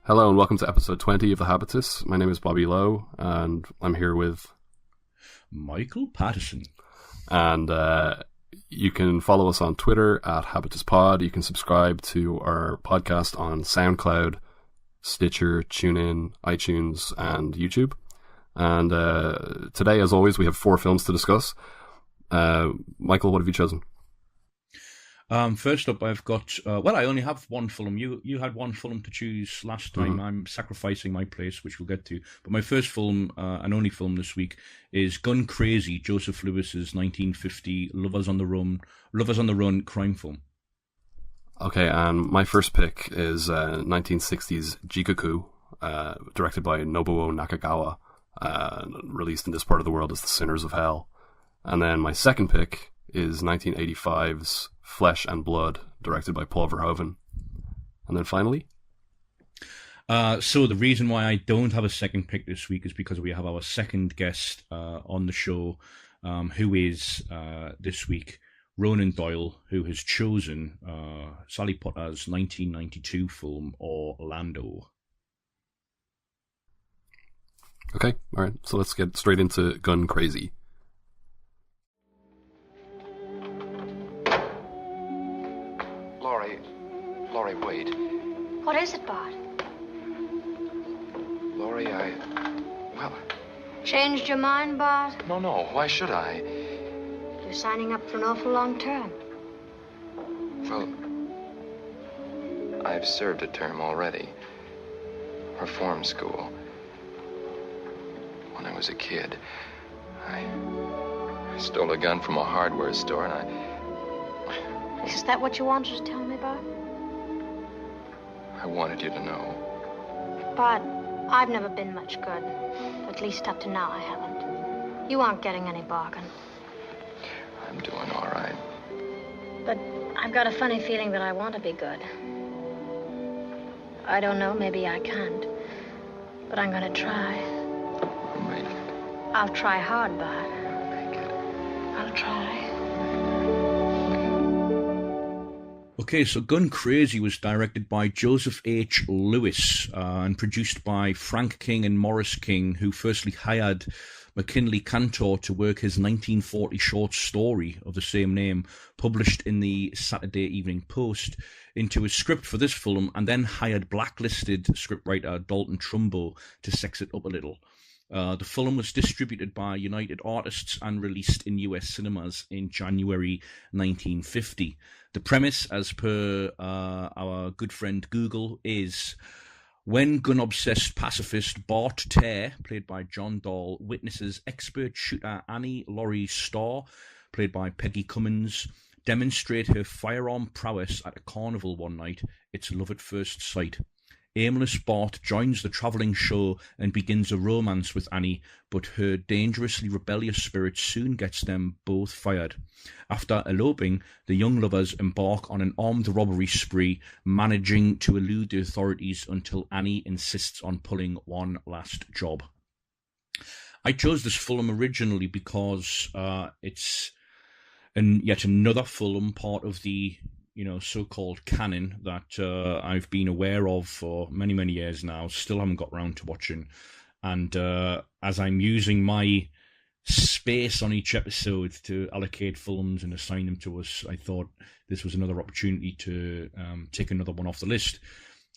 Hello and welcome to episode 20 of the Habitus. My name is Bobby Lowe and I'm here with Michael Pattison. And you can follow us on Twitter at habituspod. You can subscribe to our podcast on SoundCloud, Stitcher, TuneIn, iTunes, and YouTube. And today, as always, we have 4 films to discuss. Michael, what have you chosen? First up, I've got... I only have one film. You had one film to choose last time. I'm sacrificing my place, which we'll get to. But my first film, and only film this week, is Gun Crazy, Joseph Lewis's 1950 Lovers on the Run crime film. Okay, and my first pick is 1960s Jigoku, directed by Nobuo Nakagawa, released in this part of the world as The Sinners of Hell. And then my second pick is 1985's Flesh and Blood, directed by Paul Verhoeven. And then finally? So the reason why I don't have a second pick this week is because we have our second guest on the show, who is, this week, Ronan Doyle, who has chosen Sally Potter's 1992 film, Orlando. Okay, alright, so let's get straight into Gun Crazy. Laurie, wait. What is it, Bart? Laurie, Changed your mind, Bart? No, why should I? You're signing up for an awful long term. Well, I've served a term already. Reform school. When I was a kid, I stole a gun from a hardware store and Is that what you wanted to tell me, Bart? I wanted you to know. Bart, I've never been much good. At least up to now I haven't. You aren't getting any bargain. I'm doing all right. But I've got a funny feeling that I want to be good. I don't know, maybe I can't. But I'm gonna try. Make it. I'll try hard, Bart. Make it. I'll try. Okay, so Gun Crazy was directed by Joseph H. Lewis and produced by Frank King and Morris King, who firstly hired McKinley Cantor to work his 1940 short story of the same name, published in the Saturday Evening Post, into a script for this film, and then hired blacklisted scriptwriter Dalton Trumbo to sex it up a little. The film was distributed by United Artists and released in US cinemas in January 1950. The premise, as per our good friend Google, is when gun-obsessed pacifist Bart Tare, played by John Dahl, witnesses expert shooter Annie Laurie Starr, played by Peggy Cummins, demonstrate her firearm prowess at a carnival one night, it's love at first sight. Aimless Bart joins the travelling show and begins a romance with Annie, but her dangerously rebellious spirit soon gets them both fired. After eloping, the young lovers embark on an armed robbery spree, managing to elude the authorities until Annie insists on pulling one last job. I chose this film originally because it's yet another film part of the so-called canon that I've been aware of for many, many years now, still haven't got round to watching. And as I'm using my space on each episode to allocate films and assign them to us, I thought this was another opportunity to take another one off the list.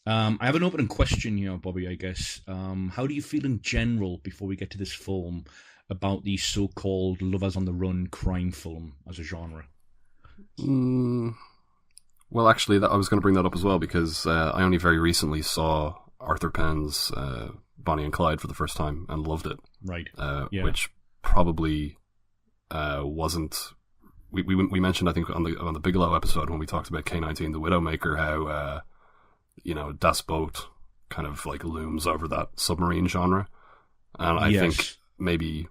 I have an opening question here, Bobby, I guess. How do you feel in general, before we get to this film, about the so-called Lovers on the Run crime film as a genre? Well, actually, I was going to bring that up as well, because I only very recently saw Arthur Penn's Bonnie and Clyde for the first time and loved it. Right. Yeah. Which probably wasn't... We mentioned, I think, on the Bigelow episode when we talked about K-19, The Widowmaker, how, Das Boot kind of like looms over that submarine genre. And I think maybe...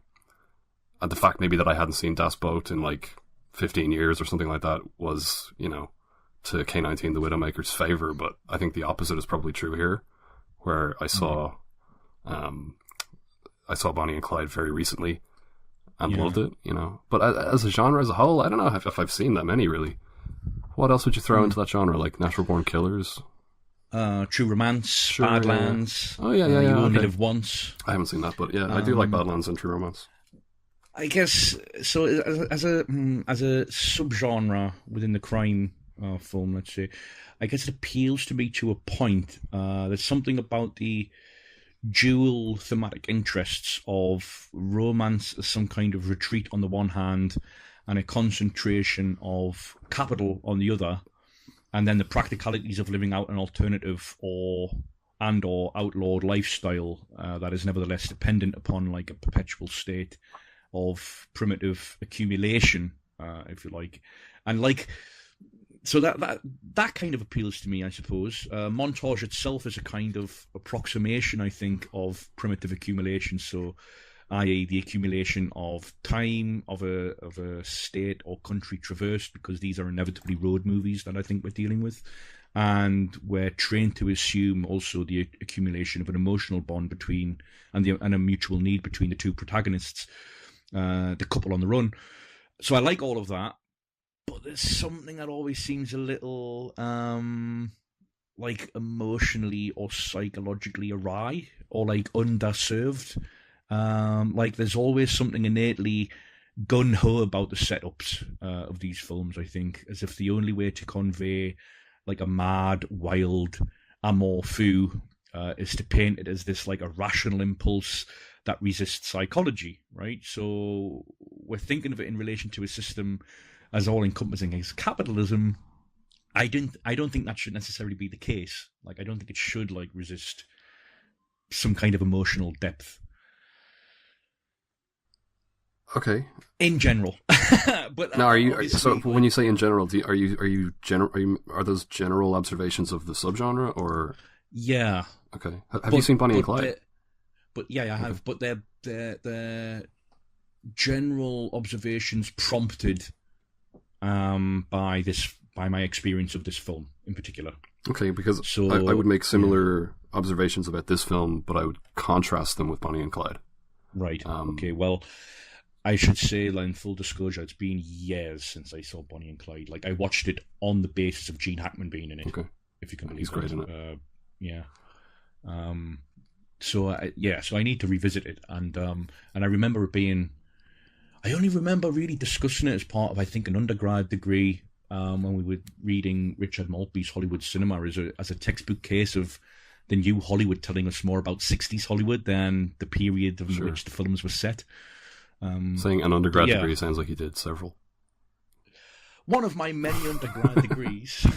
And the fact maybe that I hadn't seen Das Boot in like 15 years or something like that was, to K-19, The Widowmaker's favor, but I think the opposite is probably true here, where I saw Bonnie and Clyde very recently and loved it, But as a genre as a whole, I don't know if I've seen that many, really. What else would you throw into that genre, like Natural Born Killers? True Romance, Sure, Badlands. Oh, yeah, You Only okay. Live Once. I haven't seen that, but yeah, I do like Badlands and True Romance. I guess so. As a subgenre within the crime film, let's say, I guess it appeals to me to a point. There's something about the dual thematic interests of romance as some kind of retreat on the one hand, and a concentration of capital on the other, and then the practicalities of living out an alternative or outlawed lifestyle that is nevertheless dependent upon like a perpetual state of primitive accumulation, if you like, and like so that kind of appeals to me, I suppose. Montage itself is a kind of approximation, I think, of primitive accumulation. So, i.e., the accumulation of time of a state or country traversed, because these are inevitably road movies that I think we're dealing with, and we're trained to assume also the accumulation of an emotional bond between and a mutual need between the two protagonists. The couple on the run. So I like all of that, but there's something that always seems a little like emotionally or psychologically awry or like underserved. Like there's always something innately gun-ho about the setups of these films, I think, as if the only way to convey like a mad, wild amour fou is to paint it as this like a rational impulse that resists psychology, right? So we're thinking of it in relation to a system as all-encompassing as capitalism. I don't think that should necessarily be the case. Like, I don't think it should like resist some kind of emotional depth. Okay. In general, but now, so when you say in general, are those general observations of the subgenre, or? Yeah. Okay. Have you seen Bonnie and Clyde? But yeah, I have. Okay. But they're general observations prompted by my experience of this film in particular. Okay, because I would make similar observations about this film, but I would contrast them with Bonnie and Clyde. Right. Okay. Well, I should say, like, in full disclosure, it's been years since I saw Bonnie and Clyde. Like, I watched it on the basis of Gene Hackman being in it. Okay. If you can believe He's great in it. Yeah. So I need to revisit it, and I remember it being. I only remember really discussing it as part of, I think, an undergrad degree when we were reading Richard Maltby's Hollywood Cinema as a textbook case of the new Hollywood telling us more about 60s Hollywood than the period in which the films were set. Saying an undergrad degree sounds like you did several. One of my many undergrad degrees.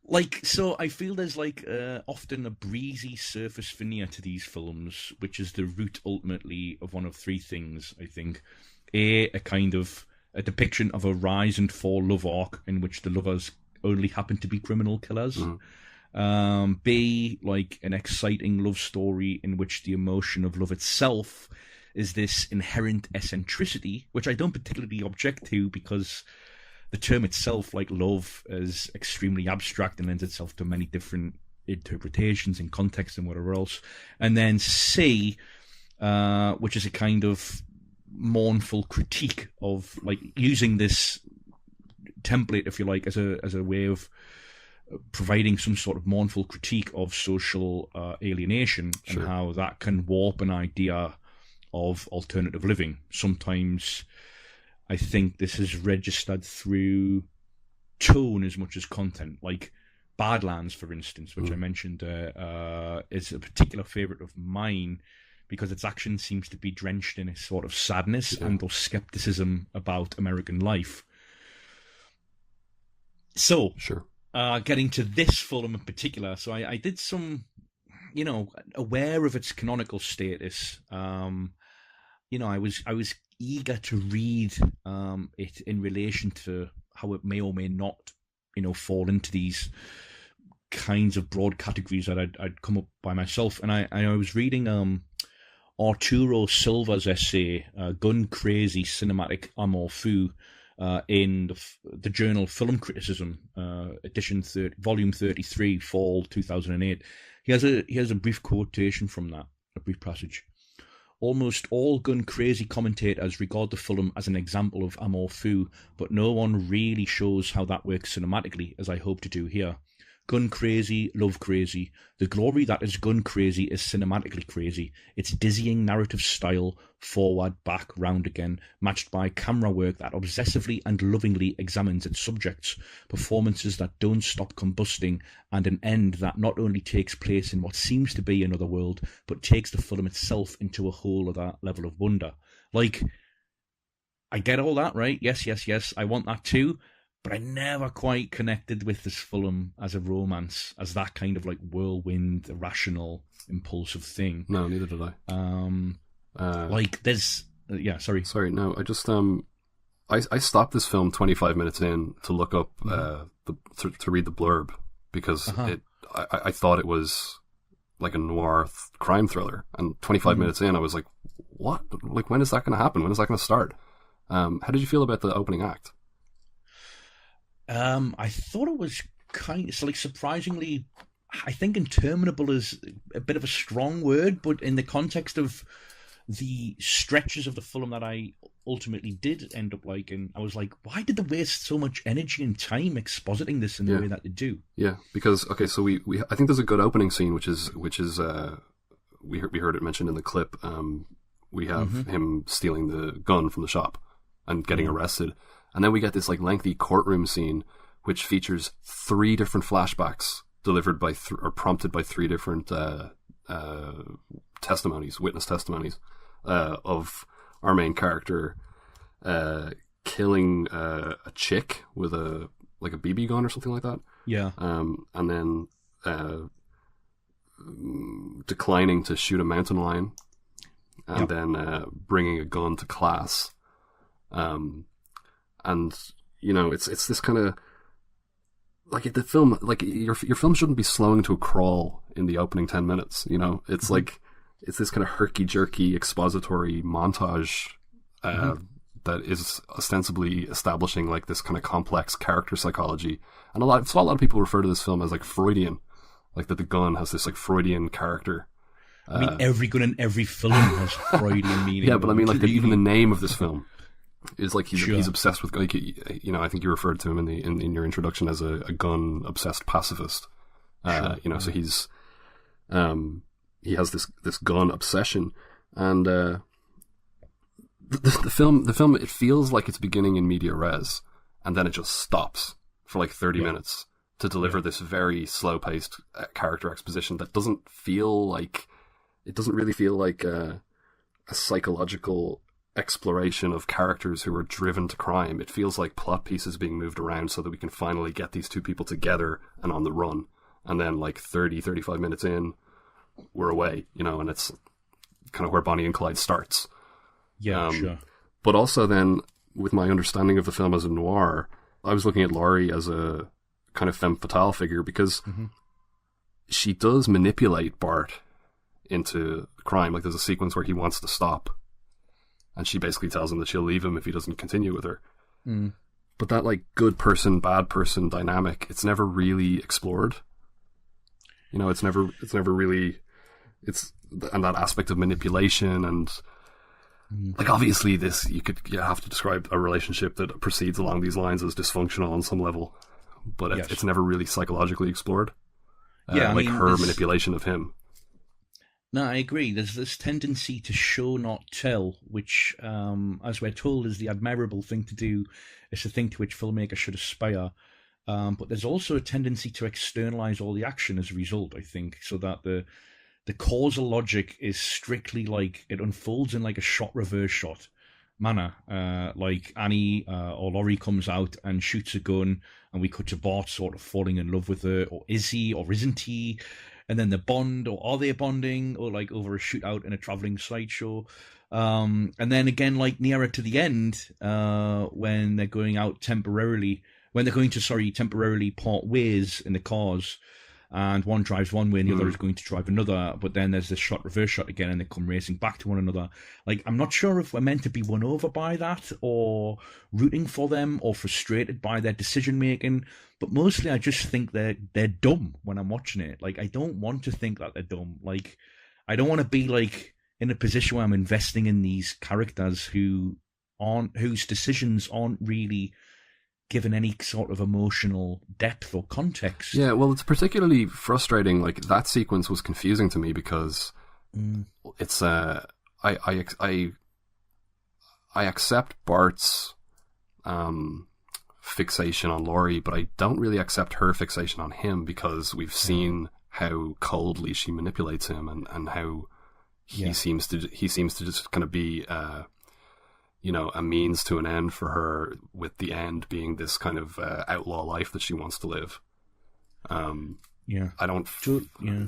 Like, so I feel there's like often a breezy surface veneer to these films, which is the root ultimately of one of three things, I think. A kind of a depiction of a rise and fall love arc in which the lovers only happen to be criminal killers. Mm-hmm. B, like an exciting love story in which the emotion of love itself is this inherent eccentricity, which I don't particularly object to because the term itself, like love, is extremely abstract and lends itself to many different interpretations in context and whatever else. And then C, which is a kind of mournful critique of, like, using this template, if you like, as a way of providing some sort of mournful critique of social alienation and how that can warp an idea of alternative living. Sometimes I think this is registered through tone as much as content. Like Badlands, for instance, which I mentioned, is a particular favourite of mine because its action seems to be drenched in a sort of sadness and or skepticism about American life. So, getting to this film in particular, so I did some, aware of its canonical status. I was eager to read it in relation to how it may or may not, fall into these kinds of broad categories that I'd come up by myself. And I was reading Arturo Silva's essay, Gun Crazy Cinematic Amour Fou, in the journal Film Criticism, edition volume 33, fall 2008. He has a brief quotation from that, a brief passage. Almost all gun crazy commentators regard the film as an example of amour fou, but no one really shows how that works cinematically, as I hope to do here. Gun crazy, love crazy. The glory that is gun crazy is cinematically crazy. Its dizzying narrative style, forward, back, round again, matched by camera work that obsessively and lovingly examines its subjects, performances that don't stop combusting, and an end that not only takes place in what seems to be another world, but takes the film itself into a whole other level of wonder. Like, I get all that, right? Yes, yes, yes, I want that too. But I never quite connected with this film as a romance, as that kind of like whirlwind, irrational, impulsive thing. No, neither did I. Like there's, yeah, sorry. Sorry, no, I just I stopped this film 25 minutes in to look up to read the blurb because I thought it was like a noir crime thriller, and 25 minutes in I was like, what? Like, when is that going to happen? When is that going to start? How did you feel about the opening act? I thought it was it's like surprisingly, I think interminable is a bit of a strong word, but in the context of the stretches of the film that I ultimately did end up liking, I was like, why did they waste so much energy and time expositing this in the way that they do? Yeah, because, okay, so we I think there's a good opening scene, which is we heard it mentioned in the clip. We have him stealing the gun from the shop and getting arrested. And then we get this like lengthy courtroom scene, which features 3 different flashbacks delivered by or prompted by 3 different testimonies, witness testimonies, of our main character killing a chick with a BB gun or something like that. Yeah. And then declining to shoot a mountain lion, and then bringing a gun to class. And you know, it's this kind of like the film, like your film shouldn't be slowing to a crawl in the opening 10 minutes. You know, it's like it's this kind of herky jerky expository montage that is ostensibly establishing like this kind of complex character psychology. And a lot of people refer to this film as like Freudian, like that the gun has this like Freudian character. I mean, every gun in every film has Freudian meaning. Yeah, but I mean, like even the name of this film is like he's obsessed with, like, you know, I think you referred to him in your introduction as a gun obsessed pacifist. You know, so he's he has this gun obsession, and the film it feels like it's beginning in media res, and then it just stops for like 30 minutes to deliver this very slow paced character exposition that doesn't really feel like a psychological exploration of characters who are driven to crime. It feels like plot pieces being moved around so that we can finally get these 2 people together and on the run. And then like 35 minutes in, we're away, you know, and it's kind of where Bonnie and Clyde starts. Yeah, sure. But also then, with my understanding of the film as a noir, I was looking at Laurie as a kind of femme fatale figure, because she does manipulate Bart into crime. Like, there's a sequence where he wants to stop, and she basically tells him that she'll leave him if he doesn't continue with her. But that like good person, bad person dynamic, it's never really explored. You know, it's never really, and that aspect of manipulation and like, obviously you have to describe a relationship that proceeds along these lines as dysfunctional on some level, but it's never really psychologically explored. Her manipulation of him. No, I agree. There's this tendency to show, not tell, which, as we're told, is the admirable thing to do. It's the thing to which filmmakers should aspire. But there's also a tendency to externalize all the action as a result, I think, so that the causal logic is strictly like it unfolds in like a shot reverse shot manner. Like Annie or Laurie comes out and shoots a gun, and we cut to Bart sort of falling in love with her, or is he or isn't he? And then the bond, or are they bonding, or like over a shootout in a traveling sideshow. And then again, like nearer to the end, when they're going out temporarily, temporarily part ways in the cars, and one drives one way and the other is going to drive another, but then there's this shot reverse shot again and they come racing back to one another. Like, I'm not sure if we're meant to be won over by that, or rooting for them, or frustrated by their decision making, but mostly I just think they're dumb when I'm watching it. Like, I don't want to think that they're dumb. Like, I don't want to be like in a position where I'm investing in these characters whose decisions aren't really given any sort of emotional depth or context. Yeah, well, it's particularly frustrating. Like, that sequence was confusing to me because it's I accept Bart's fixation on Laurie, but I don't really accept her fixation on him, because we've seen how coldly she manipulates him, and how he seems to just kind of be a means to an end for her, with the end being this kind of outlaw life that she wants to live. I don't.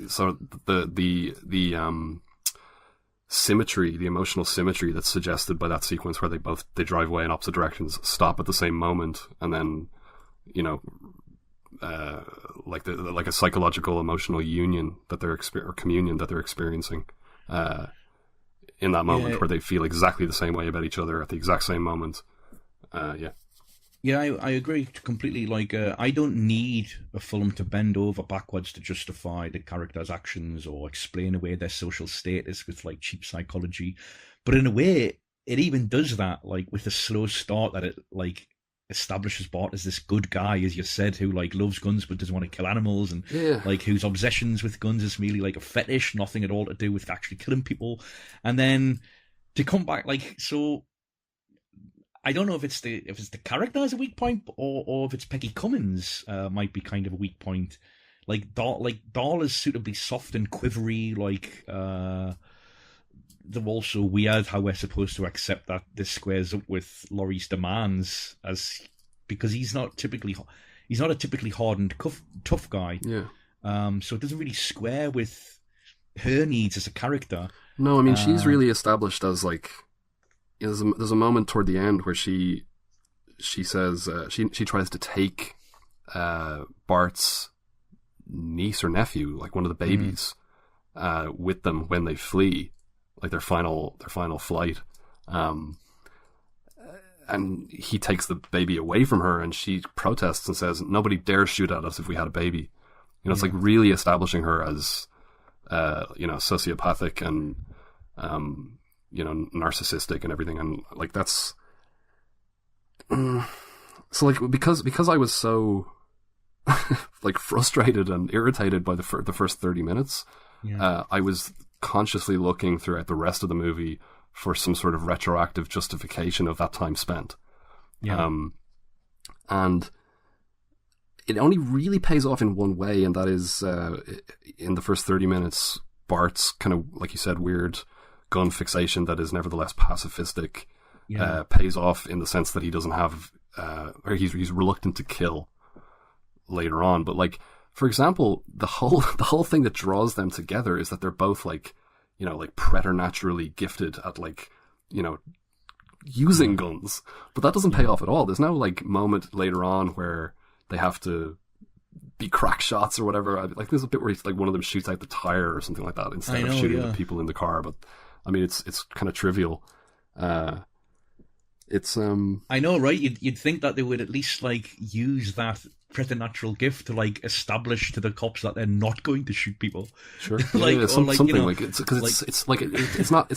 So the symmetry, the emotional symmetry that's suggested by that sequence, where they drive away in opposite directions, stop at the same moment, and then like a psychological emotional union that they're or communion that they're experiencing in that moment, where they feel exactly the same way about each other at the exact same moment. Yeah, I agree completely. Like, I don't need a film to bend over backwards to justify the characters' actions or explain away their social status with, like, cheap psychology. But in a way, it even does that, like, with a slow start that it, like, establishes Bart as this good guy, as you said, who, like, loves guns but doesn't want to kill animals, and like, whose obsessions with guns is merely like a fetish, nothing at all to do with actually killing people. And then to come back, like, so I don't know if it's the character as a weak point, or if it's Peggy Cummins might be kind of a weak point. Like, Dahl is suitably soft and quivery. Like, they're also weird how we're supposed to accept that this squares up with Laurie's demands, because he's not a typically hardened tough guy. Yeah. So it doesn't really square with her needs as a character. No, I mean, she's really established as, like, there's a moment toward the end where she says she tries to take Bart's niece or nephew, like one of the babies, with them when they flee, like their final flight, and he takes the baby away from her, and she protests and says, "Nobody dares shoot at us if we had a baby." It's like really establishing her as sociopathic and narcissistic and everything, and like that's so, like, because I was so like frustrated and irritated by the first 30 minutes, I was consciously looking throughout the rest of the movie for some sort of retroactive justification of that time spent. And it only really pays off in one way, and that is in the first 30 minutes, Bart's kind of, like you said, weird gun fixation that is nevertheless pacifistic pays off in the sense that he doesn't have or he's reluctant to kill later on. But, like, for example, the whole thing that draws them together is that they're both, like, like preternaturally gifted at, like, using guns, but that doesn't pay off at all. There's no, like, moment later on where they have to be crack shots or whatever. Like, there's a bit where like one of them shoots out the tire or something like that instead of shooting the people in the car, but I mean, it's kind of trivial. It's I know, right? You'd think that they would at least, like, use that preternatural gift to, like, establish to the cops that they're not going to shoot people. Sure, something like it's because it's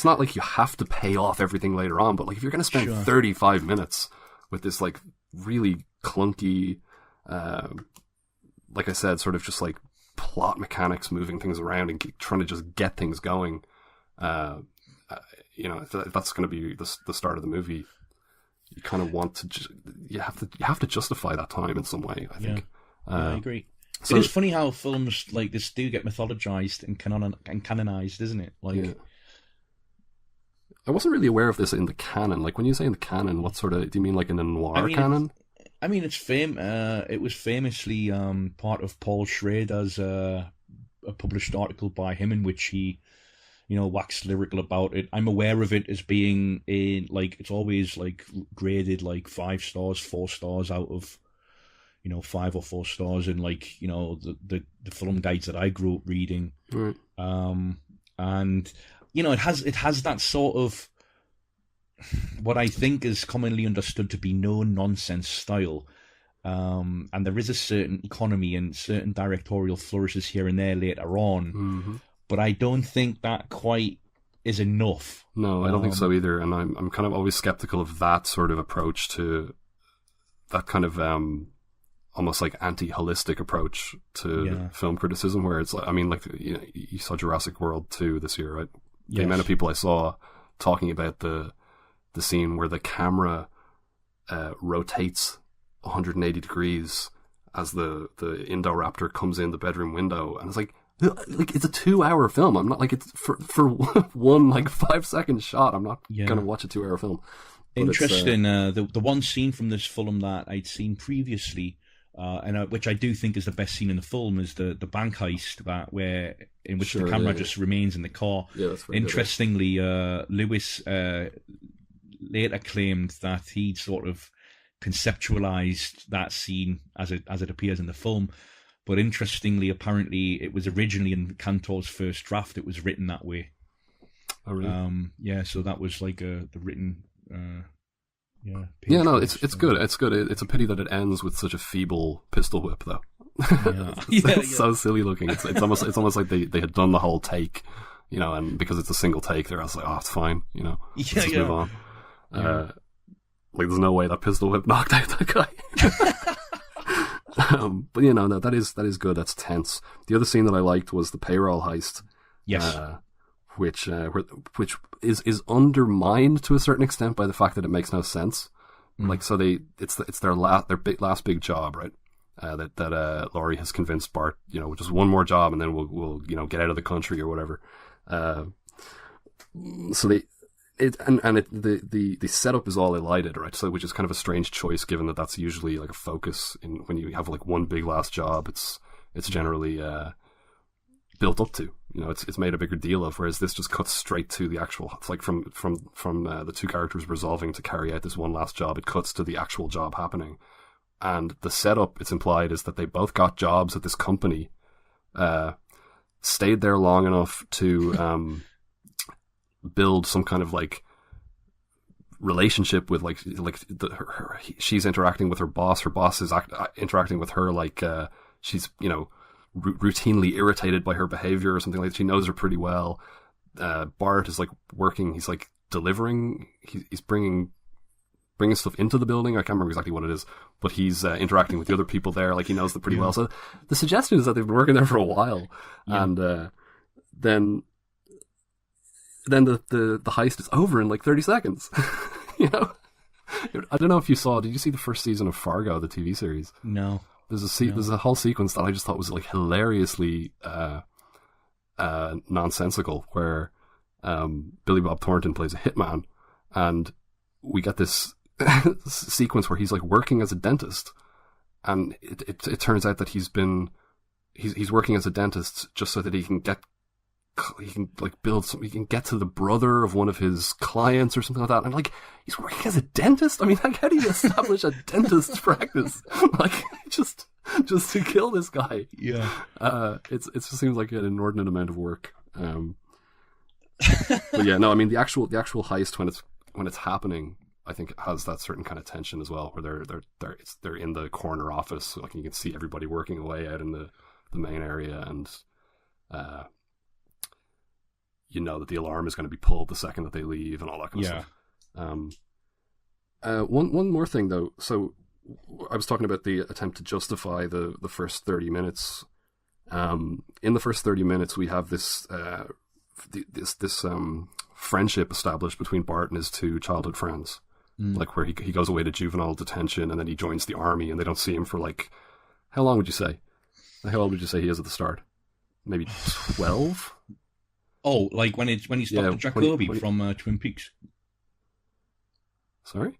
not like you have to pay off everything later on, but, like, if you're going to spend 35 minutes with this, like, really clunky, like I said, sort of just like plot mechanics, moving things around and trying to just get things going. If that's going to be the start of the movie, you kind of want to you have to justify that time in some way, I think. I agree. So, it is funny how films like this do get mythologized and canonized, isn't it? Like, I wasn't really aware of this in the canon. Like, when you say in the canon, what sort of do you mean? Like in the noir canon? It was famously part of Paul Schrader's a published article by him in which he, waxed lyrical about it. I'm aware of it as being it's always, like, graded like 5 stars, 4 stars out of, 5 or 4 stars in, like, the film guides that I grew up reading. Right. And it has that sort of what I think is commonly understood to be no nonsense style. And there is a certain economy and certain directorial flourishes here and there later on. Mm-hmm. But I don't think that quite is enough. No, I don't think so either. And I'm kind of always skeptical of that sort of approach to that kind of almost like anti-holistic approach to film criticism, where it's like, I mean, like, you know, you saw Jurassic World 2 this year, right? The amount of people I saw talking about the scene where the camera rotates 180 degrees as the Indoraptor comes in the bedroom window, and it's like it's a 2-hour film. I'm not like, it's for one like 5-second shot. I'm not gonna watch a 2-hour film. But interesting. The one scene from this film that I'd seen previously, and which I do think is the best scene in the film, is the bank heist in which the camera just remains in the car. Yeah, that's very Interestingly, Lewis later claimed that he'd sort of conceptualized that scene as it appears in the film. But interestingly, apparently, it was originally in Cantor's first draft. It was written that way. Oh, really? So that was like the written. No, it's good. It's good. It's a pity that it ends with such a feeble pistol whip, though. It's so silly looking. It's almost like they had done the whole take, you know, and because it's a single take, they're also like, oh, it's fine, you know, let's just move on. Like, there's no way that pistol whip knocked out that guy. But you know, that is good. That's tense. The other scene that I liked was the payroll heist. Yes. Which is undermined to a certain extent by the fact that it makes no sense. Like, so it's their last big job, right? That Laurie has convinced Bart, you know, just one more job and then we'll you know, get out of the country or whatever. So the setup is all elided, right? So, which is kind of a strange choice, given that that's usually like a focus when you have like one big last job. It's generally built up to, you know, it's made a bigger deal of, whereas this just cuts straight to the actual. It's like from the two characters resolving to carry out this one last job, it cuts to the actual job happening, and the setup, it's implied, is that they both got jobs at this company, stayed there long enough to build some kind of like relationship with she's interacting with her boss is interacting with her like she's, you know, routinely irritated by her behavior or something like that. She knows her pretty well. Bart is like working, he's like delivering, he's bringing stuff into the building. I can't remember exactly what it is, but he's interacting with the other people there, like he knows them pretty well. So the suggestion is that they've been working there for a while, and then the heist is over in like 30 seconds. You know, I don't know if you saw. Did you see the first season of Fargo, the TV series? No. There's a whole sequence that I just thought was like hilariously nonsensical, where Billy Bob Thornton plays a hitman, and we get this sequence where he's like working as a dentist, and it turns out that he's working as a dentist just so that he can get to the brother of one of his clients or something like that. And like, he's working as a dentist? I mean, like, how do you establish a dentist's practice? Like, just to kill this guy. Yeah. It just seems like an inordinate amount of work. But yeah, no, I mean, the actual heist, when it's happening, I think it has that certain kind of tension as well, where they're in the corner office, so like you can see everybody working away out in the main area, and you know that the alarm is going to be pulled the second that they leave, and all that kind of stuff. One more thing though. So I was talking about the attempt to justify the first 30 minutes. In the first 30 minutes, we have this friendship established between Bart and his two childhood friends. Like, where he goes away to juvenile detention, and then he joins the army, and they don't see him for like, how long would you say? How old would you say he is at the start? Maybe 12? Oh, like when he's Dr. Jacoby from Twin Peaks. Sorry?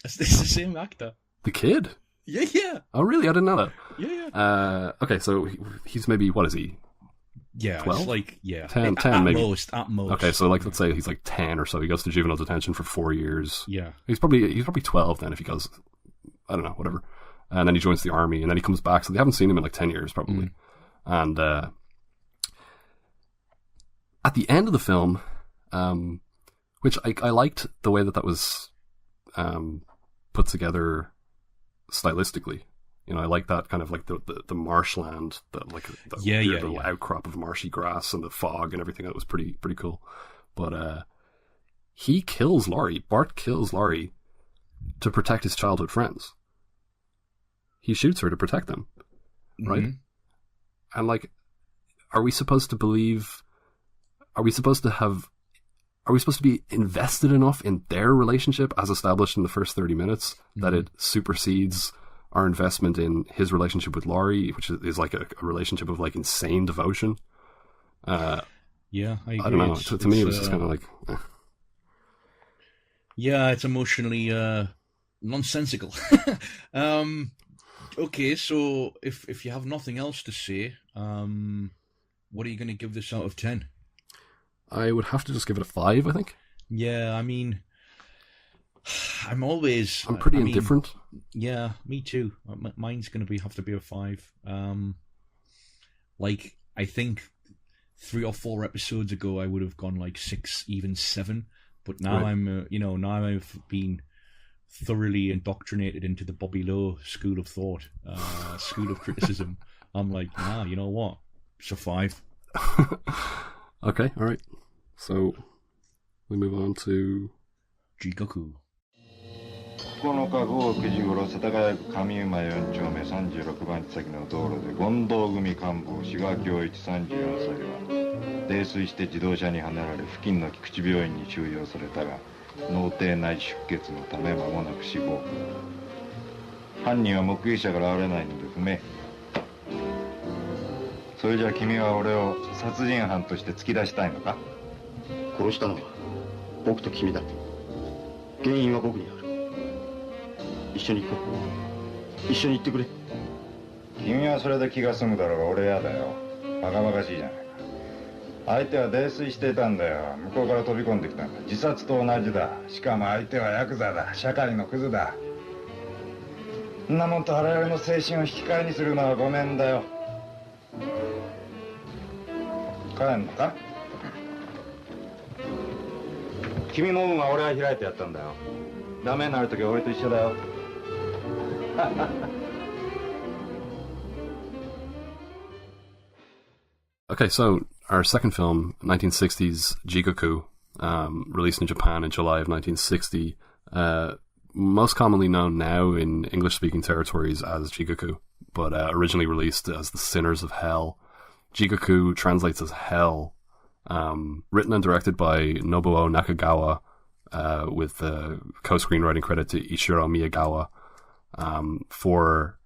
It's the same actor. The kid? Yeah. Oh, really? I didn't know that. Yeah. Okay, so he's maybe, what is he? Yeah, 12? It's like, 10 maybe. At most. Okay, so like, let's say he's like 10 or so. He goes to juvenile detention for 4 years. Yeah. He's probably 12 then, if he goes, I don't know, whatever. And then he joins the army, and then he comes back. So they haven't seen him in like 10 years, probably. And at the end of the film, which I liked the way that was put together stylistically. You know, I like that kind of like the marshland, the outcrop of marshy grass and the fog and everything. That was pretty cool. but he kills Laurie. Bart kills Laurie to protect his childhood friends. He shoots her to protect them, right? Mm-hmm. And like, are we supposed to believe? Are we supposed to be invested enough in their relationship as established in the first 30 minutes that it supersedes our investment in his relationship with Laurie, which is like a relationship of like insane devotion? Yeah, I agree. I don't know. To me, it was just kind of like... Yeah, it's emotionally nonsensical. Okay, so if you have nothing else to say, what are you going to give this out of 10? I would have to just give it a 5, I think. Yeah, I mean, I'm pretty indifferent. Yeah, me too. Mine's going to have to be a 5. Like, I think 3 or 4 episodes ago, I would have gone like 6, even 7. But now right. Now I've been thoroughly indoctrinated into the Bobby Lowe school of thought, school of criticism. I'm like, nah, you know what? It's a 5. Okay, all right. So we move on to Jigoku. 9日午後9時頃世田谷区上馬4丁目36番地先の道路で権藤組幹部志賀恭一34歳は泥酔して自動車にはねられ付近の菊池病院に収容されたが脳底内出血のため間もなく死亡。犯人は目撃者から現れないので不明。それじゃ君は俺を殺人犯として突き出したいのか？殺したのは僕と君だ。原因は僕にある。一緒に行こう。一緒に行ってくれ。君はそれで気が済むだろうが俺やだよ。バカバカしいじゃないか。相手は泥酔していたんだよ。向こうから飛び込んできたんだ。自殺と同じだ。しかも相手はヤクザだ。社会のクズだ。そんなもんと我々の精神を引き換えにするのはごめんだよ。帰んのか？君の運は俺が開いてやったんだよ。ダメになるときは俺と一緒だよ。Okay, so our second film, 1960's Jigoku, released in Japan in July of 1960, most commonly known now in English-speaking territories as Jigoku, but originally released as The Sinners of Hell. Jigoku translates as Hell, written and directed by Nobuo Nakagawa, with the co-screenwriting credit to Ishiro Miyagawa, for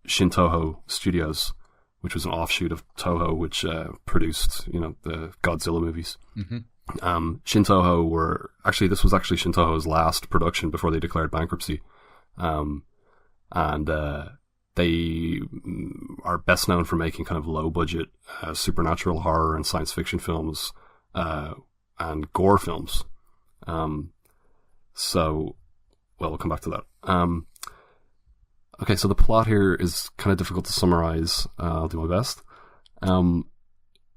Shintoho Studios, which was an offshoot of Toho, which produced, the Godzilla movies. Mm-hmm. This was actually Shintoho's last production before they declared bankruptcy. And they are best known for making kind of low-budget supernatural horror and science fiction films and gore films. We'll come back to that. Okay, so the plot here is kind of difficult to summarize. I'll do my best.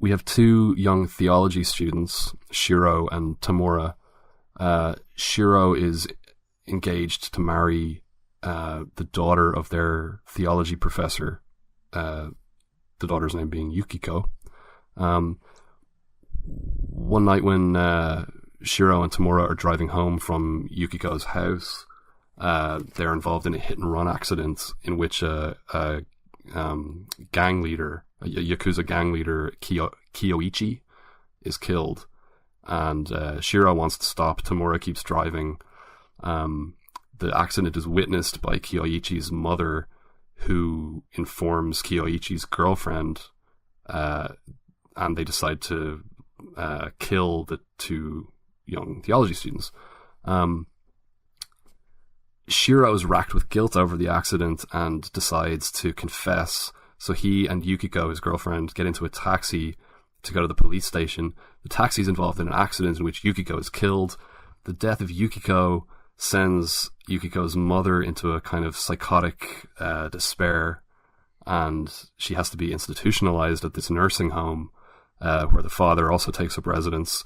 We have 2 young theology students, Shiro and Tamura. Shiro is engaged to marry the daughter of their theology professor, the daughter's name being Yukiko. One night when Shiro and Tamura are driving home from Yukiko's house, they're involved in a hit-and-run accident in which a gang leader, a Yakuza gang leader, Kiyoichi, is killed. And Shiro wants to stop. Tamura keeps driving. The accident is witnessed by Kiyoichi's mother, who informs Kiyoichi's girlfriend, and they decide to kill the 2 young theology students. Shiro is racked with guilt over the accident and decides to confess. So he and Yukiko, his girlfriend, get into a taxi to go to the police station. The taxi is involved in an accident in which Yukiko is killed. The death of Yukiko sends Yukiko's mother into a kind of psychotic despair, and she has to be institutionalized at this nursing home where the father also takes up residence.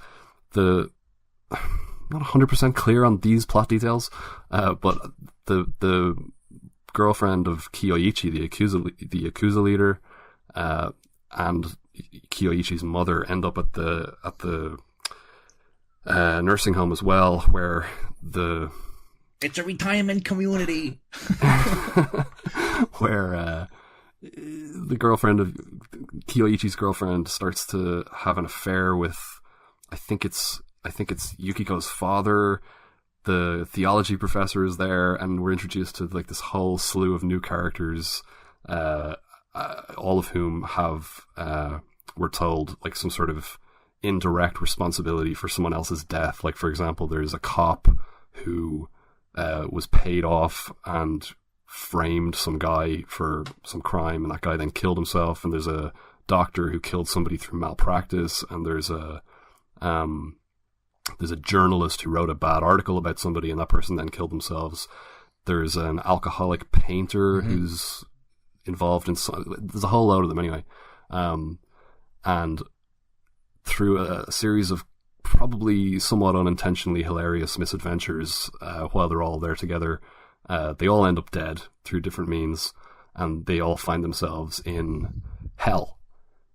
Not 100% clear on these plot details, but the girlfriend of Kiyoichi, the Yakuza leader, and Kiyoichi's mother end up at the nursing home as well, where it's a retirement community. Where the girlfriend of Kyoichi's girlfriend starts to have an affair with, I think it's Yukiko's father. The theology professor is there, and we're introduced to like this whole slew of new characters, all of whom have, we're told, like some sort of indirect responsibility for someone else's death. Like, for example, there's a cop who was paid off and framed some guy for some crime, and that guy then killed himself. And there's a doctor who killed somebody through malpractice, and there's a journalist who wrote a bad article about somebody, and that person then killed themselves. There's an alcoholic painter who's involved in there's a whole load of them anyway. And through a series of probably somewhat unintentionally hilarious misadventures, while they're all there together, they all end up dead through different means, and they all find themselves in hell.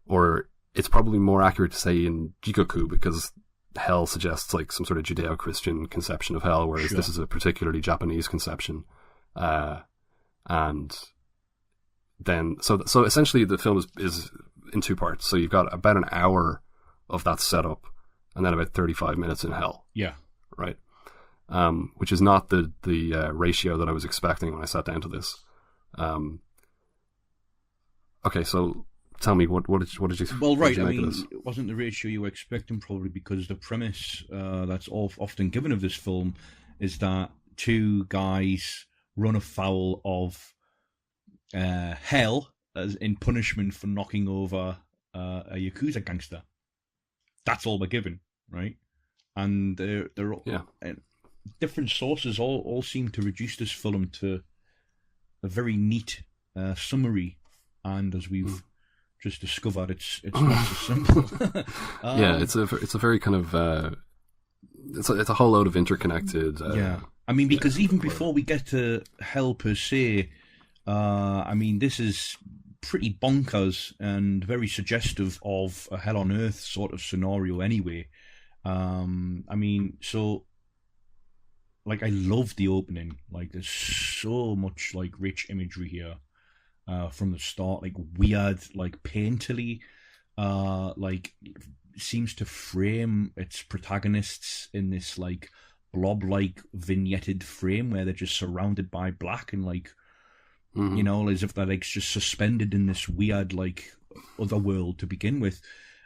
Or it's probably more accurate to say in Jigoku, because hell suggests like some sort of Judeo-Christian conception of hell, whereas this is a particularly Japanese conception. And then, so essentially the film is in two parts. So you've got about an hour of that setup, and then about 35 minutes in hell. Yeah. Right. Which is not the ratio that I was expecting when I sat down to this. Okay, so tell me, what did you? Well, right. I mean, it wasn't the ratio you were expecting, probably because the premise that's often given of this film is that two guys run afoul of hell as in punishment for knocking over a Yakuza gangster. That's all we're given, right? And they're different sources all seem to reduce this film to a very neat summary, and as we've just discovered, it's not so simple. Yeah, it's a very kind of it's a whole load of interconnected. I mean, because even before we get to hell per se, I mean, this is pretty bonkers and very suggestive of a hell on earth sort of scenario anyway. I mean, so like I love the opening. Like there's so much like rich imagery here from the start, like weird, like painterly, like seems to frame its protagonists in this like blob-like vignetted frame where they're just surrounded by black and like you know, as if they're like just suspended in this weird like other world to begin with.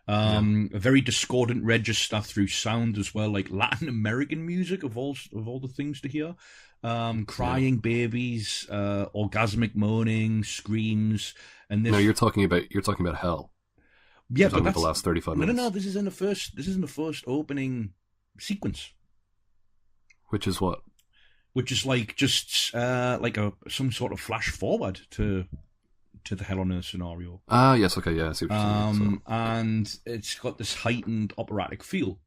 A very discordant register through sound as well, like Latin American music of all the things to hear. Crying babies, orgasmic moaning, screams, and this. No, you're talking about hell. Yeah, but that's the last 35 minutes. No. This is in the first opening sequence. Which is what? Which is like just like some sort of flash forward to the Hell on Earth scenario. Ah, yes, okay, yeah, I see what you're saying. And it's got this heightened operatic feel.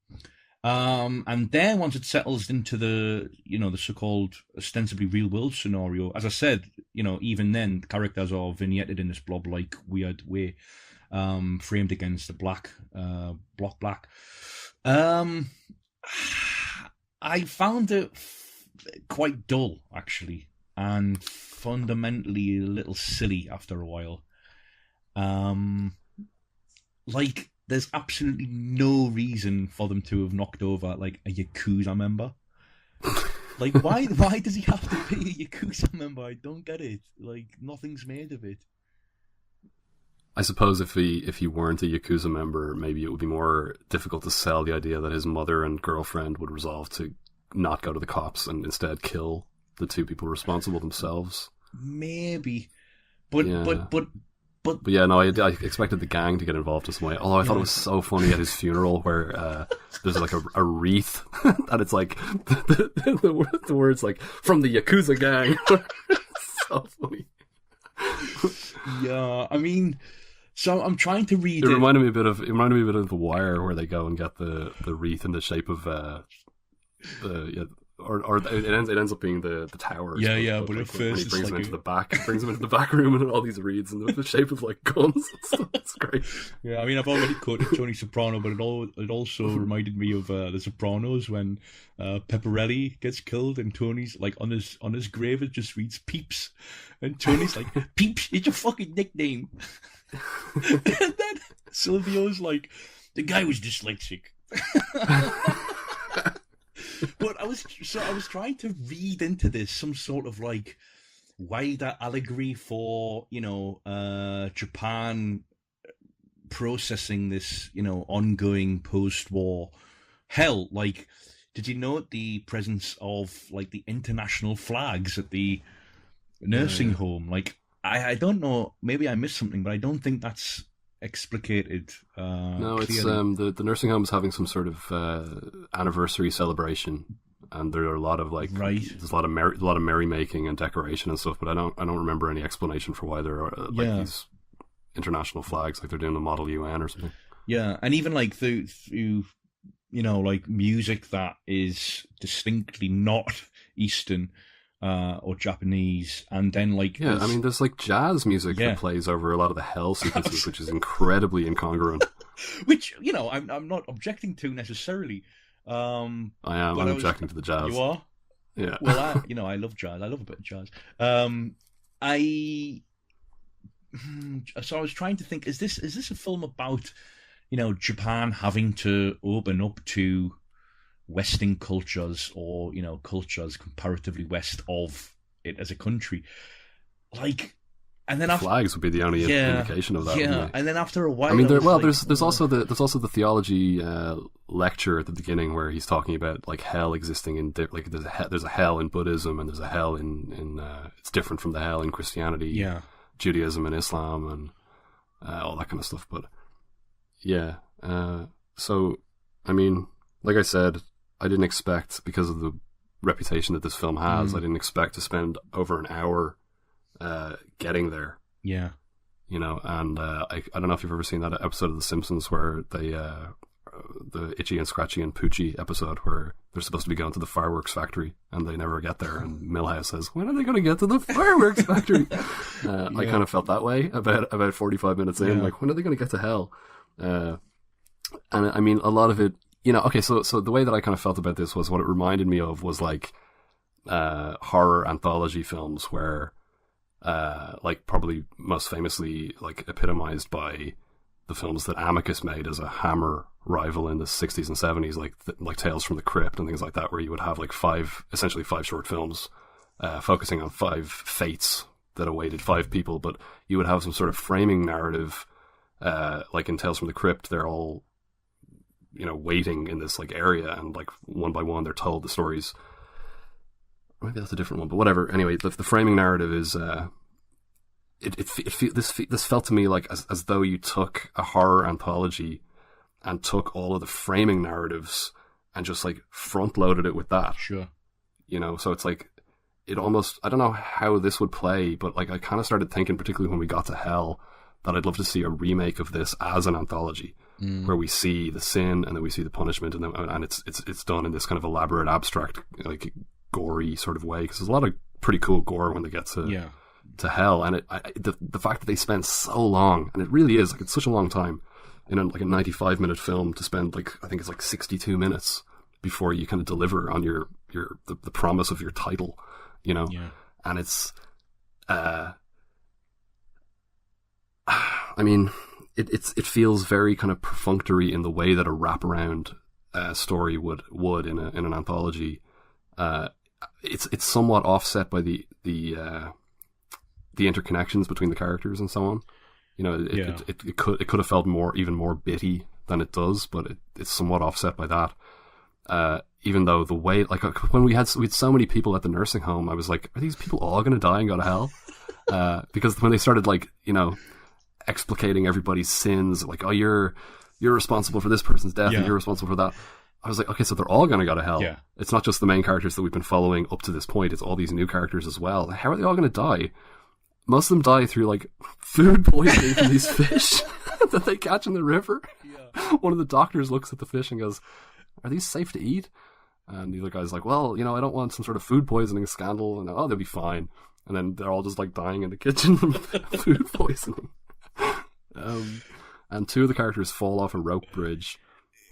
And then once it settles into the so-called ostensibly real-world scenario, as I said, even then, the characters are vignetted in this blob-like weird way, framed against the block black. I found it quite dull, actually, and fundamentally a little silly after a while. Like, there's absolutely no reason for them to have knocked over, like, a Yakuza member. Like, why does he have to be a Yakuza member? I don't get it. Like, nothing's made of it. I suppose if he weren't a Yakuza member, maybe it would be more difficult to sell the idea that his mother and girlfriend would resolve to not go to the cops and instead kill the two people responsible themselves. Maybe. But yeah, no, I expected the gang to get involved in some way. Although I thought it was so funny at his funeral where there's like a wreath and it's like the words like from the Yakuza gang. It's so funny. Yeah, I mean, so I'm trying to read. It reminded me a bit of The Wire, where they go and get the wreath in the shape of the or it ends up being the tower. Yeah, but like, at first he brings it's him like into the back, brings him into the back room, and all these reeds in the shape of like guns and stuff. It's great. Yeah, I mean, I've already quoted Tony Soprano, but it also reminded me of The Sopranos when Pepperelli gets killed and Tony's like on his grave it just reads Peeps, and Tony's like, Peeps, it's your fucking nickname. And then Silvio's like, the guy was dyslexic. But I was trying to read into this some sort of like wider allegory for, Japan processing this, ongoing post-war hell. Like, did you note the presence of like the international flags at the nursing home? Like, I don't know, maybe I missed something, but I don't think that's explicated. No, it's clearly. the nursing home is having some sort of anniversary celebration, and there are a lot of like there's a lot of merrymaking and decoration and stuff. But I don't remember any explanation for why there are these international flags, like they're doing the Model UN or something. Yeah, and even like through like music that is distinctly not Eastern. Or Japanese, and then like I mean, there's like jazz music that plays over a lot of the hell sequences, which is incredibly incongruent. Which I'm not objecting to necessarily. I am. I'm objecting to the jazz. You are? Yeah. Well, I love jazz. I love a bit of jazz. So I was trying to think: is this a film about Japan having to open up to Western cultures, or cultures comparatively west of it as a country, like, and then flags would be the only indication of that. Yeah, and then after a while, I mean, there's also the theology lecture at the beginning where he's talking about like hell existing in like there's a hell in Buddhism, and there's a hell in it's different from the hell in Christianity, Judaism and Islam, and all that kind of stuff. But so I mean, like I said, I didn't expect, because of the reputation that this film has, I didn't expect to spend over an hour getting there. Yeah. And I don't know if you've ever seen that episode of The Simpsons where they, the Itchy and Scratchy and Poochie episode, where they're supposed to be going to the fireworks factory and they never get there, and Milhouse says, when are they going to get to the fireworks factory? I kind of felt that way about 45 minutes in, like, when are they going to get to hell? And I mean, a lot of it, okay, so the way that I kind of felt about this was, what it reminded me of was like horror anthology films where, like probably most famously like epitomized by the films that Amicus made as a Hammer rival in the 60s and 70s, like Tales from the Crypt and things like that, where you would have like essentially five short films focusing on 5 fates that awaited 5 people, but you would have some sort of framing narrative, like in Tales from the Crypt, they're all waiting in this like area, and like one by one they're told the stories. Maybe that's a different one, but whatever. Anyway, the framing narrative is this felt to me like as though you took a horror anthology and took all of the framing narratives and just like front loaded it with that. Sure. So it's like, it almost, I don't know how this would play, but like I kind of started thinking, particularly when we got to Hell, that I'd love to see a remake of this as an anthology, where we see the sin and then we see the punishment, and it's done in this kind of elaborate, abstract, like gory sort of way, because there's a lot of pretty cool gore when they get to Hell, and the fact that they spend so long, and it really is like, it's such a long time in a 95-minute film to spend like, I think it's like 62 minutes before you kind of deliver on the promise of your title, and it's I mean, it feels very kind of perfunctory in the way that a wraparound story would in an anthology. It's somewhat offset by the interconnections between the characters and so on. It could have felt even more bitty than it does, but it's somewhat offset by that. Even though the way, like, when we had so many people at the nursing home, I was like, are these people all going to die and go to hell? Because when they started, like, explicating everybody's sins, like, oh, you're responsible for this person's death, and you're responsible for that. I was like, okay, so they're all going to go to hell. Yeah. It's not just the main characters that we've been following up to this point, it's all these new characters as well. How are they all going to die? Most of them die through, like, food poisoning from these fish that they catch in the river. Yeah. One of the doctors looks at the fish and goes, are these safe to eat? And the other guy's like, well, you know, I don't want some sort of food poisoning scandal. And they'll be fine. And then they're all just like dying in the kitchen from food poisoning. And two of the characters fall off a rope bridge,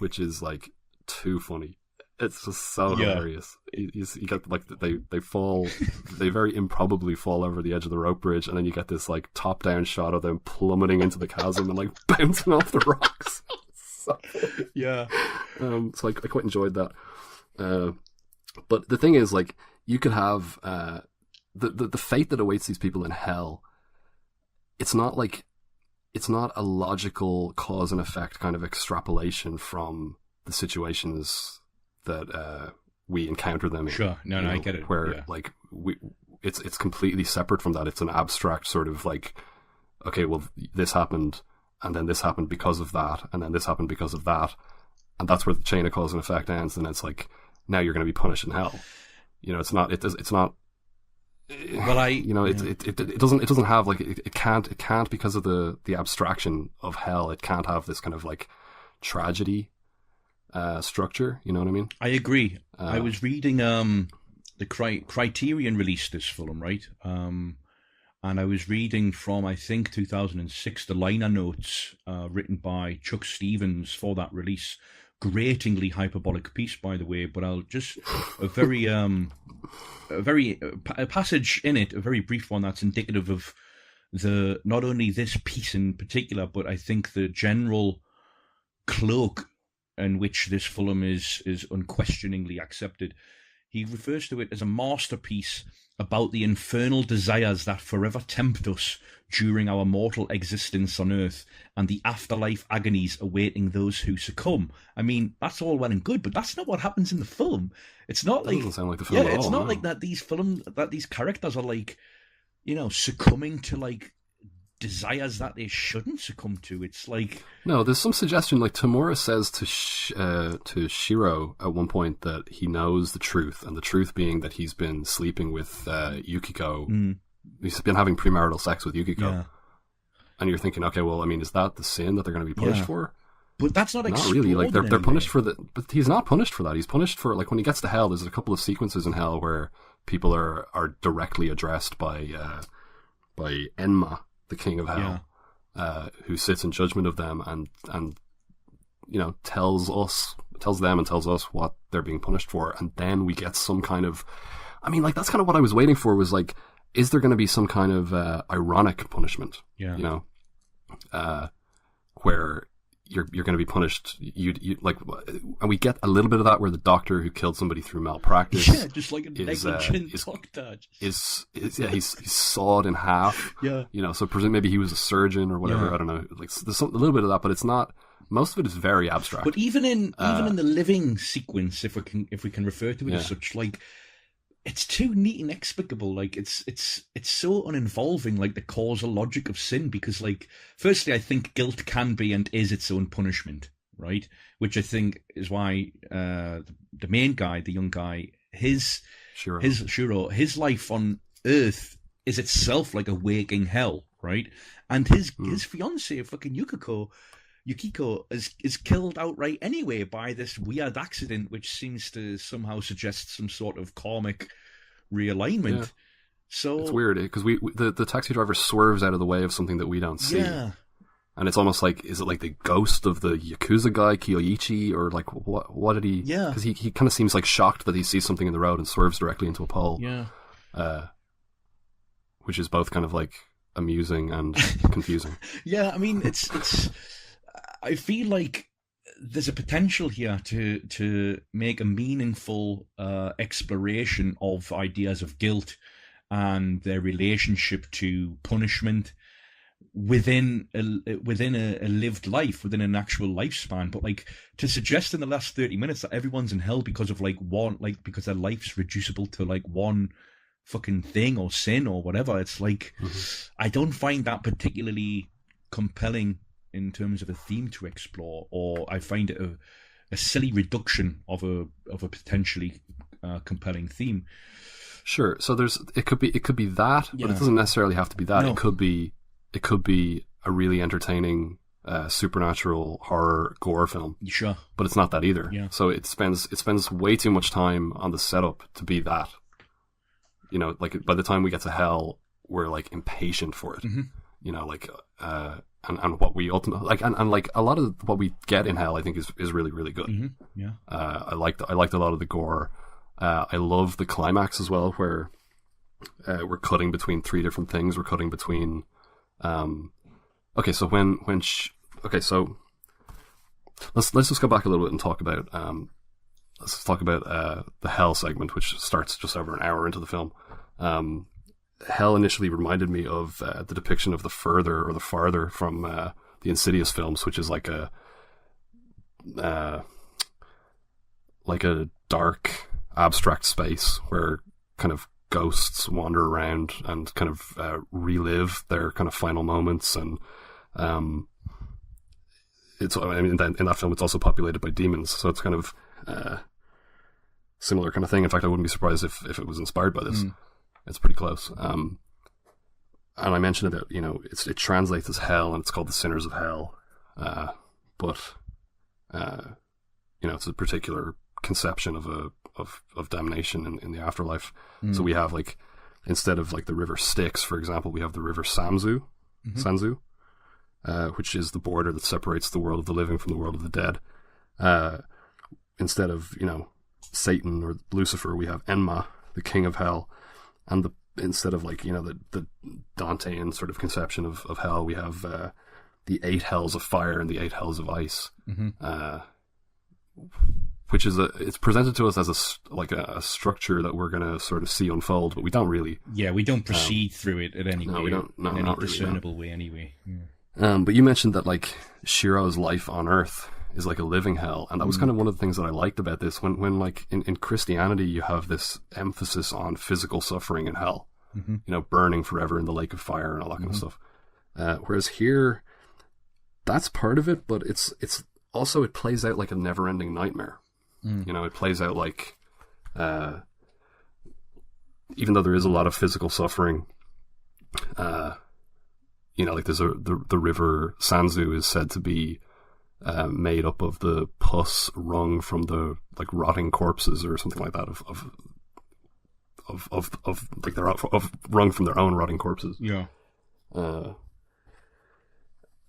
which is like too funny. It's just so hilarious. You get like they fall, they very improbably fall over the edge of the rope bridge, and then you get this like top down shot of them plummeting into the chasm and like bouncing off the rocks. So I quite enjoyed that. But the thing is, like, you could have the fate that awaits these people in hell. It's not a logical cause and effect kind of extrapolation from the situations that we encounter them in. Sure, no, I get it. Where like it's completely separate from that. It's an abstract sort of like, okay, well, this happened, and then this happened because of that, and then this happened because of that, and that's where the chain of cause and effect ends. And it's like, now you're going to be punished in hell. You know, it's not. Well, it doesn't have like it can't because of the abstraction of hell. It can't have this kind of like tragedy structure. You know what I mean? I agree. I was reading the CinÉireann released this film, right? And I was reading from, I think, 2006, the liner notes written by Chuck Stevens for that release. Gratingly hyperbolic piece, by the way, but I'll just a passage in it, a very brief one that's indicative of not only this piece in particular, but I think the general cloak in which this film is unquestioningly accepted. He refers to it as a masterpiece about the infernal desires that forever tempt us during our mortal existence on Earth and the afterlife agonies awaiting those who succumb. I mean, that's all well and good, but that's not what happens in the film. It's not like, doesn't sound like the film at all, it's not no. like that these characters are like, you know, succumbing to like desires that they shouldn't succumb to. It's like, no, there's some suggestion. Like Tamura says to Shiro at one point that he knows the truth, and the truth being that he's been sleeping with Yukiko. He's been having premarital sex with Yukiko, and you're thinking, okay, well, I mean, is that the sin that they're going to be punished for? But that's not really. Like they're punished for that. But he's not punished for that. He's punished for, like, when he gets to hell. There's a couple of sequences in hell where people are directly addressed by Enma, the king of hell, who sits in judgment of them and you know tells them and tells us what they're being punished for, and then we get some kind of, I mean, like, that's kind of what I was waiting for, was like, is there going to be some kind of ironic punishment? You know, where you're going to be punished. You like, and we get a little bit of that where the doctor who killed somebody through malpractice, just like a negligent doctor, he's sawed in half. You know, so maybe he was a surgeon or whatever. I don't know. Like, there's a little bit of that, but it's not. Most of it is very abstract. But even in the living sequence, if we can refer to it as such, like, it's too neat and explicable. Like, it's so uninvolving, like the causal logic of sin, because, like, firstly, I think guilt can be and is its own punishment, right? Which I think is why the main guy, the young guy, his life on Earth is itself like a waking hell, right? And his fiancée, fucking Yukiko is killed outright anyway by this weird accident, which seems to somehow suggest some sort of karmic realignment. So it's weird because the taxi driver swerves out of the way of something that we don't see, and it's almost like, is it like the ghost of the Yakuza guy Kiyoichi, or like what did he? Because he kind of seems like shocked that he sees something in the road and swerves directly into a pole. Which is both kind of like amusing and confusing. I mean, it's. I feel like there's a potential here to make a meaningful exploration of ideas of guilt and their relationship to punishment within a lived life, within an actual lifespan. But like, to suggest in the last 30 minutes that everyone's in hell because of because their life's reducible to like one fucking thing or sin or whatever, it's like, I don't find that particularly compelling in terms of a theme to explore, or I find it a silly reduction of a potentially compelling theme. Sure. So it could be that, but it doesn't necessarily have to be that. No. It could be a really entertaining supernatural horror gore film. Sure. But it's not that either. Yeah. So it spends way too much time on the setup to be that. You know, like by the time we get to hell, we're like impatient for it. Mm-hmm. You know, like and what we ultimately like, and like a lot of what we get in hell, I think is really, really good. Mm-hmm. Yeah. I liked a lot of the gore. I love the climax as well, where we're cutting between three different things. We're cutting between okay, so so let's just go back a little bit and talk about the hell segment, which starts just over an hour into the film. Hell initially reminded me of the depiction of the farther from the Insidious films, which is like a dark abstract space where kind of ghosts wander around and kind of relive their kind of final moments, and in that film it's also populated by demons, so it's kind of similar kind of thing. In fact, I wouldn't be surprised if it was inspired by this. It's pretty close. And I mentioned about, you know, it translates as hell, and it's called the Sinners of Hell, but you know, it's a particular conception of damnation in the afterlife. So we have, like, instead of like the river Styx, for example, we have the river Sanzu, which is the border that separates the world of the living from the world of the dead. Instead of, you know, Satan or Lucifer, we have Enma, the king of hell. And instead of, like, you know, the Dantean sort of conception of hell, we have the 8 hells of fire and the 8 hells of ice, which is it's presented to us as a structure that we're going to sort of see unfold, but we don't really. Yeah, we don't proceed through it at any way. No, we don't. No, in any not discernible really, way, anyway. Yeah. But you mentioned that, like, Shiro's life on Earth is like a living hell, and that was kind of one of the things that I liked about this. When like in Christianity, you have this emphasis on physical suffering in hell, you know, burning forever in the lake of fire and all that kind of stuff. Whereas here, that's part of it, but it's also, it plays out like a never-ending nightmare. You know, it plays out like, even though there is a lot of physical suffering, you know, like there's the river Sanzu is said to be made up of the pus wrung from the, like, rotting corpses or something like that of like they're wrung from their own rotting corpses. Yeah.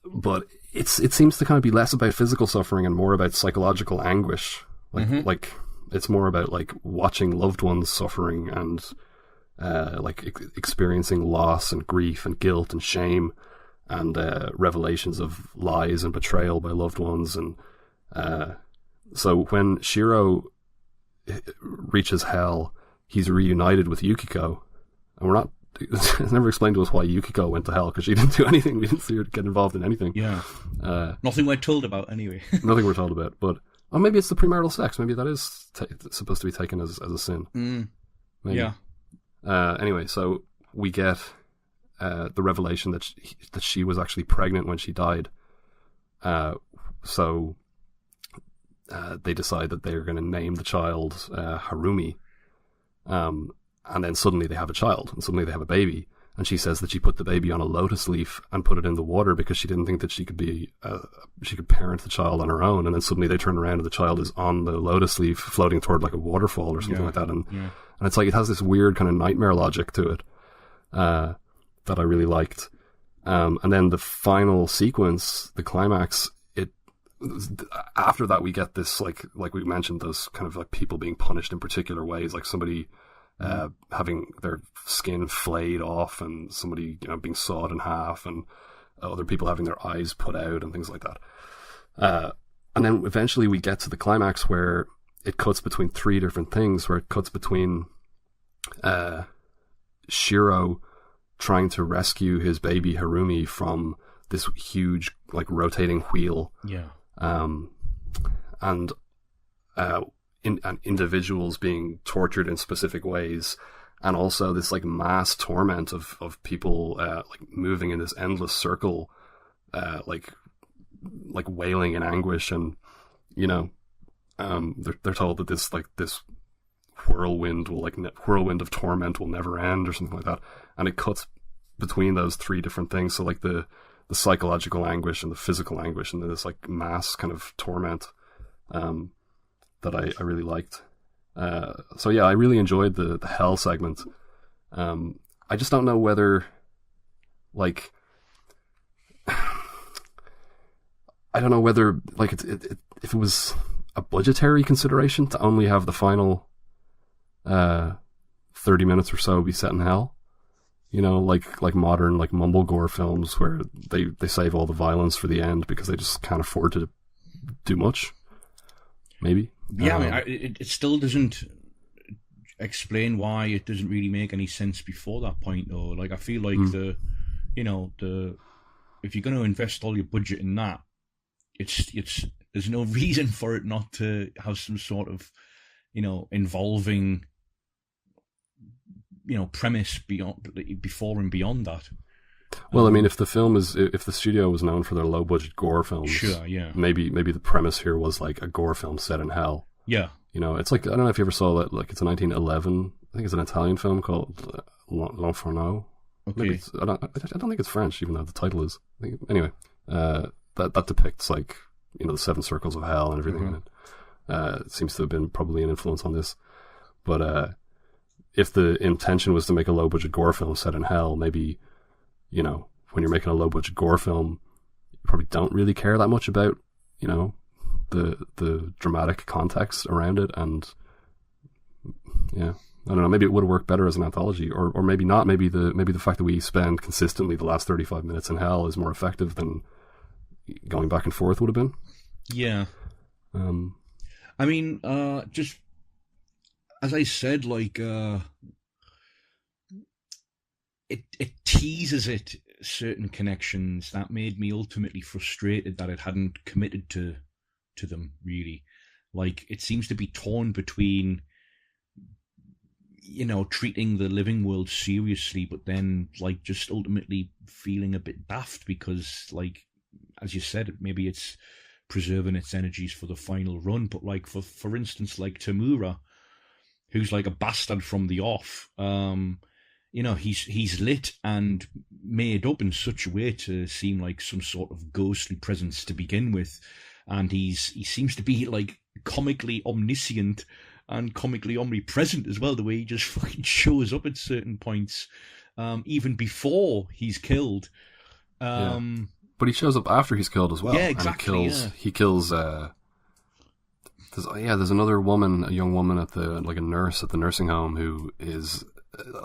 But it seems to kind of be less about physical suffering and more about psychological anguish. Like it's more about, like, watching loved ones suffering and like experiencing loss and grief and guilt and shame, and revelations of lies and betrayal by loved ones. And so when Shiro reaches hell, he's reunited with Yukiko, and it's never explained to us why Yukiko went to hell, because she didn't do anything. We didn't see her get involved in anything. Yeah. Nothing we're told about, anyway. Nothing we're told about. But maybe it's the premarital sex. Maybe that is supposed to be taken as a sin. Maybe. Yeah. Anyway, so we get the revelation that she was actually pregnant when she died. So they decide that they're going to name the child Harumi. And then suddenly they have a child, and suddenly they have a baby. And she says that she put the baby on a lotus leaf and put it in the water because she didn't think that she could parent the child on her own. And then suddenly they turn around and the child is on the lotus leaf floating toward, like, a waterfall or something like that. And it's like, it has this weird kind of nightmare logic to it that I really liked. And then the final sequence, the climax, after that we get this, like we mentioned, those kind of, like, people being punished in particular ways, like somebody having their skin flayed off, and somebody, you know, being sawed in half, and other people having their eyes put out and things like that. And then eventually we get to the climax where it cuts between 3 different things, where it cuts between Shiro trying to rescue his baby Harumi from this huge, like, rotating wheel. Yeah. And individuals being tortured in specific ways, and also this, like, mass torment of people like moving in this endless circle, like wailing in anguish. And, you know, they're told that this whirlwind of torment will never end, or something like that. And it cuts between those 3 different things. So, like, the psychological anguish and the physical anguish and this like mass kind of torment that I really liked. So yeah, I really enjoyed the hell segment. I just don't know whether, like, I don't know whether, like, if it was a budgetary consideration to only have the final 30 minutes or so be set in hell. You know, like modern, like, mumble gore films where they save all the violence for the end because they just can't afford to do much. Maybe. Yeah, I mean, it still doesn't explain why it doesn't really make any sense before that point, though. Like, I feel like if you're going to invest all your budget in that, it's there's no reason for it not to have some sort of, involving, premise before and beyond that. Well, I mean, if the studio was known for their low budget gore films, sure, yeah, maybe the premise here was like a gore film set in hell. Yeah, it's like, I don't know if you ever saw that. Like, it's a 1911. I think it's an Italian film called L'Inferno. Okay, I don't think it's French, even though the title is. Anyway, that depicts, like, the 7 circles of hell and everything. And it seems to have been probably an influence on this. But if the intention was to make a low budget gore film set in hell, maybe, when you're making a low budget gore film, you probably don't really care that much about, the dramatic context around it. And yeah, I don't know, maybe it would have worked better as an anthology, or maybe not. Maybe the fact that we spend consistently the last 35 minutes in hell is more effective than going back and forth would have been. Yeah. I mean, just as I said, like, it teases it certain connections that made me ultimately frustrated that it hadn't committed to them, really. Like, it seems to be torn between, treating the living world seriously, but then, like, just ultimately feeling a bit daft because, like, as you said, maybe it's preserving its energies for the final run. But, like, for instance, like Tamura, who's like a bastard from the off, he's lit and made up in such a way to seem like some sort of ghostly presence to begin with, and he seems to be like comically omniscient and comically omnipresent as well. The way he just fucking shows up at certain points, even before he's killed. But he shows up after he's killed as well. Yeah, exactly. And he kills. There's another woman, a young woman a nurse at the nursing home who is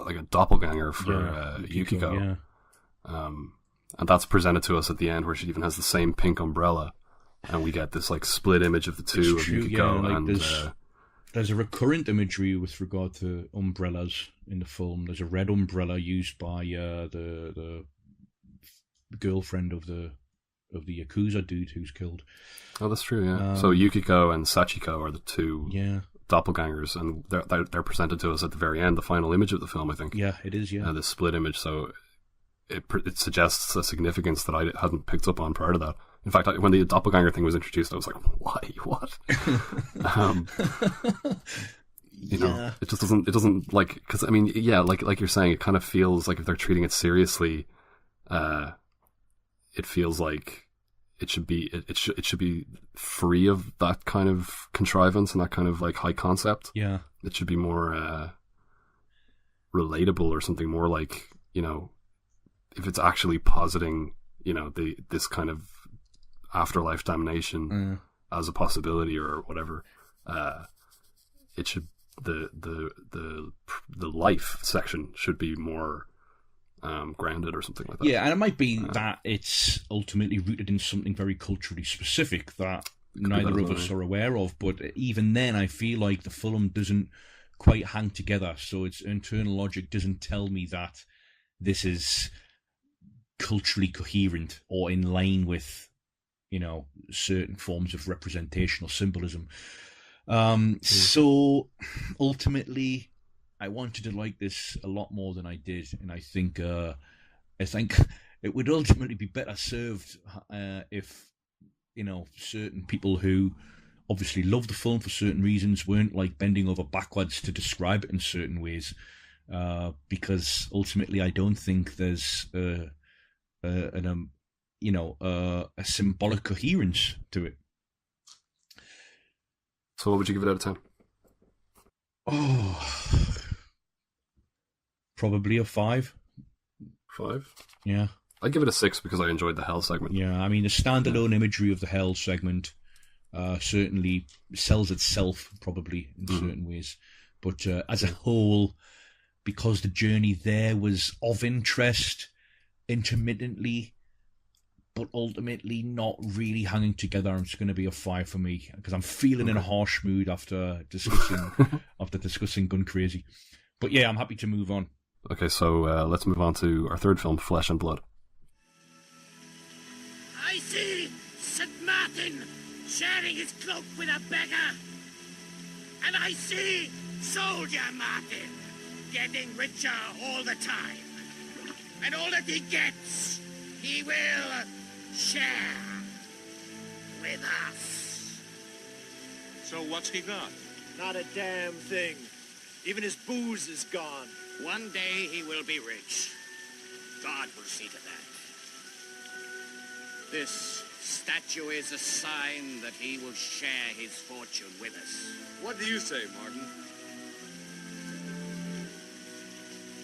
like a doppelganger for Yukiko. Yeah. And that's presented to us at the end, where she even has the same pink umbrella, and we get this like split image of the two of Yukiko. Yeah, like there's a recurrent imagery with regard to umbrellas in the film. There's a red umbrella used by the girlfriend of the Yakuza dude who's killed. Oh, that's true. Yeah. So Yukiko and Sachiko are the two doppelgangers, and they're presented to us at the very end, the final image of the film, I think. Yeah, it is. Yeah, the split image. So it suggests a significance that I hadn't picked up on prior to that. In fact, when the doppelganger thing was introduced, I was like, "Why? What?" It just doesn't. It doesn't, like, because I mean, yeah, like you're saying, it kind of feels like if they're treating it seriously, it feels like it should be free of that kind of contrivance and that kind of like high concept. Yeah, it should be more relatable, or something more like, if it's actually positing, this kind of afterlife damnation as a possibility or whatever. It should the life section should be more grounded or something like that. Yeah, and it might be that it's ultimately rooted in something very culturally specific that neither of us are aware of. But even then, I feel like the film doesn't quite hang together. So its internal logic doesn't tell me that this is culturally coherent or in line with, certain forms of representational symbolism. So ultimately, I wanted to like this a lot more than I did, and I think it would ultimately be better served if certain people who obviously love the film for certain reasons weren't like bending over backwards to describe it in certain ways, because ultimately I don't think there's a symbolic coherence to it. So what would you give it out of 10? Oh, probably a 5. 5? Yeah. I'd give it a 6 because I enjoyed the Hell segment. Yeah, I mean, the standalone imagery of the Hell segment certainly sells itself, probably, in certain ways. But as a whole, because the journey there was of interest intermittently, but ultimately not really hanging together, it's going to be a 5 for me, because I'm feeling in a harsh mood after discussing Gun Crazy. But yeah, I'm happy to move on. Okay, so let's move on to our third film, Flesh and Blood. I see St. Martin sharing his cloak with a beggar. And I see Soldier Martin getting richer all the time. And all that he gets, he will share with us. So what's he got? Not a damn thing. Even his booze is gone. One day he will be rich. God will see to that. This statue is a sign that he will share his fortune with us. What do you say, Martin?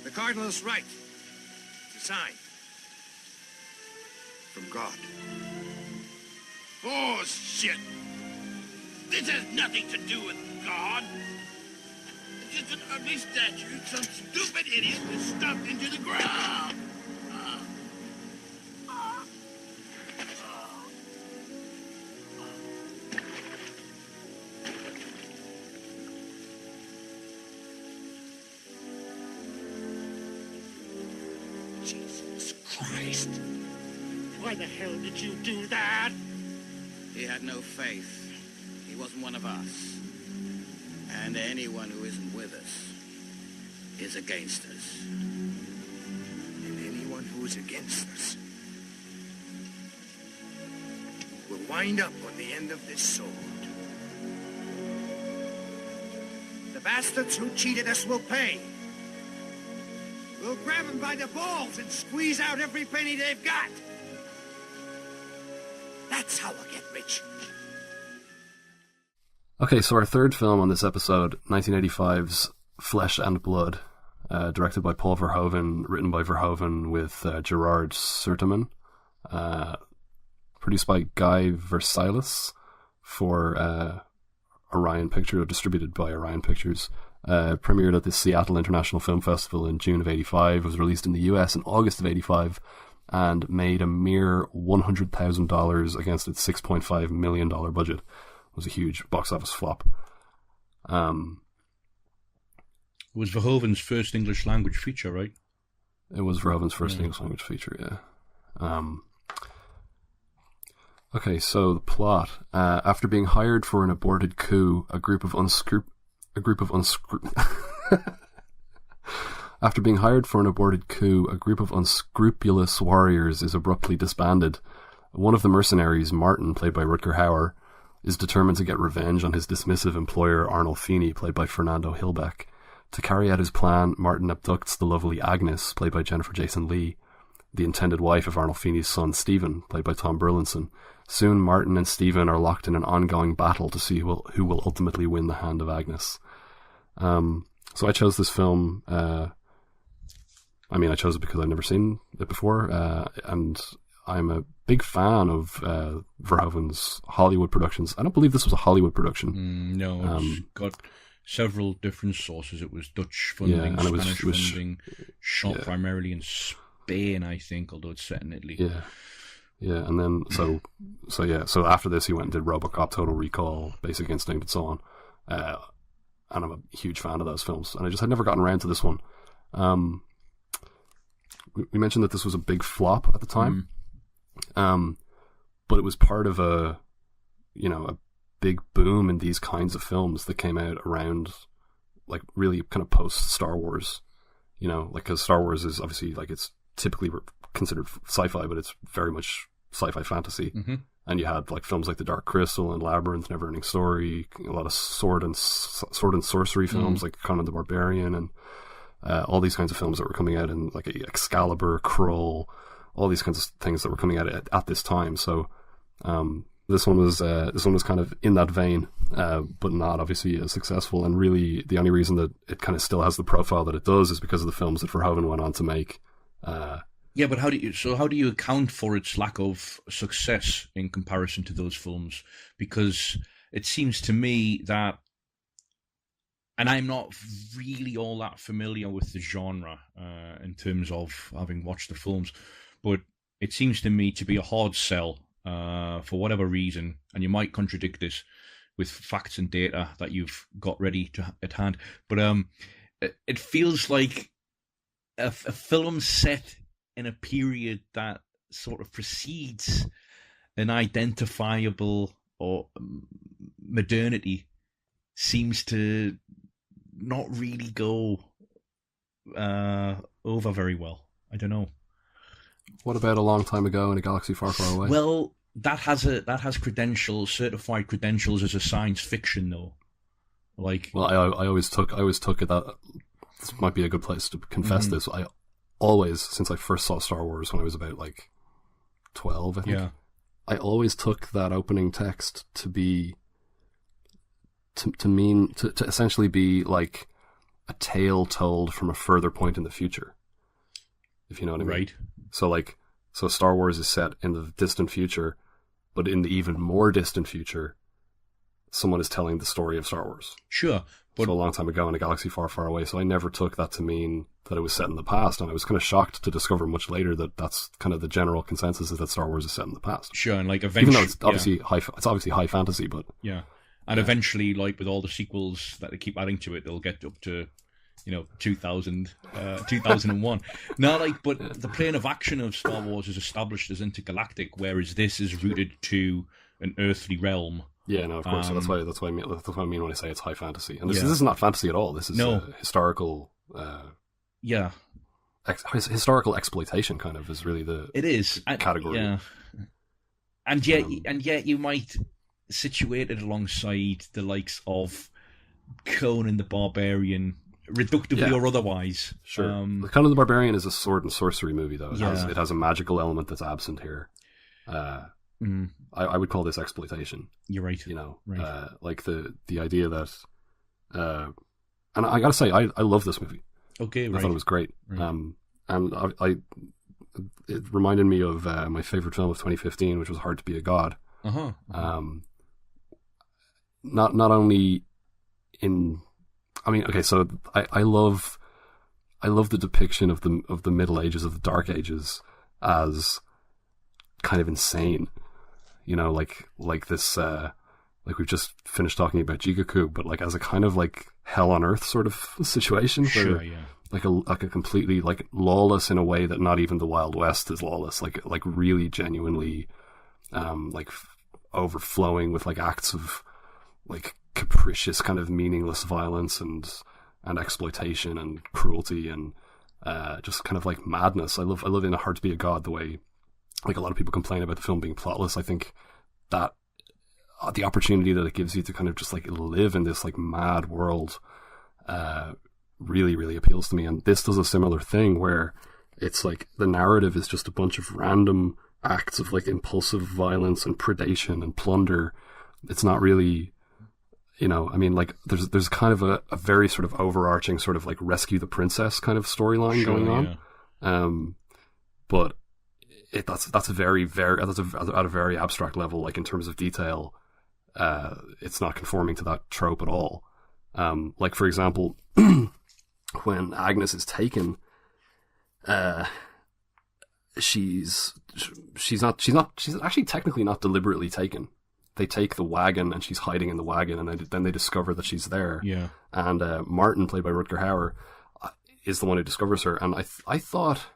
The Cardinal's right. It's a sign. From God. Oh, shit! This has nothing to do with God. It's just an ugly statue some stupid idiot has stuffed into the ground. Jesus Christ. Why the hell did you do that? He had no faith. He wasn't one of us. And anyone who isn't with us is against us. And anyone who's against us will wind up on the end of this sword. The bastards who cheated us will pay. We'll grab them by the balls and squeeze out every penny they've got. That's how we'll get rich. Okay, so our third film on this episode, 1985's Flesh and Blood, directed by Paul Verhoeven, written by Verhoeven with Gerard Surteman, produced by Guy Versilis for Orion Pictures, distributed by Orion Pictures, premiered at the Seattle International Film Festival in June of 85, was released in the US in August of 85, and made a mere $100,000 against its $6.5 million budget. It was a huge box office flop. It was Verhoeven's first English language feature, right? It was Verhoeven's first English language feature, yeah. Okay, so the plot. After being hired for an aborted coup, After being hired for an aborted coup, a group of unscrupulous warriors is abruptly disbanded. One of the mercenaries, Martin, played by Rutger Hauer, is determined to get revenge on his dismissive employer, Arnold Feeney, played by Fernando Hilbeck. To carry out his plan, Martin abducts the lovely Agnes, played by Jennifer Jason Leigh, the intended wife of Arnold Feeney's son, Stephen, played by Tom Burlinson. Soon, Martin and Stephen are locked in an ongoing battle to see who will ultimately win the hand of Agnes. So I chose this film. I chose it because I've never seen it before, and I'm a big fan of Verhoeven's Hollywood productions. I don't believe this was a Hollywood production. No, it's got several different sources. It was Dutch funding, Spanish funding, shot primarily in Spain, I think, although it's set in Italy. Yeah, and then so after this he went and did RoboCop, Total Recall, Basic Instinct, and so on. And I'm a huge fan of those films, and I just had never gotten around to this one. We mentioned that this was a big flop at the time, but it was part of a big boom in these kinds of films that came out around, like, really kind of post Star Wars, because Star Wars is obviously, like, it's typically considered sci-fi, but it's very much sci-fi fantasy. Mm-hmm. And you had, like, films like The Dark Crystal and Labyrinth, Neverending Story, a lot of sword and sorcery films like Conan the Barbarian, and all these kinds of films that were coming out in, like, Excalibur, Krull, all these kinds of things that were coming at this time. So this one was kind of in that vein, but not obviously as successful. And really, the only reason that it kind of still has the profile that it does is because of the films that Verhoeven went on to make. Yeah, but how do you account for its lack of success in comparison to those films? Because it seems to me that, and I'm not really all that familiar with the genre in terms of having watched the films, but it seems to me to be a hard sell for whatever reason, and you might contradict this with facts and data that you've got ready at hand, but it feels like a film set in a period that sort of precedes an identifiable or modernity seems to not really go over very well. I don't know. What about A Long Time Ago in a Galaxy Far, Far Away? Well, that has credentials, certified credentials as a science fiction, though. Like, well, I always took it that this might be a good place to confess this. I always, since I first saw Star Wars when I was about like 12, I think, I always took that opening text to be to essentially be like a tale told from a further point in the future, if you know what I mean. Right. So Star Wars is set in the distant future, but in the even more distant future, someone is telling the story of Star Wars. Sure. But so A Long Time Ago in a Galaxy Far, Far Away. So I never took that to mean that it was set in the past, and I was kind of shocked to discover much later that that's kind of the general consensus, is that Star Wars is set in the past. Sure, and like eventually, even though it's obviously high fantasy, but and eventually, like with all the sequels that they keep adding to it, they'll get up to 2001. Now, but the plane of action of Star Wars is established as intergalactic, whereas this is rooted to an earthly realm. Yeah, no, of course. So that's what I mean when I say it's high fantasy. And this is not fantasy at all. This is historical. Historical exploitation, kind of, is really the category. Yeah, and yet you might situate it alongside the likes of Conan the Barbarian, reductively or otherwise. Sure. Conan the Barbarian is a sword and sorcery movie, though. It has a magical element that's absent here. I would call this exploitation. You're right. Right. Like the idea that, and I gotta say, I love this movie. Okay, I thought it was great. Right. And it reminded me of my favorite film of 2015, which was Hard to Be a God. Not only in, I mean, okay, so I love the depiction of the Middle Ages, of the Dark Ages, as kind of insane, like this, like we've just finished talking about Jigoku, but like as a kind of like hell on earth sort of situation. Sure, where, like a completely like lawless in a way that not even the Wild West is lawless. Like really genuinely, overflowing with like acts of like capricious kind of meaningless violence and exploitation and cruelty and just kind of like madness. I love in A Hard to Be a God the way, like, a lot of people complain about the film being plotless. I think that the opportunity that it gives you to kind of just like live in this like mad world really, really appeals to me. And this does a similar thing where it's like the narrative is just a bunch of random acts of like impulsive violence and predation and plunder. It's not really, I mean, like there's kind of a very sort of overarching sort of like rescue the princess kind of storyline going on. But that's a very, very, at a very abstract level, like in terms of detail, it's not conforming to that trope at all. Like, for example, when Agnes is taken, she's actually technically not deliberately taken. They take the wagon and she's hiding in the wagon, and then they discover that she's there. Yeah. And Martin, played by Rutger Hauer, is the one who discovers her. And I thought,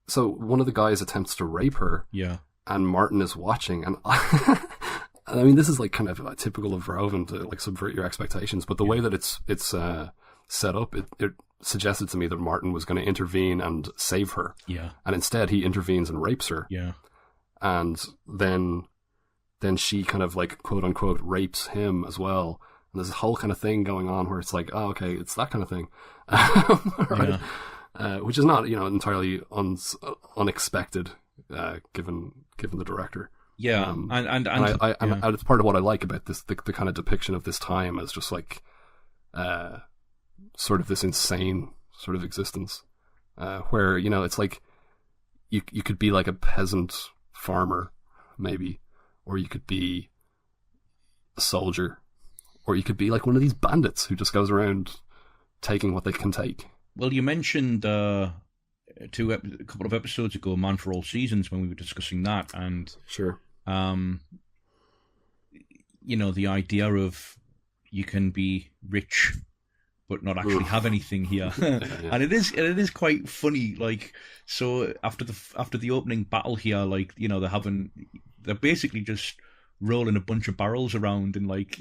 so one of the guys attempts to rape her. Yeah. And Martin is watching, and I mean, this is like kind of typical of Verhoeven to like subvert your expectations, but the way that it's set up, it suggested to me that Martin was going to intervene and save her. Yeah. And instead he intervenes and rapes her. Yeah. And then she kind of like quote unquote rapes him as well. And there's this whole kind of thing going on where it's like, oh, okay, it's that kind of thing. Right? which is not entirely unexpected given the director. Yeah, and it's part of what I like about this, the kind of depiction of this time as just like sort of this insane sort of existence, where it's like you could be like a peasant farmer maybe, or you could be a soldier, or you could be like one of these bandits who just goes around taking what they can take. Well, you mentioned a couple of episodes ago, Man for All Seasons, when we were discussing that, and sure, the idea of you can be rich but not actually have anything here. And it is quite funny. Like, so after the opening battle here, like, they're basically just rolling a bunch of barrels around and like,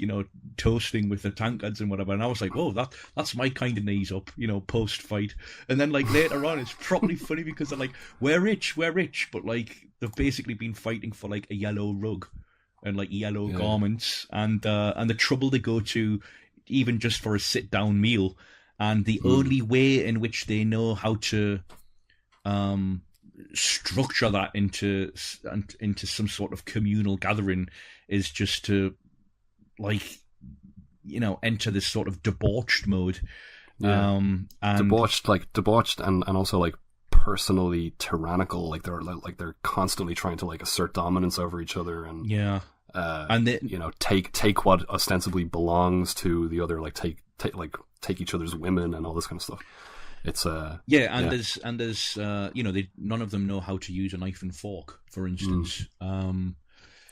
toasting with the tankards and whatever. And I was like, oh, that's my kind of knees up, post fight. And then like later on, it's probably funny because they're like, we're rich, but like they've basically been fighting for like a yellow rug and like yellow garments, and the trouble they go to even just for a sit down meal, and the only way in which they know how to structure that into some sort of communal gathering is just to enter this sort of debauched mode. And debauched and also like personally tyrannical, like they're constantly trying to like assert dominance over each other, and and they, take what ostensibly belongs to the other, like take each other's women and all this kind of stuff. It's there's none of them know how to use a knife and fork, for instance.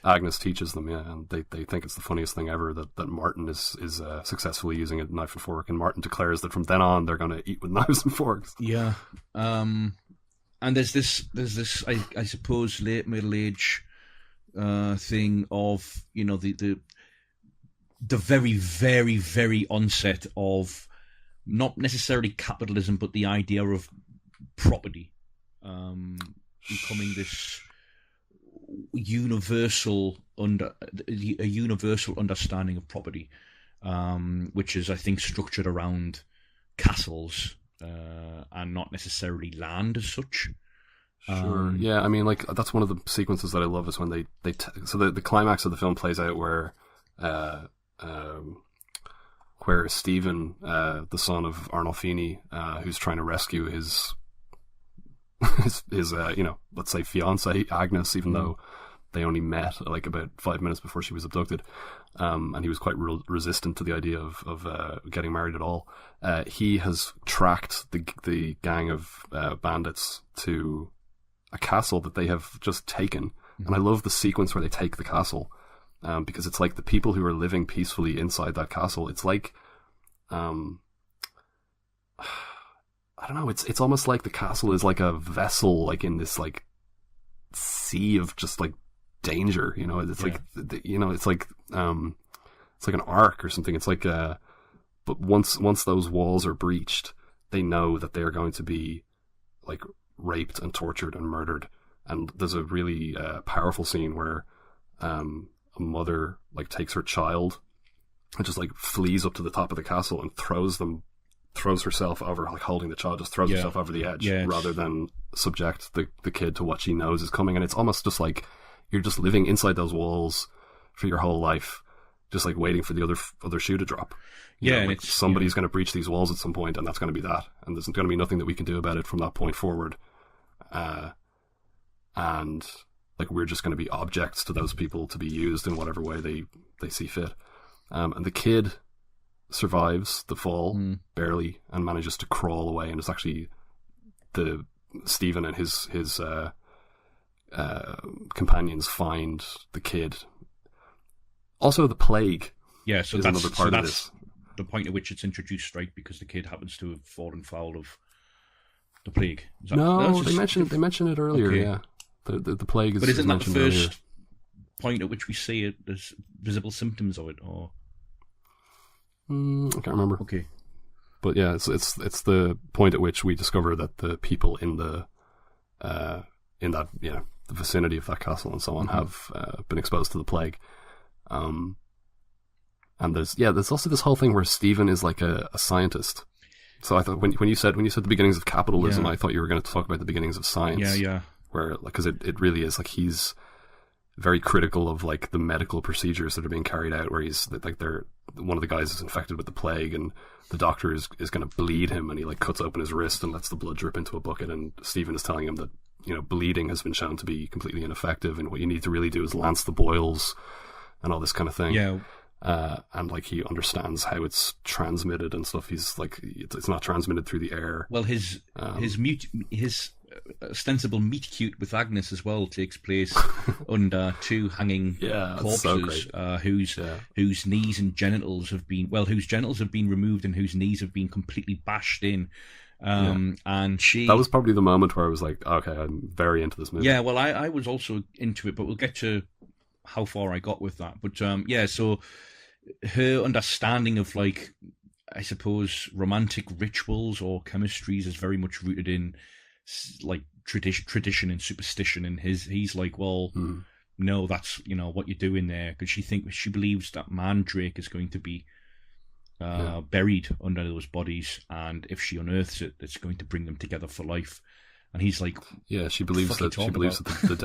Agnes teaches them, and they think it's the funniest thing ever that Martin is successfully using a knife and fork, and Martin declares that from then on they're going to eat with knives and forks. Yeah, and there's this I suppose late middle age thing of the very, very, very onset of not necessarily capitalism, but the idea of property becoming this universal understanding of property, which is, I think, structured around castles and not necessarily land as such. Sure. Yeah, I mean, like, that's one of the sequences that I love is when so the climax of the film plays out where Stephen, the son of Arnolfini, who's trying to rescue his let's say fiance Agnes, even though they only met like about 5 minutes before she was abducted, and he was quite resistant to the idea of getting married at all. He has tracked the gang of bandits to a castle that they have just taken, and I love the sequence where they take the castle, because it's like the people who are living peacefully inside that castle. It's like, I don't know. It's almost like the castle is like a vessel, like in this like sea of just like danger. It's like it's like an ark or something. It's like but once those walls are breached, they know that they are going to be like raped and tortured and murdered. And there's a really powerful scene where a mother like takes her child and just like flees up to the top of the castle and throws herself over, like holding the child, just throws herself over the edge rather than subject the kid to what she knows is coming. And it's almost just like you're just living inside those walls for your whole life, just like waiting for the other shoe to drop. And somebody's going to breach these walls at some point, and that's going to be that. And there's going to be nothing that we can do about it from that point forward. And like we're just going to be objects to those people to be used in whatever way they see fit. And the kid survives the fall barely and manages to crawl away, and it's actually Stephen and his companions find the kid. Also, the plague. Yeah, so is that's another part of this. The point at which it's introduced, right? Because the kid happens to have fallen foul of the plague. They mention it earlier. Okay. Yeah, the plague is. But isn't that the first earlier point at which we see it? There's visible symptoms of it, or I can't remember. Okay, but yeah, it's the point at which we discover that the people in the the vicinity of that castle and so on have been exposed to the plague. And there's also this whole thing where Stephen is like a scientist. So I thought when you said the beginnings of capitalism, Yeah. I thought you were going to talk about the beginnings of science. Yeah. Where, like, because it really is, like, he's very critical of, like, the medical procedures that are being carried out, where he's, like, one of the guys is infected with the plague, and the doctor is going to bleed him, and he, like, cuts open his wrist and lets the blood drip into a bucket, and Stephen is telling him that, you know, bleeding has been shown to be completely ineffective, and what you need to really do is lance the boils and all this kind of thing. Yeah. And, like, he understands how it's transmitted and stuff. He's like, it's not transmitted through the air. Well, his ostensible meet cute with Agnes as well takes place under two hanging corpses, whose knees and genitals have been removed and whose knees have been completely bashed in. And that was probably the moment where I was like, okay, I'm very into this movie. Yeah, well, I was also into it, but we'll get to how far I got with that. But so her understanding of, like, I suppose, romantic rituals or chemistries is very much rooted in, like, tradition and superstition. And he's like, well, no, that's, you know, what you're doing there, because she believes that Mandrake is going to be buried under those bodies, and if she unearths it, it's going to bring them together for life. And he's like, yeah, she believes that the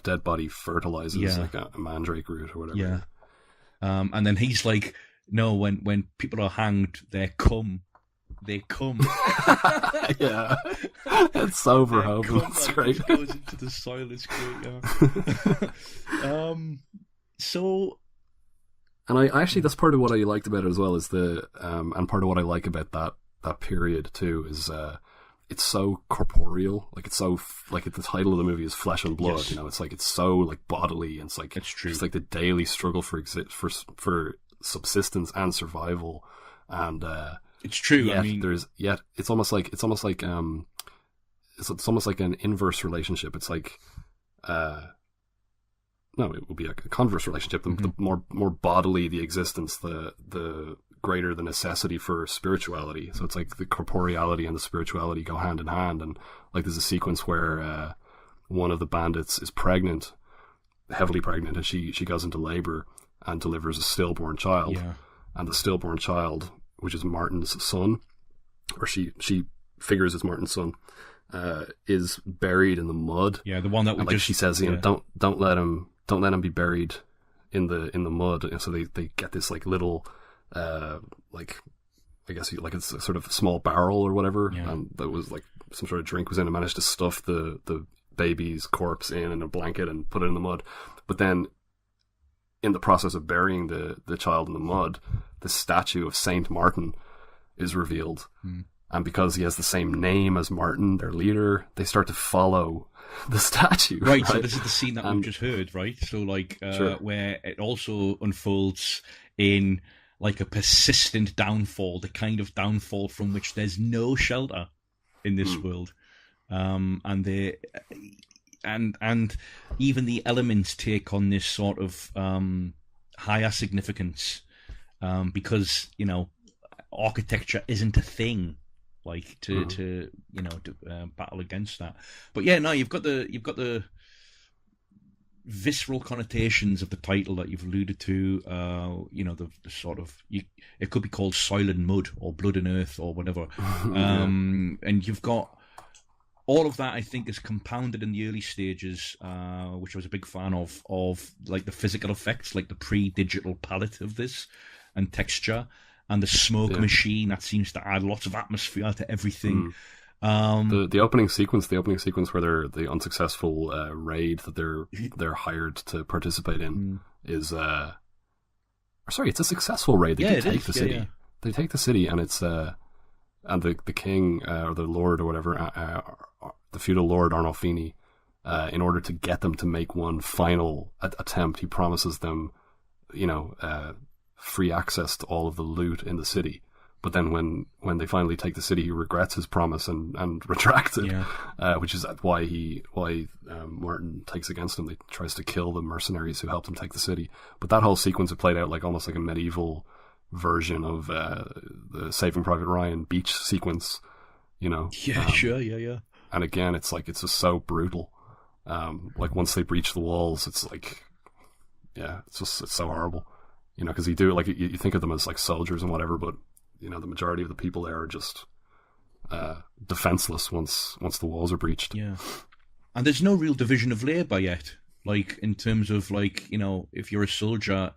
dead body fertilizes like a mandrake root or whatever. Yeah. And then he's like, no, when people are hanged, they come. Yeah, it's so Verhoeven. It's great. It goes into the soil. It's great. Yeah. So. And I actually, that's part of what I liked about it as well, is and part of what I like about that period too is it's so corporeal, like it's so like the title of the movie is Flesh and Blood. Yes. You know, it's like it's so like bodily, and it's like it's true. It's like the daily struggle for subsistence and survival, and it's true. Yet I mean, it's almost like an inverse relationship. It's like no, it would be a converse relationship. The more bodily the existence, the greater the necessity for spirituality. So it's like the corporeality and the spirituality go hand in hand. And like there's a sequence where one of the bandits is pregnant, heavily pregnant, and she goes into labor and delivers a stillborn child. Yeah. And the stillborn child, which is Martin's son, or she figures it's Martin's son, is buried in the mud. Yeah, the one that and, like she says, you know, don't let him be buried in the mud. And so they get this like little like I guess like it's a sort of small barrel or whatever, and that was like some sort of drink was in, and managed to stuff the baby's corpse in a blanket and put it in the mud. But then in the process of burying the child in the mud, the statue of Saint Martin is revealed. And because he has the same name as Martin, their leader, they start to follow the statue. Right, so this is the scene that we've just heard, right? So, like, sure. Where it also unfolds in, like, a persistent downfall, the kind of downfall from which there's no shelter in this world. And even the elements take on this sort of higher significance, because, you know, architecture isn't a thing. Like to battle against that, but yeah, no, you've got the visceral connotations of the title that you've alluded to. The sort of it could be called Soil and Mud or Blood and Earth or whatever, and you've got all of that. I think is compounded in the early stages, which I was a big fan of like the physical effects, like the pre-digital palette of this and texture. And the smoke machine that seems to add lots of atmosphere to everything. The opening sequence where they're the unsuccessful raid that they're hired to participate in is it's a successful raid. They take the city. Yeah. They take the city, and it's and the king or the lord or whatever, the feudal lord Arnolfini, in order to get them to make one final attempt, he promises them, free access to all of the loot in the city. But then when they finally take the city, he regrets his promise and retracts it, which is why Martin takes against him. He tries to kill the mercenaries who helped him take the city. But that whole sequence had played out like almost like a medieval version of the Saving Private Ryan beach sequence, Sure. And again, it's like it's just so brutal. Like once they breach the walls, it's like, it's so horrible. Because you do like you think of them as like soldiers and whatever, but the majority of the people there are just defenseless once the walls are breached. Yeah, and there's no real division of labour yet. Like in terms of if you're a soldier,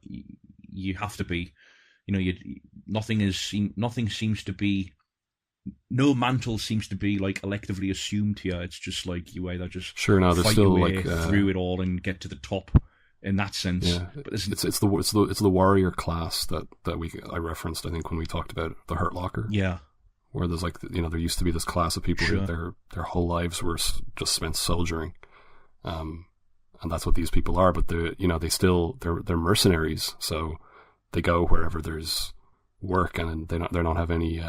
you have to be. Nothing seems to be. No mantle seems to be electively assumed here. It's just you either just there's fight still your way through it all and get to the top. In that sense, yeah, but it's the warrior class that I referenced. I think when we talked about the Hurt Locker, yeah, where there's there used to be this class of people who their whole lives were just spent soldiering, and that's what these people are. But they're mercenaries, so they go wherever there's work, and they don't have any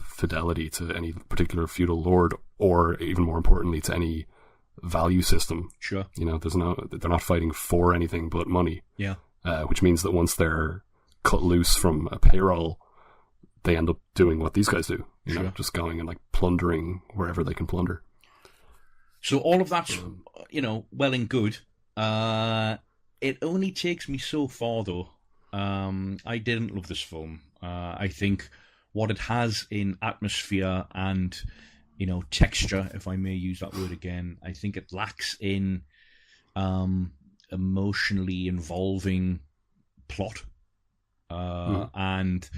fidelity to any particular feudal lord, or even more importantly to any value system. Sure. They're not fighting for anything but money. Yeah. Which means that once they're cut loose from a payroll, they end up doing what these guys do. Just going and plundering wherever they can plunder. So all of that's well and good. It only takes me so far though. I didn't love this film. I think what it has in atmosphere and texture, if I may use that word again, I think it lacks in emotionally involving plot. And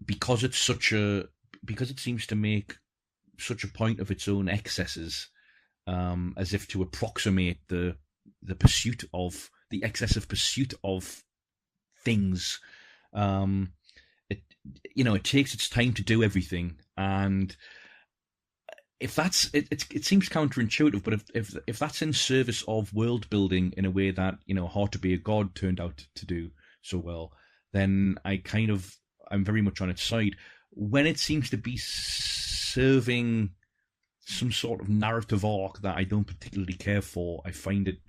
because it seems to make such a point of its own excesses, as if to approximate the excessive pursuit of things. It takes its time to do everything, and if that's it seems counterintuitive, but if that's in service of world building in a way that Hard to Be a God turned out to do so well, then I'm very much on its side. When it seems to be serving some sort of narrative arc that I don't particularly care for, I find it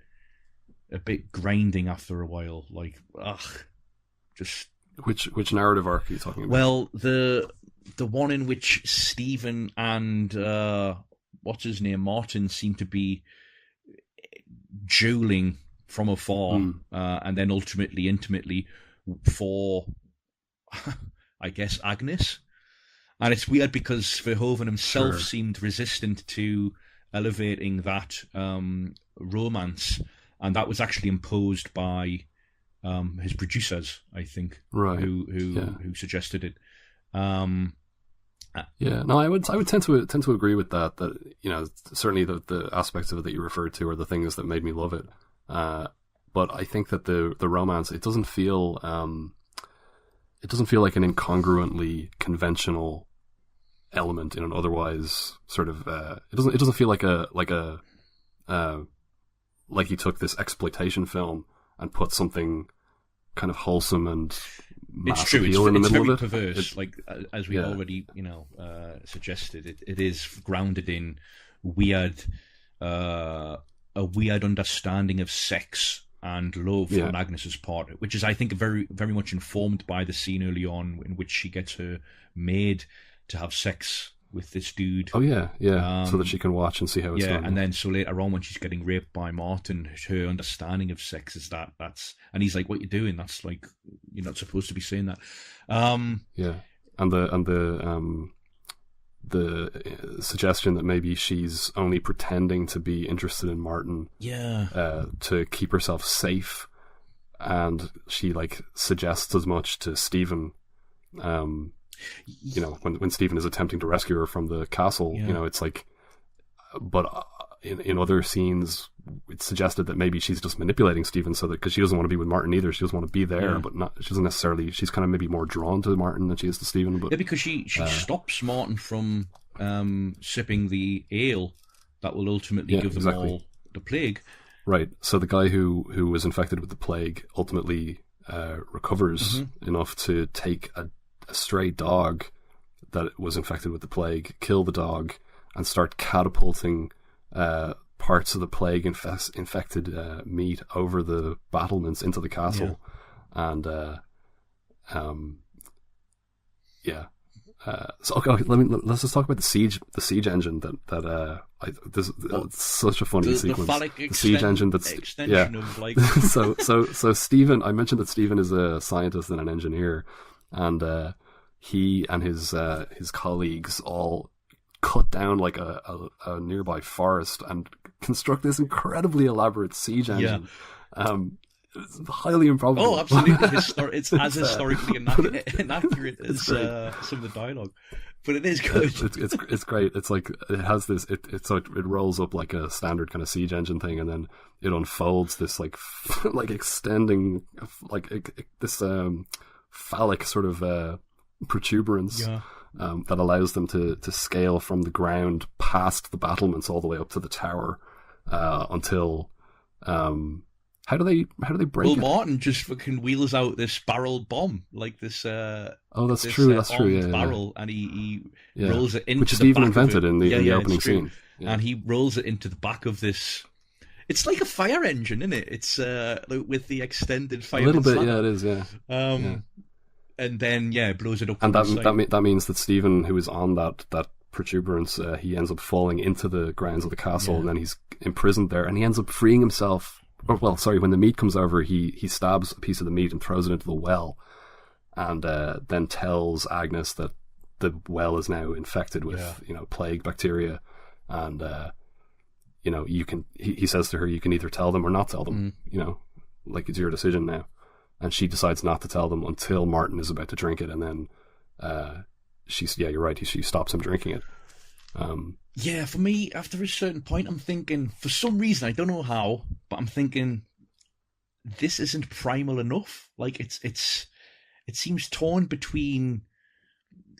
a bit grinding after a while. Which narrative arc are you talking about? Well, the one in which Stephen and what's his name, Martin, seem to be dueling from afar, and then ultimately intimately for, I guess, Agnes. And it's weird because Verhoeven himself seemed resistant to elevating that romance, and that was actually imposed by his producers, I think, right? Who suggested it. I would tend to agree with that. That certainly the aspects of it that you referred to are the things that made me love it. But I think that the romance, it doesn't feel like an incongruently conventional element in an otherwise sort of it doesn't feel like he took this exploitation film and put something kind of wholesome and mass appeal in the middle of it. It's very perverse, as we already suggested. It is grounded in a weird understanding of sex and love on Agnes's part, which is, I think, very, very much informed by the scene early on in which she gets her maid to have sex with this dude. Oh yeah, so that she can watch and see how it's done. And then so later on when she's getting raped by Martin, her understanding of sex is that's, and he's like, "What you doing? That's like, you're not supposed to be saying that." And the suggestion that maybe she's only pretending to be interested in Martin, to keep herself safe, and she suggests as much to Stephen. When Stephen is attempting to rescue her from the castle, it's like, but in other scenes, it's suggested that maybe she's just manipulating Stephen so that, because she doesn't want to be with Martin either, she doesn't want to be there, but she doesn't necessarily, she's kind of maybe more drawn to Martin than she is to Stephen. But because she stops Martin from sipping the ale that will ultimately give them all the plague. Right. So the guy who was infected with the plague ultimately recovers enough to take a stray dog that was infected with the plague, kill the dog, and start catapulting parts of the plague infected meat over the battlements into the castle. And so let's just talk about the siege engine it's such a funny sequence. The siege engine extension of so Stephen, I mentioned that Stephen is a scientist and an engineer, and he and his colleagues all cut down like a nearby forest and construct this incredibly elaborate siege engine. Yeah. It's highly improbable. Oh, absolutely! It's as historically inaccurate as some of the dialogue, but it is good. It's great. It's like it has this. It rolls up like a standard kind of siege engine thing, and then it unfolds this like extending this phallic sort of protuberance. Yeah. That allows them to scale from the ground past the battlements all the way up to the tower until. How do they break it? Martin just fucking wheels out this barrel bomb, like this. That's true. That's true. Yeah, barrel, yeah. And he rolls it into which the Stephen back invented of it. in the opening scene. Yeah. And he rolls it into the back of this. It's like a fire engine, isn't it? It's with the extended fire. A little bit, yeah, it is, yeah. And then it blows it up. And that means that Stephen, who is on that protuberance, he ends up falling into the grounds of the castle, and then he's imprisoned there, and he ends up freeing himself. When the meat comes over, he stabs a piece of the meat and throws it into the well, and then tells Agnes that the well is now infected with plague bacteria, and you can. He says to her, "You can either tell them or not tell them. Like it's your decision now." And she decides not to tell them until Martin is about to drink it, and then you're right. She stops him drinking it. For me, after a certain point, I'm thinking, for some reason, I don't know how, but I'm thinking, this isn't primal enough. Like, it seems torn between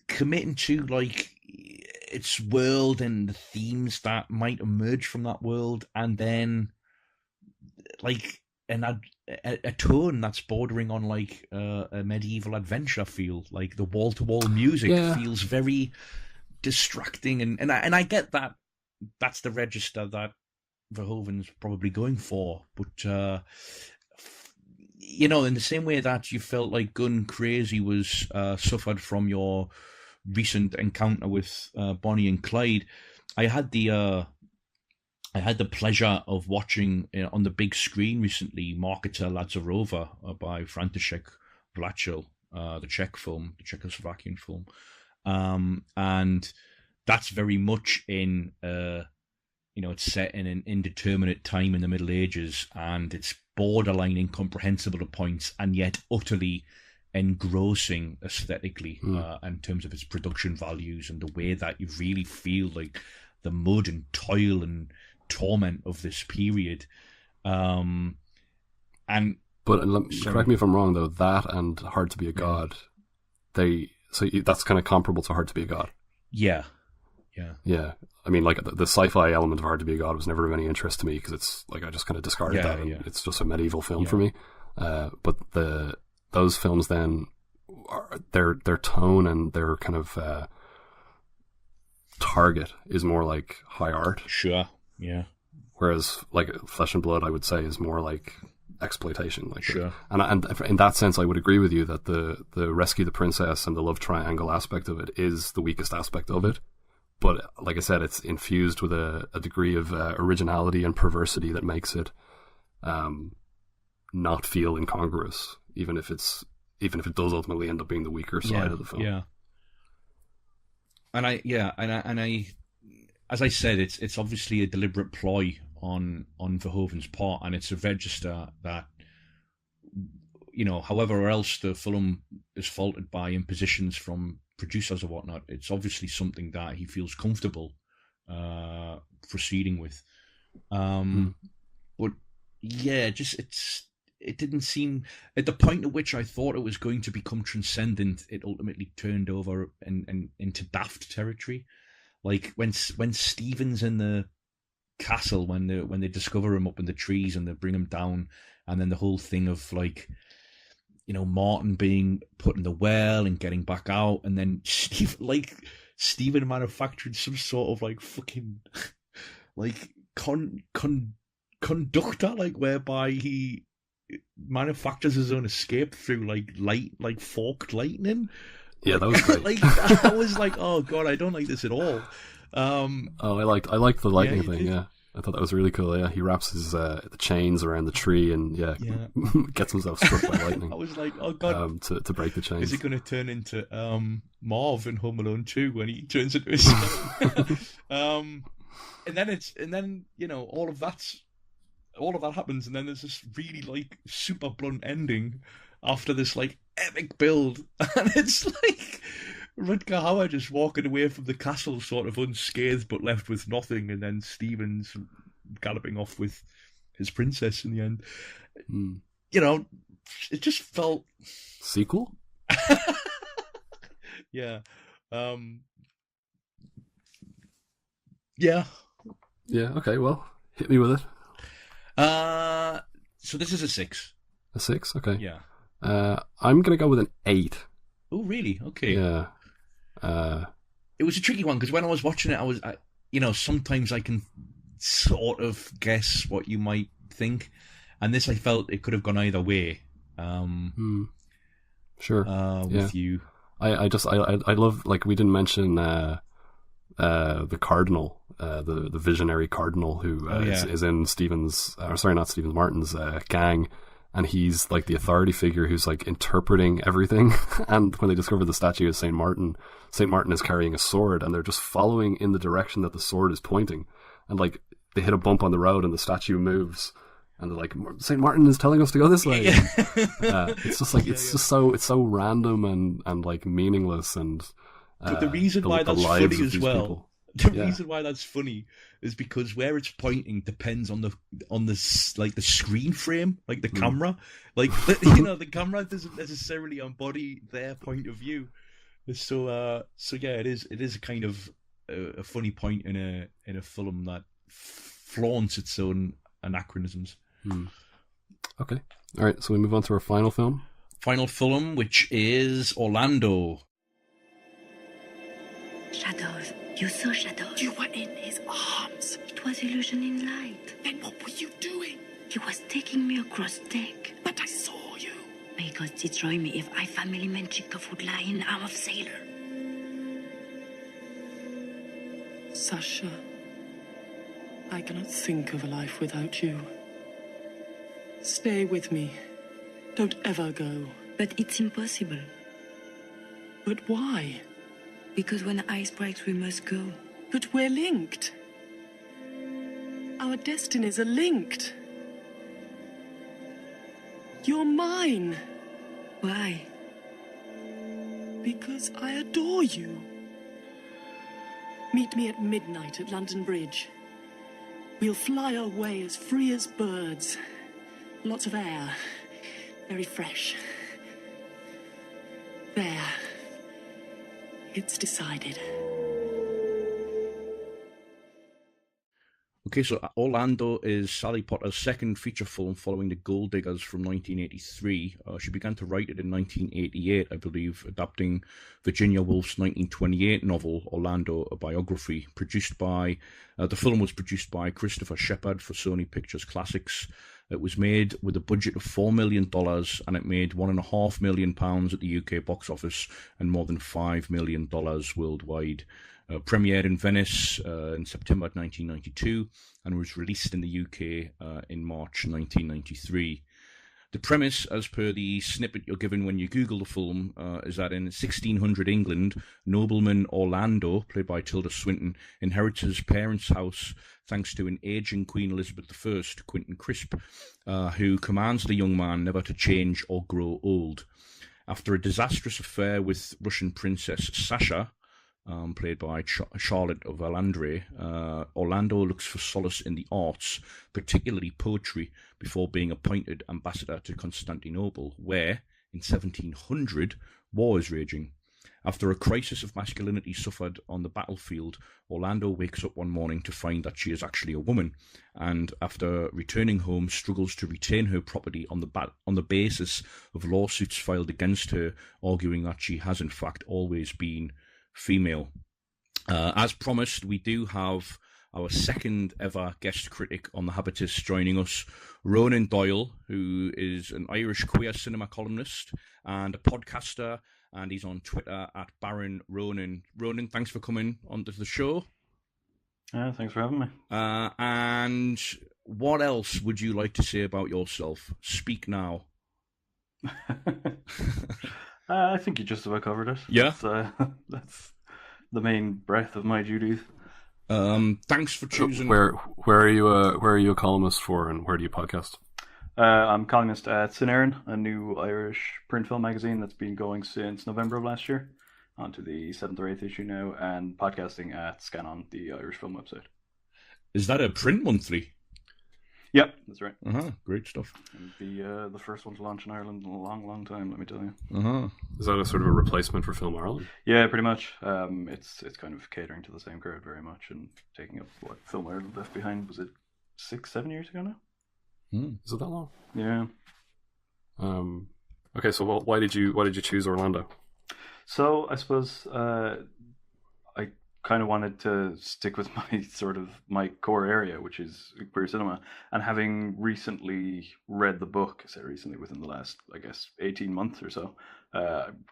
committing to, like, its world and the themes that might emerge from that world, and then, like, a tone that's bordering on, like, a medieval adventure feel. Like, the wall-to-wall music feels very distracting, and I get that that's the register that Verhoeven's probably going for, but in the same way that you felt like Gun Crazy was suffered from your recent encounter with Bonnie and Clyde, I had the pleasure of watching on the big screen recently Marketa Lazarova by František Vlachel, the Czechoslovakian film. And that's very much in, it's set in an indeterminate time in the Middle Ages, and it's borderline incomprehensible at points, and yet utterly engrossing aesthetically in terms of its production values and the way that you really feel like the mud and toil and torment of this period. Correct me if I'm wrong though, that and Hard to Be a God, that's kind of comparable to Hard to Be a God. Yeah. I mean, like the sci-fi element of Hard to Be a God was never of any interest to me because it's like I just kind of discarded that. And it's just a medieval film for me. But those films then, their tone and their kind of target is more like high art. Sure. Yeah. Whereas like Flesh and Blood, I would say, is more like exploitation. Like sure. And in that sense, I would agree with you that the Rescue the Princess and the love triangle aspect of it is the weakest aspect of it. But like I said, it's infused with a degree of originality and perversity that makes it not feel incongruous, even if it does ultimately end up being the weaker side of the film. Yeah. And I, as I said, it's obviously a deliberate ploy on Verhoeven's part, and it's a register that, however else the film is faulted by impositions from producers or whatnot, it's obviously something that he feels comfortable proceeding with. But yeah, it didn't seem, at the point at which I thought it was going to become transcendent, it ultimately turned over and into daft territory. Like when Stephen's in the castle, when they discover him up in the trees and they bring him down, and then the whole thing of like, Martin being put in the well and getting back out, and then Stephen manufactured some sort of like fucking like conductor, like whereby he manufactures his own escape through like forked lightning. Yeah, that was great. I was like, oh god, I don't like this at all. I liked the lightning thing. Yeah, I thought that was really cool. Yeah, he wraps his the chains around the tree and gets himself struck by lightning. I was like, oh god, to break the chains. Is it going to turn into Marv in Home Alone 2 when he turns into his skeleton? And then all of that happens, and then there's this really like super blunt ending after this like epic build, and it's like Rutger Hauer just walking away from the castle sort of unscathed but left with nothing, and then Stevens galloping off with his princess in the end. It just felt... Sequel? Yeah. Yeah. Yeah, okay, well, hit me with it. So this is a 6. A 6? Okay. Yeah. I'm going to go with an 8. Oh, really? Okay. Yeah. It was a tricky one, because when I was watching it, sometimes I can sort of guess what you might think, and this I felt it could have gone either way. Sure. With you. I love, like, we didn't mention the Cardinal, the visionary Cardinal who is in Martin's gang, and he's like the authority figure who's like interpreting everything. And when they discover the statue of Saint Martin is carrying a sword, and they're just following in the direction that the sword is pointing, and like they hit a bump on the road and the statue moves, and they're like, Saint Martin is telling us to go this way. It's just like it's so random and like meaningless, and but the reason why that's funny as well. Reason why that's funny is because where it's pointing depends on the like the screen frame, like the camera, like the camera doesn't necessarily embody their point of view. So yeah, it is a kind of a funny point in a film that flaunts its own anachronisms. Okay, all right. So we move on to our final film. Final film, which is Orlando. Shadows. You saw shadows. You were in his arms. It was illusion in light. Then what were you doing? He was taking me across deck. But I saw you. May God destroy me if I family man Chekhov would lie in arm of sailor. Sasha, I cannot think of a life without you. Stay with me. Don't ever go. But it's impossible. But why? Because when the ice breaks, we must go. But we're linked. Our destinies are linked. You're mine. Why? Because I adore you. Meet me at midnight at London Bridge. We'll fly away as free as birds. Lots of air. Very fresh. There. It's decided. Okay, so Orlando is Sally Potter's second feature film following The Gold Diggers from 1983. She began to write it in 1988, I believe, adapting Virginia Woolf's 1928 novel, Orlando, a biography. The film was produced by Christopher Shepard for Sony Pictures Classics. It was made with a budget of $4 million, and it made £1.5 million at the UK box office and more than $5 million worldwide. Premiered in Venice in September 1992 and was released in the UK in March 1993. The premise, as per the snippet you're given when you Google the film, is that in 1600 England, nobleman Orlando, played by Tilda Swinton, inherits his parents' house thanks to an aging Queen Elizabeth I, Quentin Crisp, who commands the young man never to change or grow old. After a disastrous affair with Russian Princess Sasha, played by Charlotte of Valandre, Orlando looks for solace in the arts, particularly poetry, before being appointed ambassador to Constantinople, where, in 1700, war is raging. After a crisis of masculinity suffered on the battlefield, Orlando wakes up one morning to find that she is actually a woman, and after returning home, struggles to retain her property on the basis of lawsuits filed against her, arguing that she has in fact always been female. As promised, we do have our second ever guest critic on the Habitus joining us, Ronan Doyle, who is an Irish queer cinema columnist and a podcaster, and he's on Twitter at Baron Ronan. Ronan, thanks for coming onto the show. Yeah, thanks for having me. And what else would you like to say about yourself? Speak now. I think you just about covered it. Yeah? That's the main breadth of my duties. Thanks for choosing. Where are you a columnist for, and where do you podcast? I'm columnist at CinÉireann, a new Irish print film magazine that's been going since November of last year, on to the 7th or 8th issue now, and podcasting at Scannain, the Irish film website. Is that a print monthly? Yep, that's right. Great stuff. And the first one to launch in Ireland in a long, long time, let me tell you. Is that a sort of a replacement for Film Ireland? Yeah, pretty much. It's kind of catering to the same crowd very much, and taking up what Film Ireland left behind. Was it 6-7 years ago now? Is it that long? Yeah. Okay, so why did you choose Orlando? So I suppose I kind of wanted to stick with my core area, which is queer cinema, and having recently read the book, recently within the last, I guess, 18 months or so,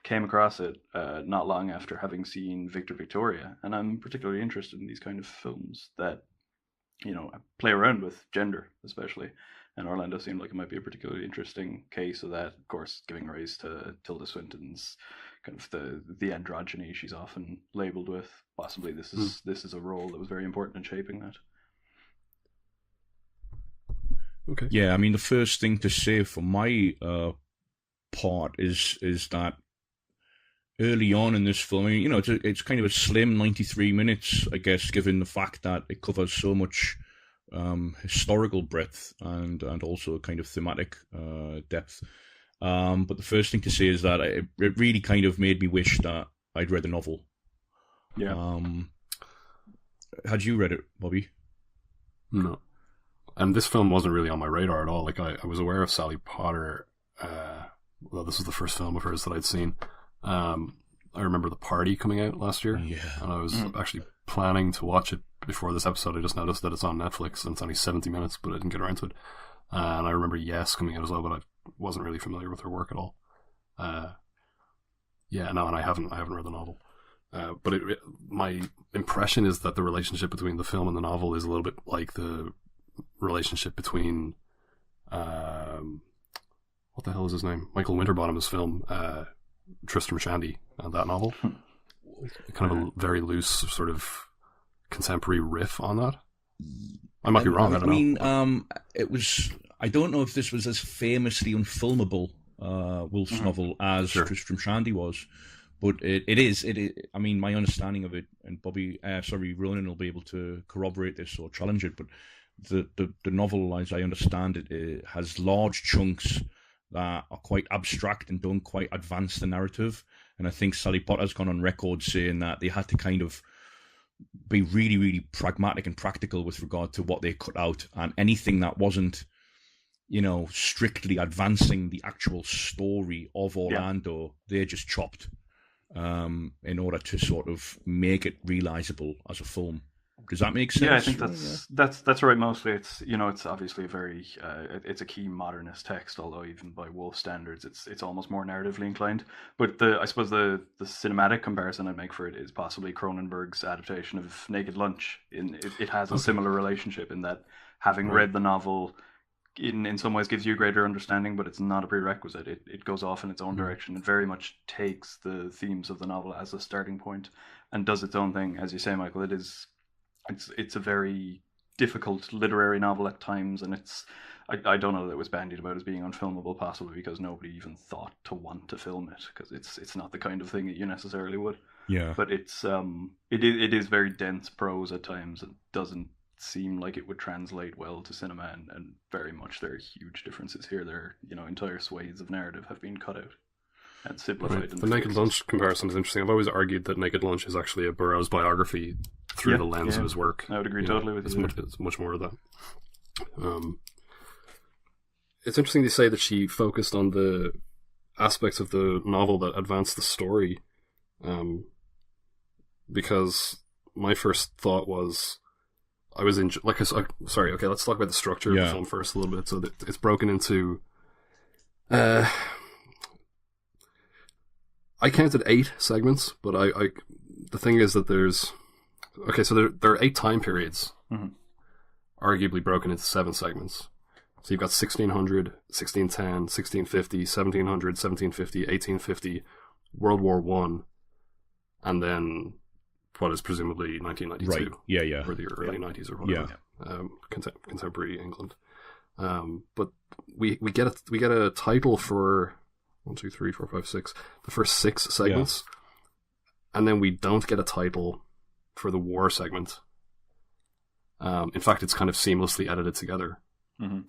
came across it not long after having seen Victor Victoria, and I'm particularly interested in these kind of films that, play around with gender, especially. And Orlando seemed like it might be a particularly interesting case of that, of course, giving rise to Tilda Swinton's kind of the androgyny she's often labelled with. Possibly this is a role that was very important in shaping that. Okay. Yeah, I mean, the first thing to say for my part is that early on in this film, it's kind of a slim 93 minutes, I guess, given the fact that it covers so much historical breadth and also a kind of thematic depth. But the first thing to say is that it really kind of made me wish that I'd read the novel. Yeah. Had you read it, Bobby? No. And this film wasn't really on my radar at all. Like, I was aware of Sally Potter. Well, this was the first film of hers that I'd seen. I remember The Party coming out last year. Yeah. And I was actually planning to watch it before this episode. I just noticed that it's on Netflix and it's only 70 minutes, but I didn't get around to it. And I remember Yes coming out as well, but I wasn't really familiar with her work at all. And I haven't read the novel. But my impression is that the relationship between the film and the novel is a little bit like the relationship between what the hell is his name? Michael Winterbottom's film Tristram Shandy and that novel. Kind of a very loose sort of contemporary riff on that. I might be wrong. I don't know. It was. I don't know if this was as famously unfilmable Woolf's novel as Tristram Shandy was, but it is. I mean, my understanding of it, and Ronan will be able to corroborate this or challenge it. But the novel, as I understand it, it has large chunks that are quite abstract and don't quite advance the narrative. And I think Sally Potter's gone on record saying that they had to kind of be really, really pragmatic and practical with regard to what they cut out, and anything that wasn't, strictly advancing the actual story of Orlando, they just chopped in order to sort of make it realizable as a film. Does that make sense? Yeah, I think that's right. Mostly, it's obviously a very it's a key modernist text. Although even by Woolf standards, it's almost more narratively inclined. But I suppose the cinematic comparison I'd make for it is possibly Cronenberg's adaptation of Naked Lunch. It has a similar relationship in that having read the novel, in some ways gives you a greater understanding, but it's not a prerequisite. It goes off in its own direction. It very much takes the themes of the novel as a starting point and does its own thing. As you say, Michael, it's a very difficult literary novel at times, and I don't know that it was bandied about as being unfilmable, possibly because nobody even thought to want to film it, because it's not the kind of thing that you necessarily would. Yeah. But it is very dense prose at times. It doesn't seem like it would translate well to cinema, and very much there are huge differences here. There, entire swathes of narrative have been cut out and simplified. Right. The Naked Lunch comparison is interesting. I've always argued that Naked Lunch is actually a Burroughs biography through the lens of his work. I would agree totally with you. It's much more of that. It's interesting to say that she focused on the aspects of the novel that advanced the story, because my first thought was sorry. Okay, let's talk about the structure of the film first a little bit. So it's broken into. I counted 8 segments, but the thing is that there's Okay, so there are 8 time periods, arguably broken into 7 segments. So you've got 1600, 1610, 1650, 1700, 1750, 1850, World War One, and then what is presumably 1992. Right. Yeah. Or the early 90s or whatever. Yeah. Contemporary England. But we get a title for 1, 2, 3, 4, 5, 6, the first 6 segments, and then we don't get a title for the war segment. In fact, it's kind of seamlessly edited together.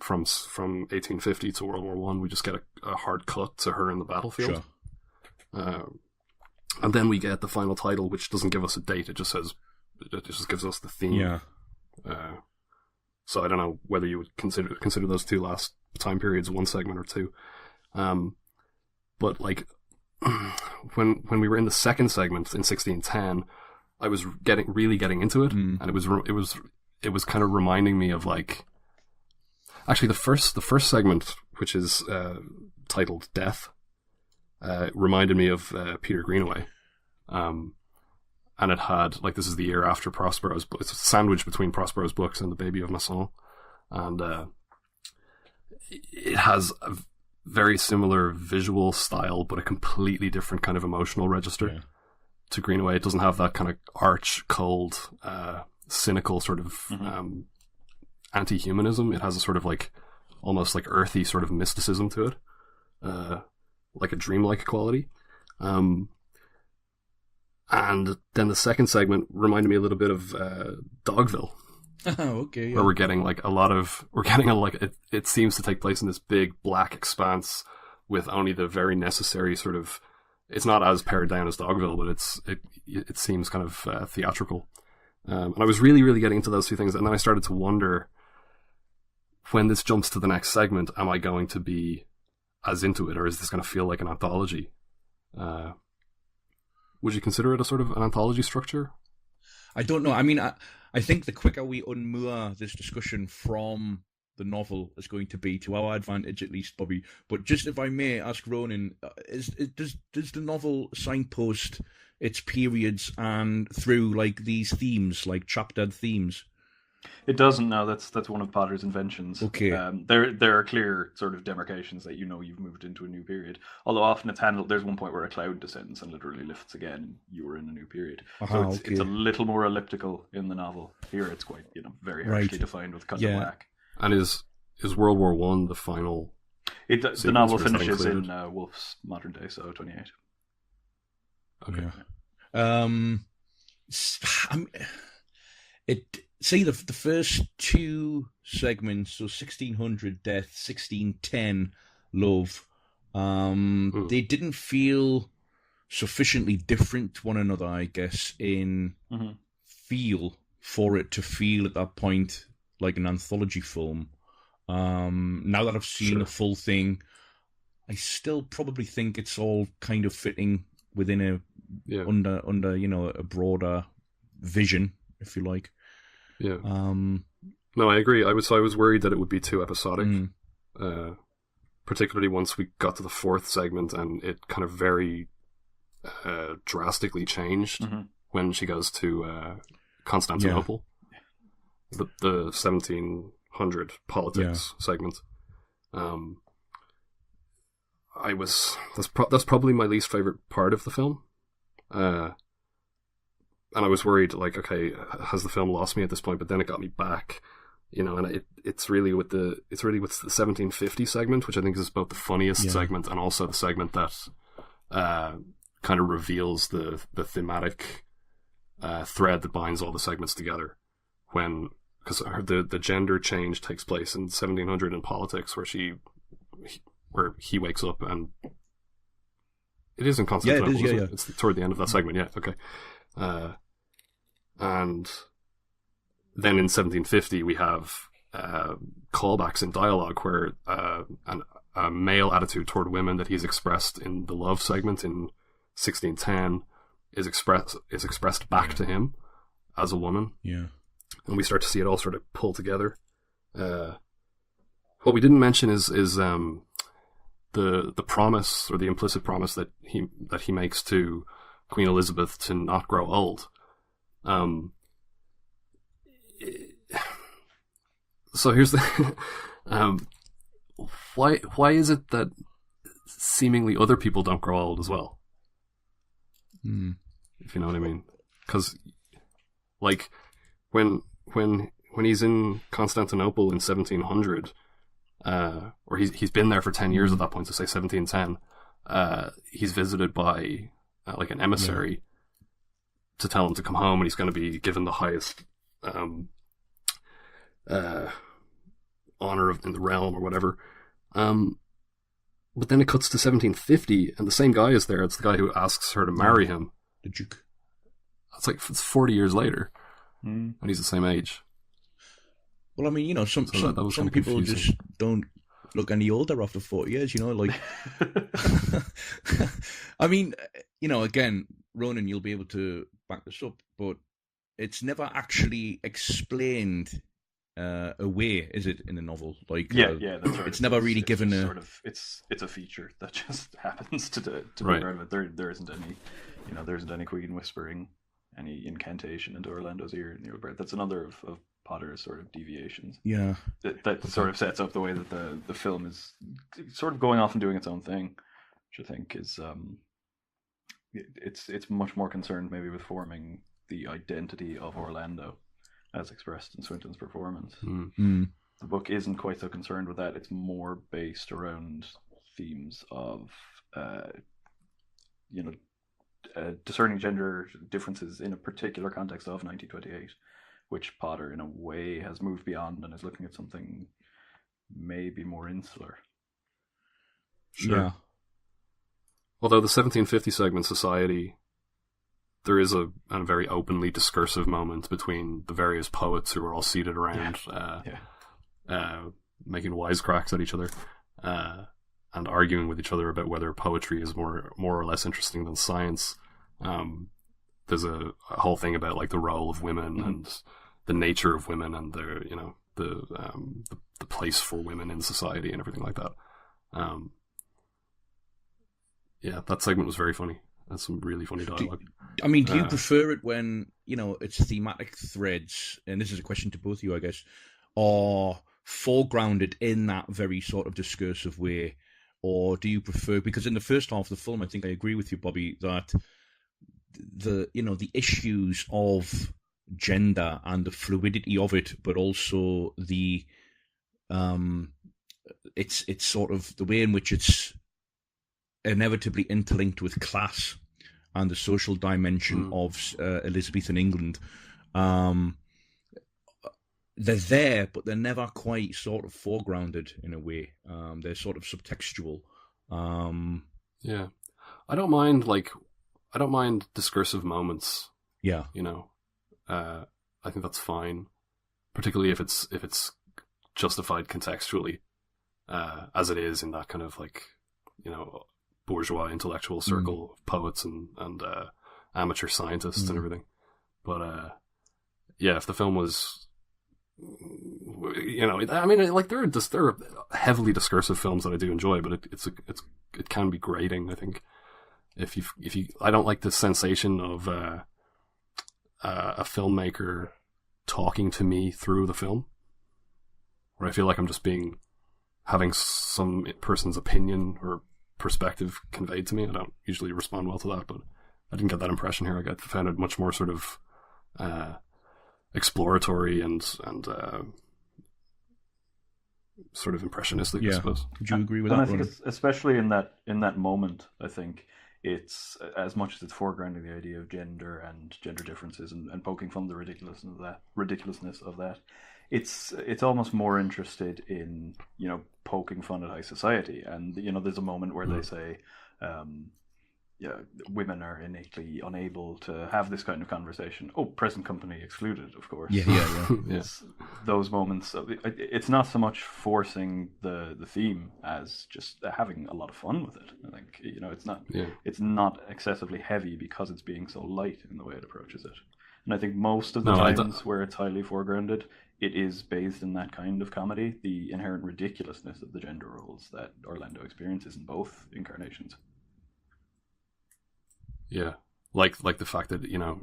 From 1850 to World War One, we just get a hard cut to her in the battlefield. Sure. And then we get the final title, which doesn't give us a date. It just gives us the theme. Yeah. So I don't know whether you would consider those 2 last time periods 1 segment or 2. But like when we were in the second segment in 1610, I was really getting into it, and it was kind of reminding me of like. Actually, the first segment, which is titled "Death," reminded me of Peter Greenaway, and it had like this is the year after Prospero's. It's a sandwich between Prospero's books and The Baby of Masson, and it has a very similar visual style, but a completely different kind of emotional register to Greenaway. It doesn't have that kind of arch, cold, cynical sort of. Anti-humanism. It has a sort of like almost like earthy sort of mysticism to it, like a dreamlike quality. And then the second segment reminded me a little bit of Dogville. Oh, okay. Yeah. Where we're getting it seems to take place in this big black expanse with only the very necessary sort of. It's not as pared down as Dogville, but it seems kind of theatrical. And I was really, really getting into those 2 things, and then I started to wonder. When this jumps to the next segment, am I going to be as into it, or is this going to feel like an anthology? Would you consider it a sort of an anthology structure? I don't know. I mean, I think the quicker we unmoor this discussion from the novel is going to be to our advantage, at least, Bobby. But just if I may ask Ronan, does the novel signpost its periods and through like these themes, like chaptered themes? It doesn't. No, that's one of Potter's inventions. Okay. There are clear sort of demarcations that you've moved into a new period. Although often it's handled. There's one point where a cloud descends and literally lifts again. You were in a new period. So it's a little more elliptical in the novel. Here it's quite very harshly defined with cut to black. And is World War One the final? The novel finishes in Wolfe's modern day, so 28. Okay. See the first 2 segments, so 1600 Death, 1610 Love. They didn't feel sufficiently different to one another, I guess, in feel for it to feel at that point like an anthology film. Now that I've seen the full thing, I still probably think it's all kind of fitting within under a broader vision, if you like. Yeah. No, I agree. I was worried that it would be too episodic, particularly once we got to the 4th segment, and it kind of very drastically changed when she goes to Constantinople. The 1700 politics segment. That's probably my least favorite part of the film. And I was worried, like, okay, has the film lost me at this point? But then it got me back, and it's really with the 1750 segment, which I think is both the funniest segment and also the segment that kind of reveals the thematic thread that binds all the segments together. Because the gender change takes place in 1700 in politics, where he wakes up and it is in Constantinople. Yeah, it is, It's toward the end of that segment. Yeah, okay. And then in 1750 we have callbacks in dialogue where a male attitude toward women that he's expressed in the love segment in 1610 is expressed back to him as a woman. Yeah. And we start to see it all sort of pull together. What we didn't mention is the promise, or the implicit promise that he makes to Queen Elizabeth to not grow old. So here's the why is it that seemingly other people don't grow old as well? If you know what I mean, because like when he's in Constantinople in 1700, or he's been there for 10 years at that point, so say 1710, he's visited by like an emissary to tell him to come home, and he's going to be given the highest honor in the realm or whatever. But then it cuts to 1750, and the same guy is there. It's the guy who asks her to marry him. The Duke. It's 40 years later, and he's the same age. Well, I mean, you know, some people confusing. Just don't look any older after 40 years, you know, like... I mean, you know, again, Ronan, you'll be able to back this up, but it's never actually explained away, is it, in the novel? Like, yeah, that's right. It's never really given a... Sort of, it's a feature that just happens to be right. part of it. There isn't any, you know, there isn't any Queen whispering any incantation into Orlando's ear. That's another of Potter's sort of deviations. Yeah. That sort of sets up the way that the film is sort of going off and doing its own thing, which I think is it's much more concerned maybe with forming the identity of Orlando as expressed in Swinton's performance. The book isn't quite so concerned with that. It's more based around themes of discerning gender differences in a particular context of 1928, which Potter in a way has moved beyond and is looking at something maybe more insular. Sure. Yeah. Although the 1750 segment Society, there is a very openly discursive moment between the various poets who are all seated around, making wisecracks at each other, and arguing with each other about whether poetry is more or less interesting than science. There's a whole thing about like the role of women and the nature of women and their, you know, the place for women in society and everything like that. Yeah, that segment was very funny. That's some really funny dialogue. Do you prefer it when, you know, it's thematic threads, and this is a question to both of you, I guess, are foregrounded in that very sort of discursive way, or do you prefer, because in the first half of the film, I think I agree with you, Bobby, that the issues of gender and the fluidity of it, but also the it's sort of the way in which it's inevitably interlinked with class and the social dimension of Elizabethan England. They're there, but they're never quite sort of foregrounded in a way. They're sort of subtextual. Yeah, I don't mind discursive moments. Yeah, you know, I think that's fine, particularly if it's justified contextually, as it is in that kind of like, you know, bourgeois intellectual circle of poets and amateur scientists and everything. But yeah, if the film was, you know, I mean, like there are heavily discursive films that I do enjoy, but it can be grating. I think if you I don't like the sensation of a filmmaker talking to me through the film, where I feel like I'm just having some person's opinion or perspective conveyed to me. I don't usually respond well to that, but I didn't get that impression here. I found it much more sort of exploratory and sort of impressionistic, I suppose. Would you agree with that? And I think especially in that moment, I think it's, as much as it's foregrounding the idea of gender and gender differences and poking fun at the ridiculousness of that, it's almost more interested in, you know, poking fun at high society. And, you know, there's a moment where they say, women are innately unable to have this kind of conversation. Oh, present company excluded, of course. Yeah. It's those moments. It's not so much forcing the theme as just having a lot of fun with it. I think, you know, it's not excessively heavy because it's being so light in the way it approaches it. And I think most of the times where it's highly foregrounded, it is based in that kind of comedy, the inherent ridiculousness of the gender roles that Orlando experiences in both incarnations. Yeah, like the fact that, you know,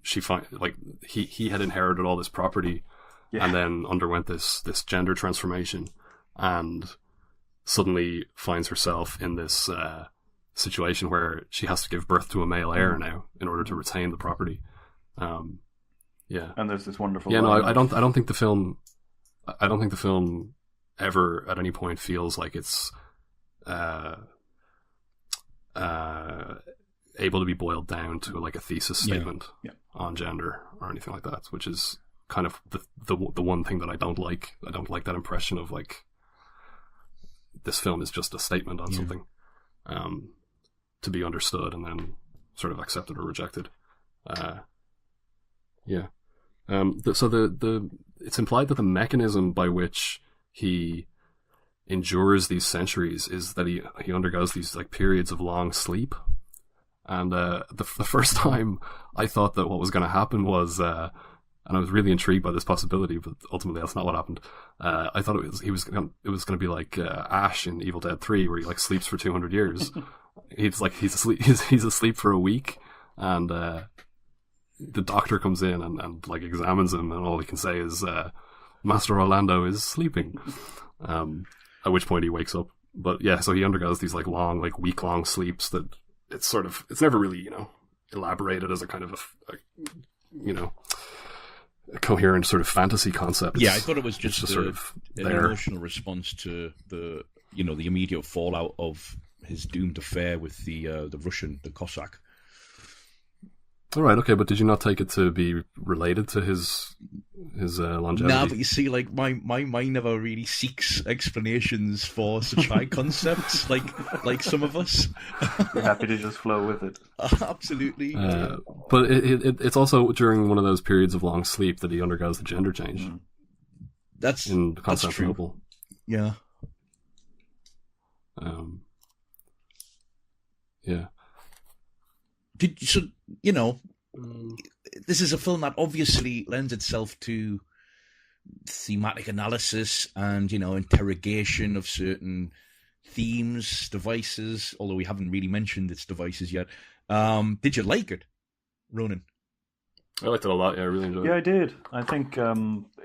he had inherited all this property, and then underwent this gender transformation, and suddenly finds herself in this situation where she has to give birth to a male heir now in order to retain the property. And there's this wonderful. Yeah, no, I don't think the film ever at any point feels like it's able to be boiled down to like a thesis statement on gender or anything like that, which is kind of the one thing that I don't like. I don't like that impression of like this film is just a statement on something to be understood and then sort of accepted or rejected. So it's implied that the mechanism by which he endures these centuries is that he undergoes these like periods of long sleep. And the first time I thought that what was going to happen was, and I was really intrigued by this possibility, but ultimately that's not what happened. I thought it was going to be like Ash in Evil Dead 3, where he like sleeps for 200 years. He's asleep for a week, and the doctor comes in and like examines him, and all he can say is, Master Orlando is sleeping. At which point he wakes up. But yeah, so he undergoes these like long, like week-long sleeps that it's never really, elaborated as a kind of a coherent sort of fantasy concept. I thought it was just sort of an emotional response to the immediate fallout of his doomed affair with the Russian, the Cossack. All right, okay, but did you not take it to be related to his longevity? Nah, but you see, like my mind never really seeks explanations for such high concepts, like some of us. You're happy to just flow with it. Absolutely. But it's also during one of those periods of long sleep that he undergoes the gender change. That's in Constantinople. Yeah. Yeah. This is a film that obviously lends itself to thematic analysis and, interrogation of certain themes, devices, although we haven't really mentioned its devices yet. Did you like it, Ronan? I liked it a lot. Yeah, I really enjoyed it. Yeah, I did. I think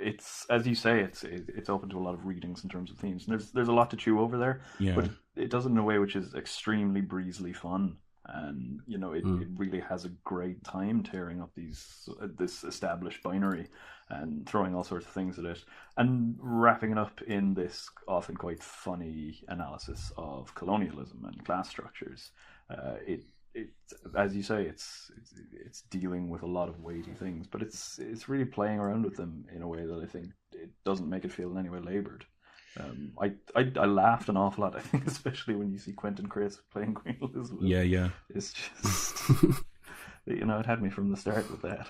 it's, as you say, it's open to a lot of readings in terms of themes. And there's a lot to chew over there, but it does it in a way which is extremely breezily fun. And it really has a great time tearing up this established binary and throwing all sorts of things at it, and wrapping it up in this often quite funny analysis of colonialism and class structures. It as you say, it's dealing with a lot of weighty things, but it's really playing around with them in a way that I think it doesn't make it feel in any way laboured. I laughed an awful lot, I think, especially when you see Quentin Crisp playing Queen Elizabeth. Yeah. It's just, it had me from the start with that.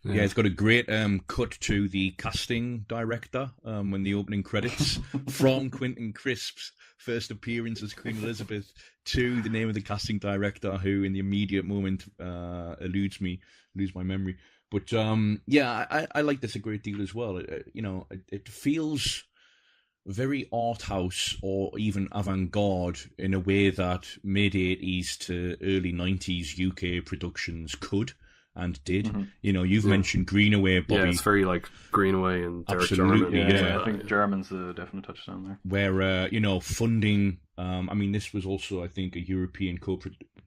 Yeah, it's got a great cut to the casting director when the opening credits from Quentin Crisp's first appearance as Queen Elizabeth to the name of the casting director, who in the immediate moment eludes my memory. But I like this a great deal as well. It feels very art house or even avant-garde in a way that mid-80s to early 90s UK productions could and did. Mm-hmm. You've mentioned Greenaway, Bobby. Yeah, it's very like Greenaway and Derek Absolutely, Jarman. Yeah, I think Jarman's a definite touchdown there. Where, funding, this was also, I think, a European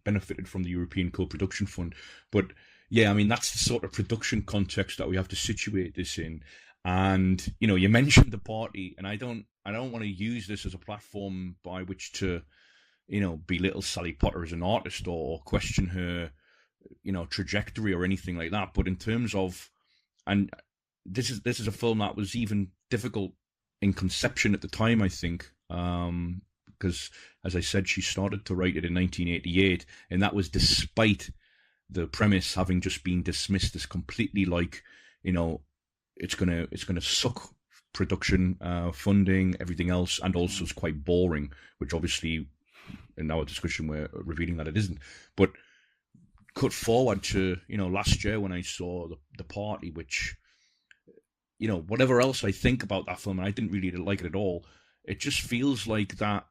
benefited from the European co-production fund. But yeah, that's the sort of production context that we have to situate this in. And, you mentioned the party, and I don't want to use this as a platform by which to, belittle Sally Potter as an artist or question her, trajectory or anything like that. But in terms of, and this is a film that was even difficult in conception at the time, I think, because, as I said, she started to write it in 1988, and that was despite the premise having just been dismissed as completely like, it's gonna suck production funding, everything else, and also it's quite boring, which obviously in our discussion we're revealing that it isn't. But cut forward to last year when I saw the party, which whatever else I think about that film, and I didn't really like it at all, it just feels like that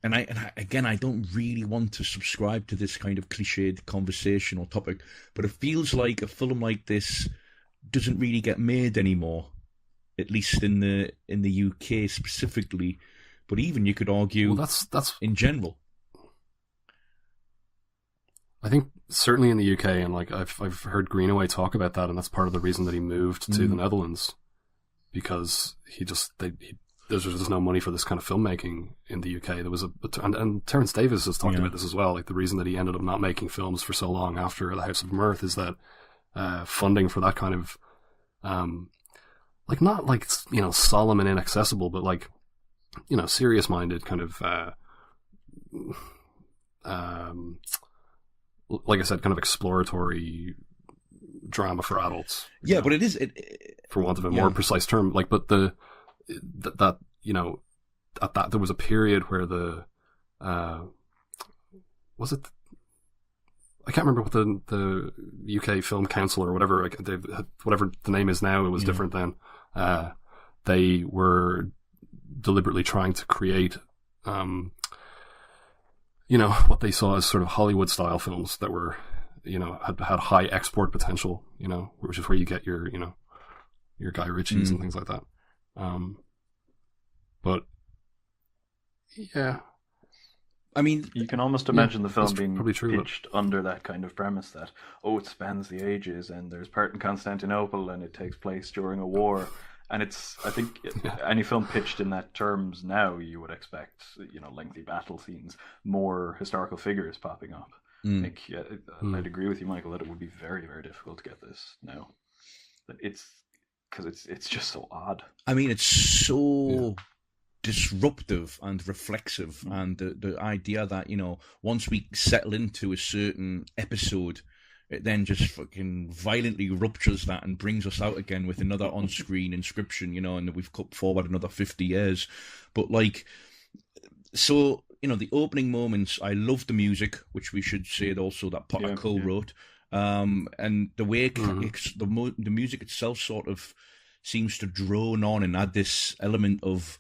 And again, I don't really want to subscribe to this kind of cliched conversation or topic, but it feels like a film like this doesn't really get made anymore, at least in the UK specifically. But even you could argue that's in general. I think certainly in the UK, and like I've heard Greenaway talk about that, and that's part of the reason that he moved to the Netherlands, because there's no money for this kind of filmmaking in the UK. There was and Terence Davis has talked about this as well. Like the reason that he ended up not making films for so long after The House of Mirth is that funding for that kind of like not like solemn and inaccessible, but like serious minded kind of like I said, kind of exploratory drama for adults. Yeah, but it is for want of a more precise term. Like, but that at that there was a period where was it? I can't remember what the UK Film Council or whatever whatever the name is now. It was different then. They were deliberately trying to create what they saw as sort of Hollywood style films that were, had high export potential, which is where you get your Guy Ritchies and things like that. But yeah, I mean, you can almost imagine the film being true, pitched under that kind of premise that, it spans the ages and there's part in Constantinople and it takes place during a war. And I think any film pitched in that terms now, you would expect, lengthy battle scenes, more historical figures popping up. I'd agree with you, Michael, that it would be very, very difficult to get this now. Because it's just so odd. I mean, it's so disruptive and reflexive, and the idea that once we settle into a certain episode, it then just fucking violently ruptures that and brings us out again with another on-screen inscription, and we've cut forward another 50 years. But the opening moments, I love the music, which we should say also that Potter co-wrote. And the way the music itself sort of seems to drone on and add this element of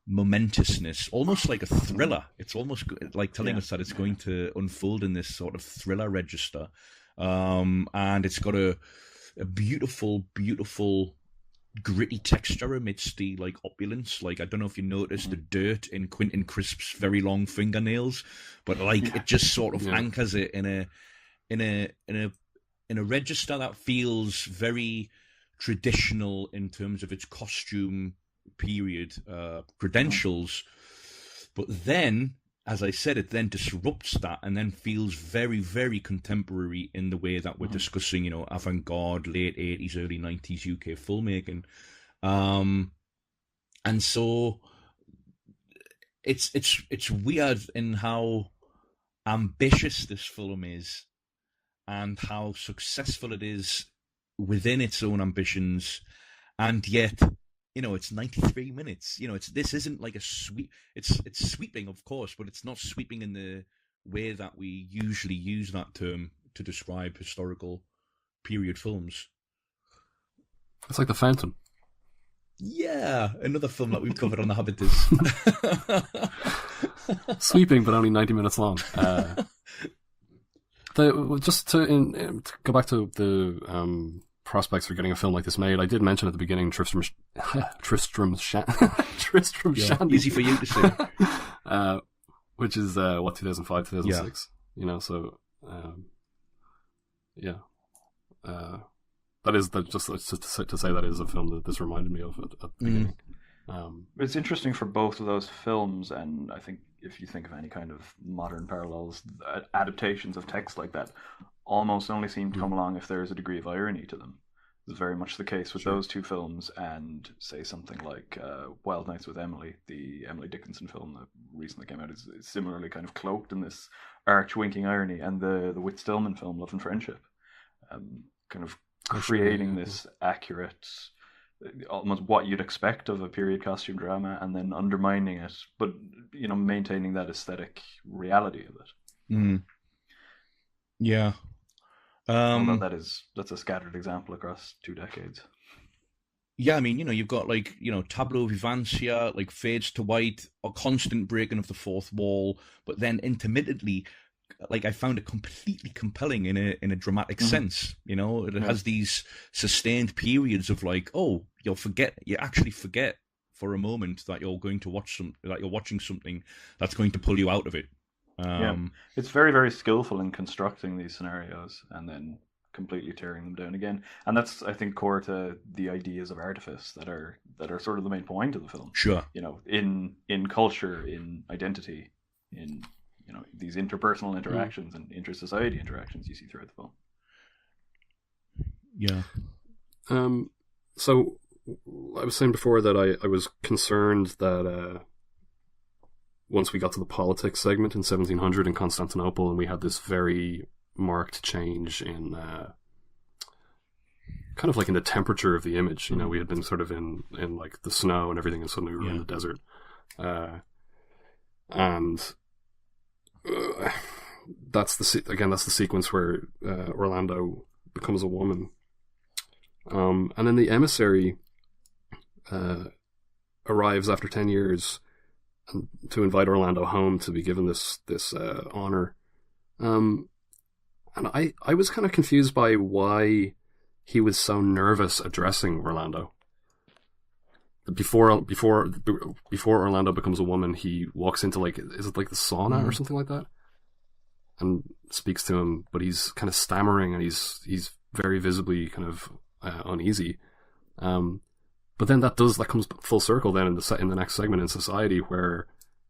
momentousness, almost like a thriller. It's almost like telling us that it's going to unfold in this sort of thriller register. And it's got a beautiful, beautiful, gritty texture amidst the opulence. I don't know if you noticed the dirt in Quentin Crisp's very long fingernails, but it just sort of anchors it in a register that feels very traditional in terms of its costume period credentials. But then, as I said, it then disrupts that and then feels very, very contemporary in the way that we're discussing, avant-garde, late 80s, early 90s UK filmmaking. And so it's weird in how ambitious this film is and how successful it is within its own ambitions, and yet it's 93 minutes. This isn't like a sweep. It's sweeping, of course, but it's not sweeping in the way that we usually use that term to describe historical period films. It's like The Fountain. Yeah, another film that we've covered on the Habitus. Sweeping, but only 90 minutes long. Just to go back to the prospects for getting a film like this made, I did mention at the beginning Tristram Shandy. Easy for you to say. Which is 2005, 2006. So that is just to say that is a film that this reminded me of at the beginning. It's interesting for both of those films, and I think if you think of any kind of modern parallels, adaptations of text like that almost only seem to come along if there is a degree of irony to them. It's very much the case with those two films, and say something like Wild Nights with Emily, the Emily Dickinson film that recently came out, is similarly kind of cloaked in this arch-winking irony, and the Whit Stillman film Love and Friendship, kind of creating this accurate, almost what you'd expect of a period costume drama, and then undermining it, but maintaining that aesthetic reality of it. Yeah. Although that's a scattered example across 2 decades. Yeah, I mean, you've got tableau vivants here, like fades to white, a constant breaking of the fourth wall, but then intermittently, like I found it completely compelling in a dramatic sense. It has these sustained periods of like, oh, you actually forget for a moment that you're going to that you're watching something that's going to pull you out of it. It's very, very skillful in constructing these scenarios and then completely tearing them down again. And that's, I think, core to the ideas of artifice that are sort of the main point of the film. Sure. In culture, in identity, in these interpersonal interactions and inter-society interactions you see throughout the film. Yeah. So I was saying before that I was concerned that once we got to the politics segment in 1700 in Constantinople, and we had this very marked change in kind of like in the temperature of the image. We had been sort of in like the snow and everything, and suddenly we were in the desert. And that's the sequence where Orlando becomes a woman. And then the emissary arrives after 10 years to invite Orlando home to be given this honor. And I was kind of confused by why he was so nervous addressing Orlando. Before Orlando becomes a woman, he walks into is it like the sauna or something like that, and speaks to him, but he's kind of stammering and he's very visibly kind of uneasy. But then that comes full circle then in the next segment in Society, where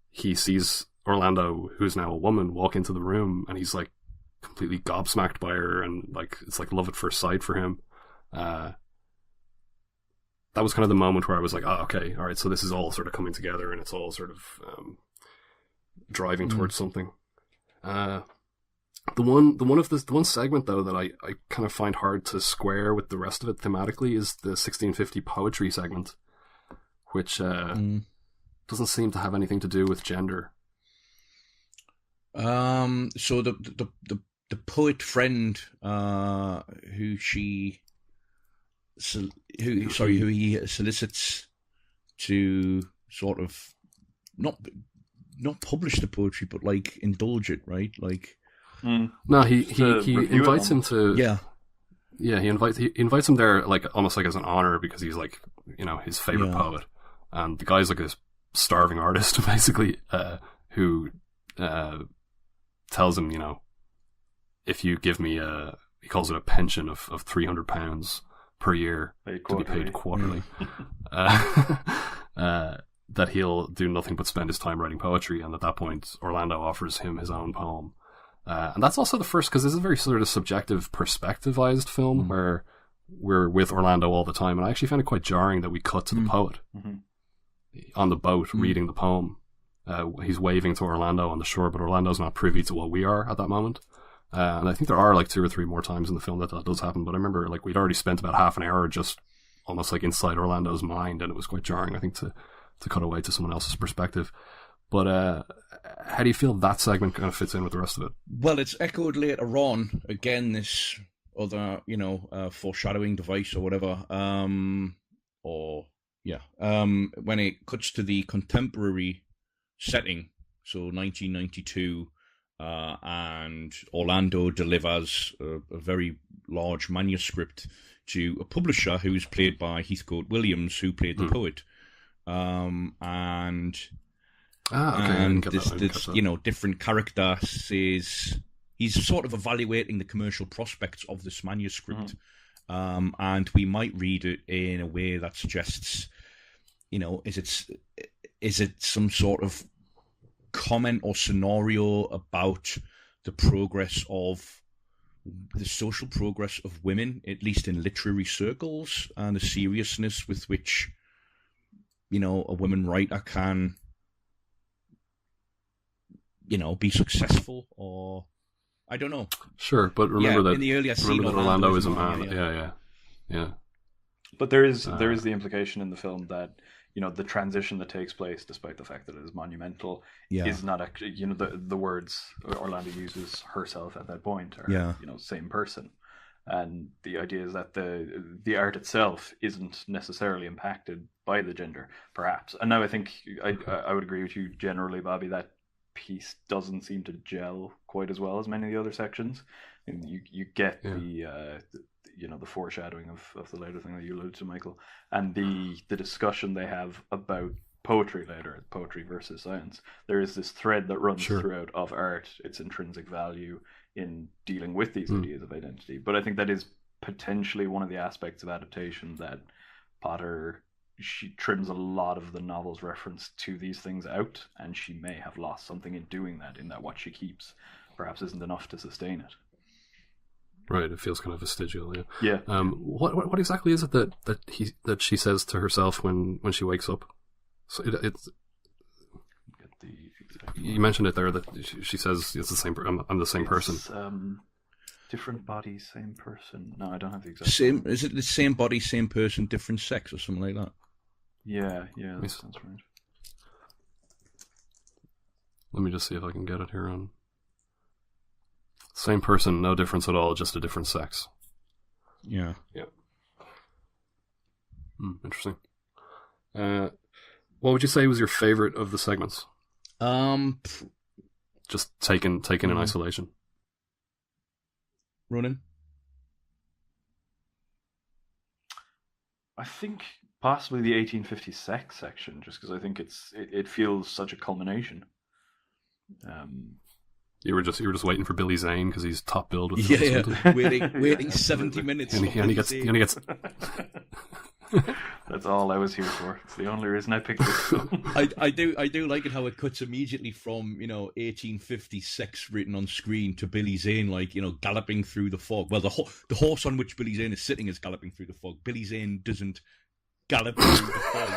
he sees Orlando, who's now a woman, walk into the room, and he's like completely gobsmacked by her, and like it's like love at first sight for him. That was kind of the moment where I was like, oh, okay, all right, so this is all sort of coming together, and it's all sort of driving towards something. The one segment though that I kind of find hard to square with the rest of it thematically is the 1650 poetry segment, which doesn't seem to have anything to do with gender. So the poet friend who he solicits to sort of not publish the poetry, but like indulge it, right? Like. No, he invites him to. He invites him there like almost like as an honor, because he's like his favorite poet, and the guy's like this starving artist basically who tells him, if you give me he calls it a pension of £300 per year to be paid quarterly, that he'll do nothing but spend his time writing poetry. And at that point, Orlando offers him his own poem. And that's also the first, because this is a very sort of subjective, perspectivized film where we're with Orlando all the time. And I actually found it quite jarring that we cut to the poet on the boat reading the poem. He's waving to Orlando on the shore, but Orlando's not privy to what we are at that moment. And I think there are like 2 or 3 more times in the film that does happen. But I remember like we'd already spent about half an hour just almost like inside Orlando's mind, and it was quite jarring, I think, to cut away to someone else's perspective. But how do you feel that segment kind of fits in with the rest of it? Well, it's echoed later on, again, this other, foreshadowing device or whatever. When it cuts to the contemporary setting, so 1992, and Orlando delivers a very large manuscript to a publisher who's played by Heathcote Williams, who played the poet. And this different character says he's sort of evaluating the commercial prospects of this manuscript, and we might read it in a way that suggests, is it some sort of comment or scenario about the social progress of women, at least in literary circles, and the seriousness with which a woman writer can be successful, or I don't know. Sure, but remember that in the earlier scene, Orlando is a man. Yeah. But there is the implication in the film that the transition that takes place, despite the fact that it is monumental, is not actually the words Orlando uses herself at that point are same person. And the idea is that the art itself isn't necessarily impacted by the gender, perhaps. And now I think I would agree with you generally, Bobby, that piece doesn't seem to gel quite as well as many of the other sections. And you get the foreshadowing of the later thing that you alluded to, Michael, and the discussion they have about poetry later, poetry versus science. There is this thread that runs throughout of art, its intrinsic value in dealing with these ideas of identity. But I think that is potentially one of the aspects of adaptation that Potter, she trims a lot of the novel's reference to these things out, and she may have lost something in doing that, in that what she keeps perhaps isn't enough to sustain it. Right, it feels kind of vestigial, yeah. Yeah. What exactly is it that she says to herself when she wakes up? So it's. You mentioned it there that she says it's the same. I'm the same person. Different body, same person. No, I don't have the exact. Same. Is it the same body, same person, different sex, or something like that? Yeah, that sounds right. Let me just see if I can get it here on. Same person, no difference at all, just a different sex. Yeah. Interesting. What would you say was your favorite of the segments? Just taken in isolation. Ronan? I think possibly the 1850 sex section, just because I think it feels such a culmination. You were just waiting for Billy Zane because he's top billed with waiting 70 minutes. And he only gets. That's all I was here for. It's the only reason I picked this film. I do like it how it cuts immediately from 1856 written on screen to Billy Zane galloping through the fog. Well, the horse on which Billy Zane is sitting is galloping through the fog. Billy Zane doesn't gallop through the fog.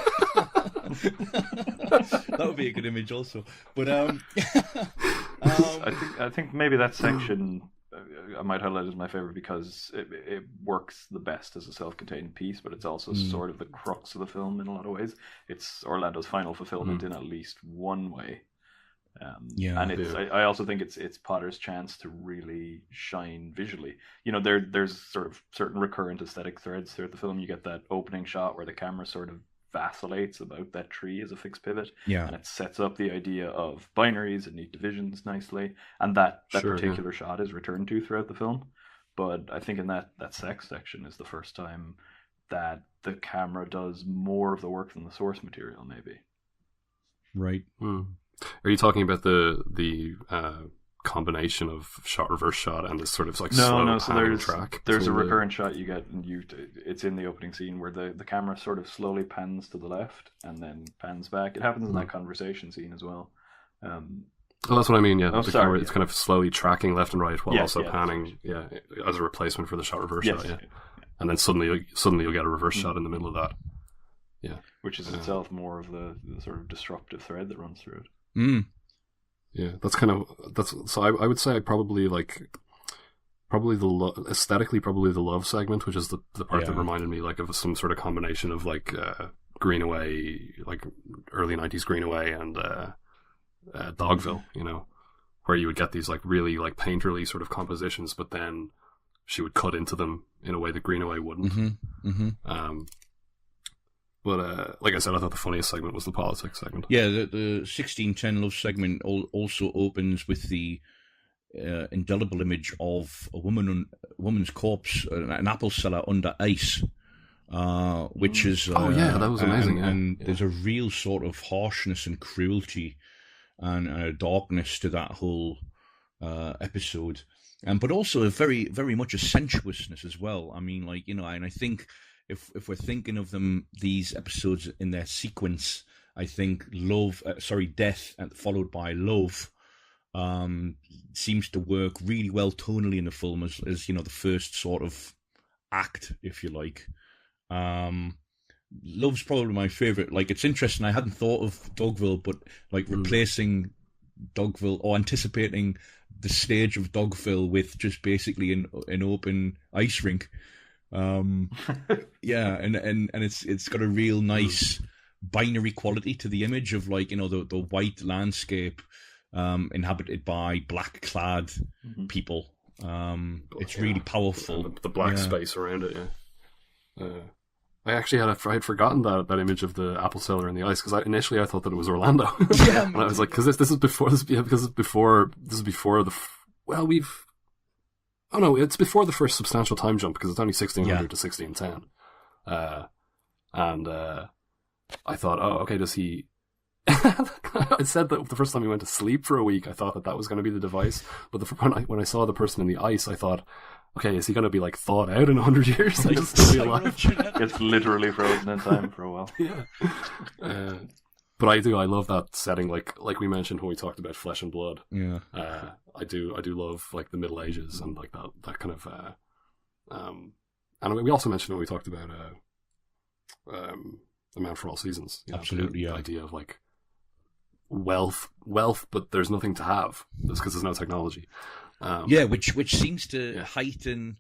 That would be a good image also. But I think maybe that section I might highlight as my favorite because it works the best as a self-contained piece, but it's also sort of the crux of the film in a lot of ways. It's Orlando's final fulfillment in at least one way. I also think it's Potter's chance to really shine visually. There's sort of certain recurrent aesthetic threads throughout the film. You get that opening shot where the camera sort of vacillates about that tree as a fixed pivot, and it sets up the idea of binaries and neat divisions nicely, and that particular shot is returned to throughout the film. But I think in that sex section is the first time that the camera does more of the work than the source material, maybe. Right. Are you talking about the combination of shot, reverse shot, and this sort of slow panning track? There's a recurrent shot you get, and it's in the opening scene where the camera sort of slowly pans to the left and then pans back. It happens in that conversation scene as well. That's what I mean. Yeah, camera, it's kind of slowly tracking left and right while also panning. Yeah, as a replacement for the shot reverse shot. Yeah. And then suddenly you'll get a reverse shot in the middle of that. Yeah, which is itself more of the sort of disruptive thread that runs through it. Yeah, so I would say probably aesthetically probably the love segment, which is the part that reminded me of some sort of combination of Greenaway, early 90s Greenaway and Dogville, where you would get these really painterly sort of compositions, but then she would cut into them in a way that Greenaway wouldn't. But like I said, I thought the funniest segment was the politics segment. Yeah, the 1610 love segment also opens with the indelible image of a woman's corpse, an apple cellar under ice, which is that was amazing. And there's a real sort of harshness and cruelty and a darkness to that whole episode, but also a very, very much a sensuousness as well. I mean, and I think. If we're thinking of these episodes in their sequence, I think death followed by love seems to work really well tonally in the film as the first sort of act, if you like. Love's probably my favorite. It's interesting. I hadn't thought of Dogville, but replacing Dogville or anticipating the stage of Dogville with just basically an open ice rink. And it's got a real nice binary quality to the image of the white landscape inhabited by black clad people, It's really powerful. The black space around it, yeah. I actually had forgotten that image of the apple seller in the ice, because initially I thought that it was Orlando. Yeah, and I was like, because this is before the it's before the first substantial time jump, because it's only 1600 to 1610. And I thought, oh, okay, does he? I said that the first time he went to sleep for a week, I thought that was going to be the device. But when I saw the person in the ice, I thought, okay, is he going to be like thawed out in 100 years and just still be alive? It's literally frozen in time for a while. Yeah. But I love that setting, like we mentioned when we talked about Flesh and Blood. Yeah. I do love like the Middle Ages and like that kind of and we also mentioned when we talked about A Man for All Seasons. Absolutely, the idea of like wealth, but there's nothing to have. That's because there's no technology. Which seems to heighten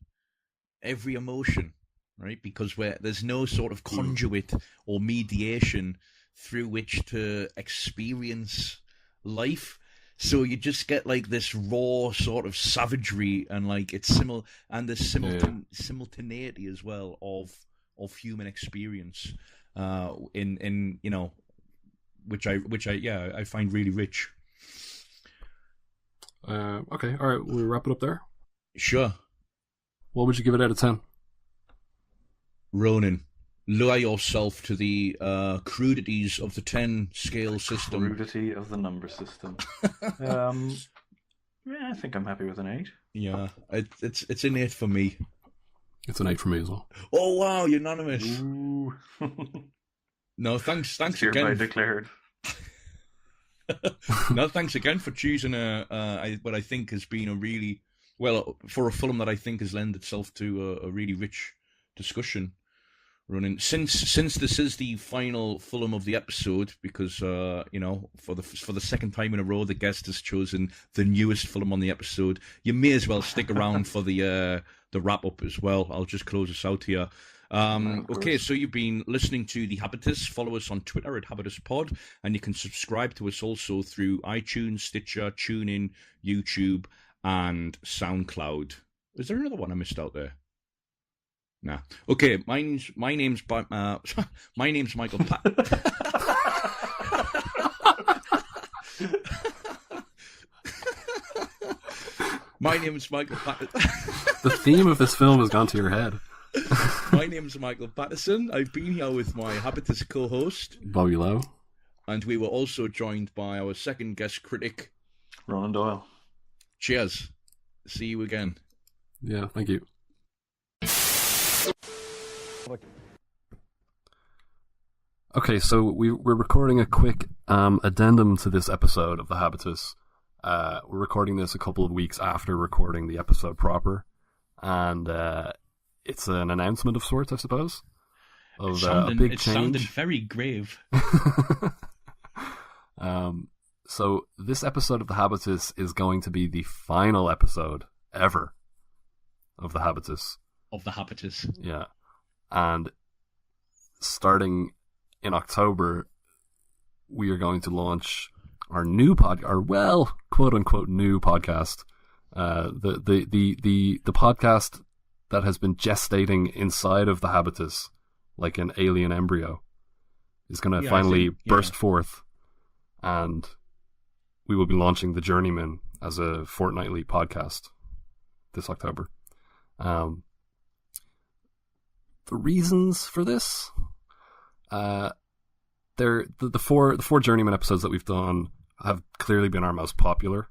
every emotion, right? Because there's no sort of conduit or mediation through which to experience life. So you just get like this raw sort of savagery, and like it's simultaneity as well of human experience, in which I find really rich. Okay, all right, we'll wrap it up there. Sure. What would you give it out of 10? Ronan, lower yourself to the crudities of the 10 scale system. Crudity of the number system. I think I'm happy with an 8. Yeah, it's an 8 for me. It's an 8 for me as well. Oh wow, unanimous. Ooh. No, thanks Hereby again. declared. No, thanks again for choosing what I think has been a really for a film that I think has lent itself to a really rich discussion. Running since this is the final film of the episode, because for the second time in a row the guest has chosen the newest film on the episode. You may as well stick around for the wrap up as well. I'll just close us out here. Okay, so you've been listening to The Habitus. Follow us on Twitter at habituspod, and you can subscribe to us also through iTunes, Stitcher, TuneIn, YouTube, and SoundCloud. Is there another one I missed out there? Nah. Okay, my name's Michael My name's Michael Pattison. The theme of this film has gone to your head. My name's Michael Pattison. I've been here with my Habitus co-host, Bobby Lowe. And we were also joined by our second guest critic, Ronan Doyle. Cheers. See you again. Yeah, thank you. Okay, so we're recording a quick addendum to this episode of The Habitus. We're recording this a couple of weeks after recording the episode proper, and it's an announcement of sorts, I suppose, of a big change. It sounded very grave. So this episode of The Habitus is going to be the final episode ever of The Habitus. Of The Habitus. Yeah. And starting in October, we are going to launch our new quote unquote new podcast. The podcast that has been gestating inside of The Habitus like an alien embryo is going to finally burst forth, and we will be launching The Journeyman as a fortnightly podcast this October. The reasons for this, the four Journeyman episodes that we've done have clearly been our most popular,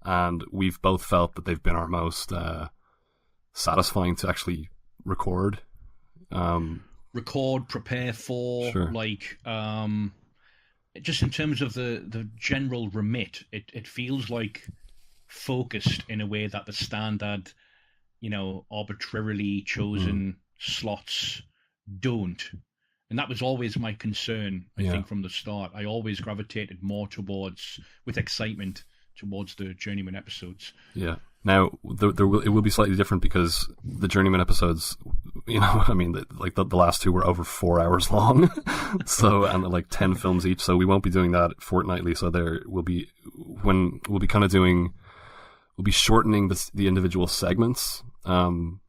and we've both felt that they've been our most satisfying to actually record. Prepare for, sure. Just in terms of the general remit, it feels like focused in a way that the standard, arbitrarily chosen slots don't. And that was always my concern, I think, from the start. I always gravitated more with excitement, towards the Journeyman episodes. Yeah. Now, it will be slightly different because the Journeyman episodes, the last two were over 4 hours long, and like 10 films each. So we won't be doing that fortnightly. So we'll be kind of doing shortening the individual segments, and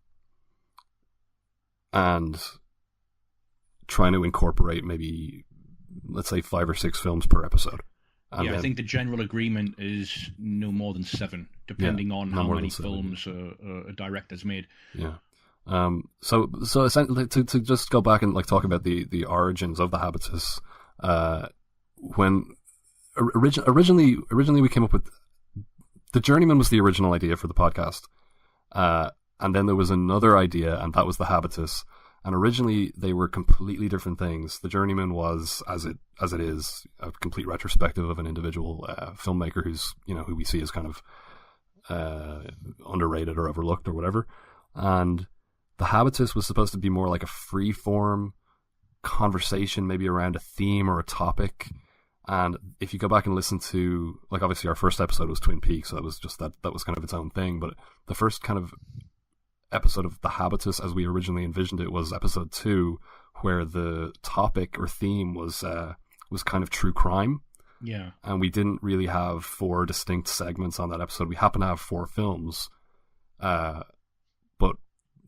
trying to incorporate maybe, let's say, 5 or 6 films per episode. And I think the general agreement is no more than 7, depending on how many films a director's made. Yeah. So essentially, to just go back and like talk about the origins of the Habitus, when originally we came up with the Journeyman was the original idea for the podcast, and then there was another idea, and that was the Habitus. And originally they were completely different things. The Journeyman was, as it is, a complete retrospective of an individual filmmaker who's, who we see as kind of underrated or overlooked or whatever. And the Habitus was supposed to be more like a free-form conversation, maybe around a theme or a topic. And if you go back and listen to, like, obviously our first episode was Twin Peaks, so that was just that was kind of its own thing. But the first kind of episode of the Habitus, as we originally envisioned it, was episode 2, where the topic or theme was kind of true crime. Yeah. And we didn't really have 4 distinct segments on that episode. We happened to have 4 films, but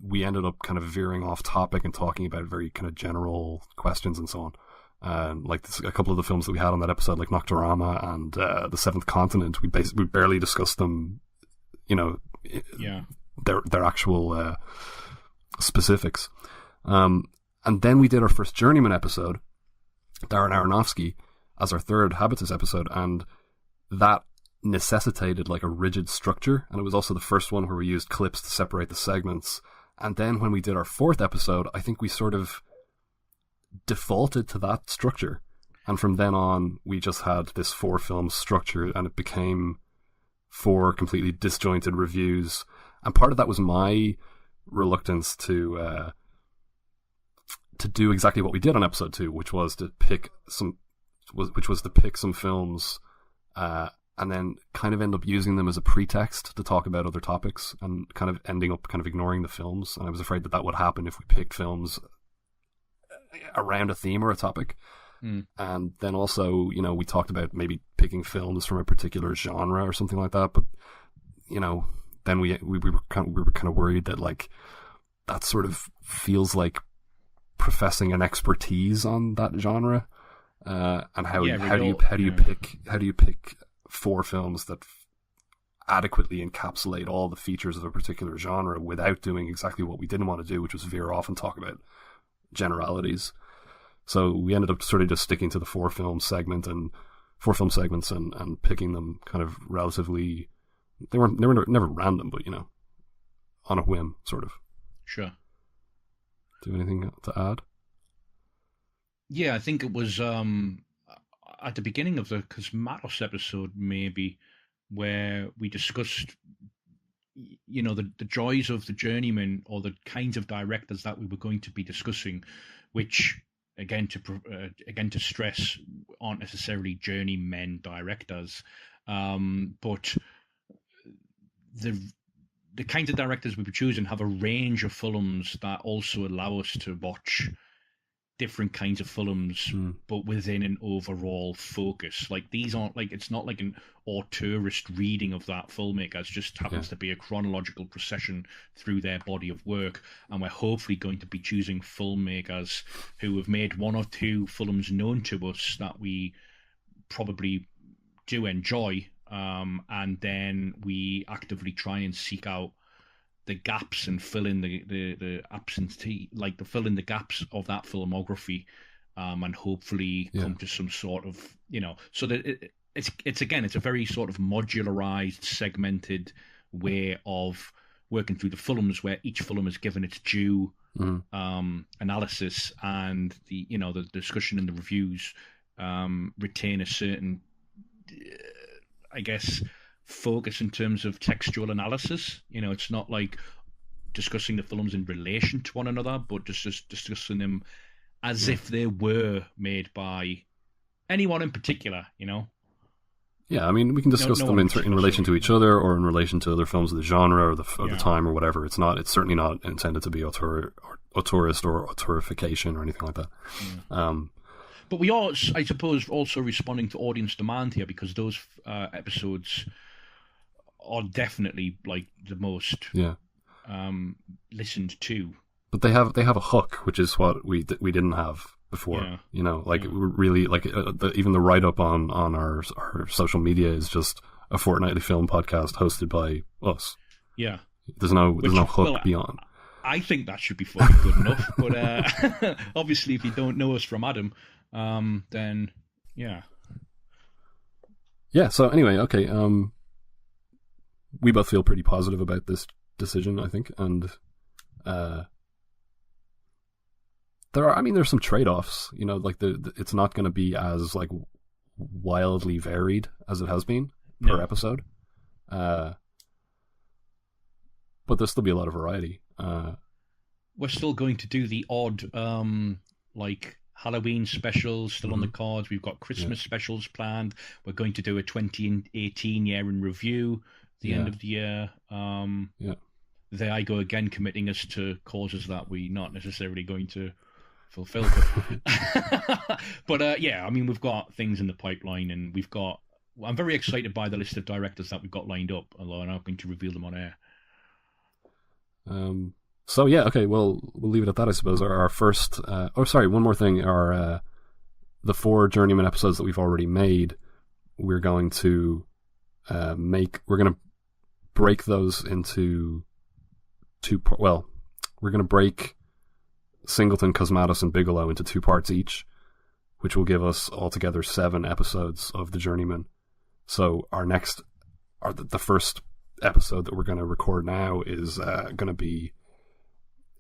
we ended up kind of veering off topic and talking about very kind of general questions and so on. Like a couple of the films that we had on that episode, like Nocturama and The Seventh Continent, we barely discussed them, their actual specifics. And then we did our first Journeyman episode, Darren Aronofsky, as our third Habitus episode, and that necessitated like a rigid structure, and it was also the first one where we used clips to separate the segments. And then when we did our 4th episode, I think we sort of defaulted to that structure, and from then on we just had this 4 film structure, and it became 4 completely disjointed reviews. And part of that was my reluctance to do exactly what we did on episode 2, which was to pick some films, and then kind of end up using them as a pretext to talk about other topics, and kind of ending up kind of ignoring the films. And I was afraid that would happen if we picked films around a theme or a topic. And then also, we talked about maybe picking films from a particular genre or something like that, but then we were kind of worried that like that sort of feels like professing an expertise on that genre, and how do you pick 4 films that adequately encapsulate all the features of a particular genre without doing exactly what we didn't want to do, which was veer off and talk about generalities. So we ended up sort of just sticking to the 4 film segments and picking them kind of relatively. They were never random, but on a whim, sort of. Sure. Do you have anything to add? Yeah, I think it was at the beginning of the Cosmatos episode, maybe, where we discussed, the joys of the Journeyman, or the kinds of directors that we were going to be discussing, which, again to stress, aren't necessarily journeymen directors, but the kinds of directors we were choosing have a range of films that also allow us to watch different kinds of films, but within an overall focus. Like, these aren't like, it's not like an auteurist reading of that filmmaker. It just happens to be a chronological procession through their body of work, and we're hopefully going to be choosing filmmakers who have made 1 or 2 films known to us that we probably do enjoy, and then we actively try and seek out the gaps and fill in the absentee, like to fill in the gaps of that filmography, and hopefully come to some sort of, so that it's a very sort of modularized, segmented way of working through the films, where each film is given its due analysis, and the discussion and the reviews retain a certain, I guess, focus in terms of textual analysis. It's not like discussing the films in relation to one another, but just discussing them as if they were made by anyone in particular. Yeah, I mean, we can discuss them in relation to each other, or in relation to other films of the genre, or the time, or whatever. It's certainly not intended to be auteurist or auteurification or anything like that. But we are, I suppose, also responding to audience demand here, because those episodes are definitely like the most listened to. But they have a hook, which is what we didn't have before. Yeah. You know, like really, like even the write up on our social media is just a fortnightly film podcast hosted by us. Yeah. There's no hook beyond. I think that should be fucking good enough. But obviously, if you don't know us from Adam, then yeah. Yeah. So anyway, okay. We both feel pretty positive about this decision, I think, and there's some trade-offs. You know, like it's not going to be as like wildly varied as it has been per episode. But there'll still be a lot of variety. We're still going to do the odd, like Halloween specials still on the cards. We've got Christmas specials planned. We're going to do a 2018 year in review at the end of the year. There I go again, committing us to causes that we're not necessarily going to fulfill. But I mean, we've got things in the pipeline, and I'm very excited by the list of directors that we've got lined up, although I'm not going to reveal them on air. So yeah, okay, well, we'll leave it at that, I suppose. Our first, one more thing. The 4 Journeyman episodes that we've already made, we're going to break those into we're going to break Singleton, Cosmatos, and Bigelow into 2 parts each, which will give us altogether 7 episodes of The Journeyman. So the first episode that we're going to record now is going to be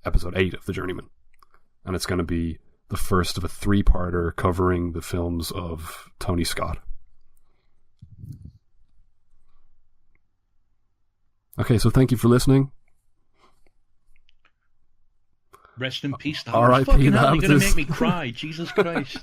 episode 8 of The Journeyman, and it's going to be the first of a 3-parter covering the films of Tony Scott. Okay, so thank you for listening. Rest in peace. R.I.P. Fucking hell, you're going to make me cry. Jesus Christ.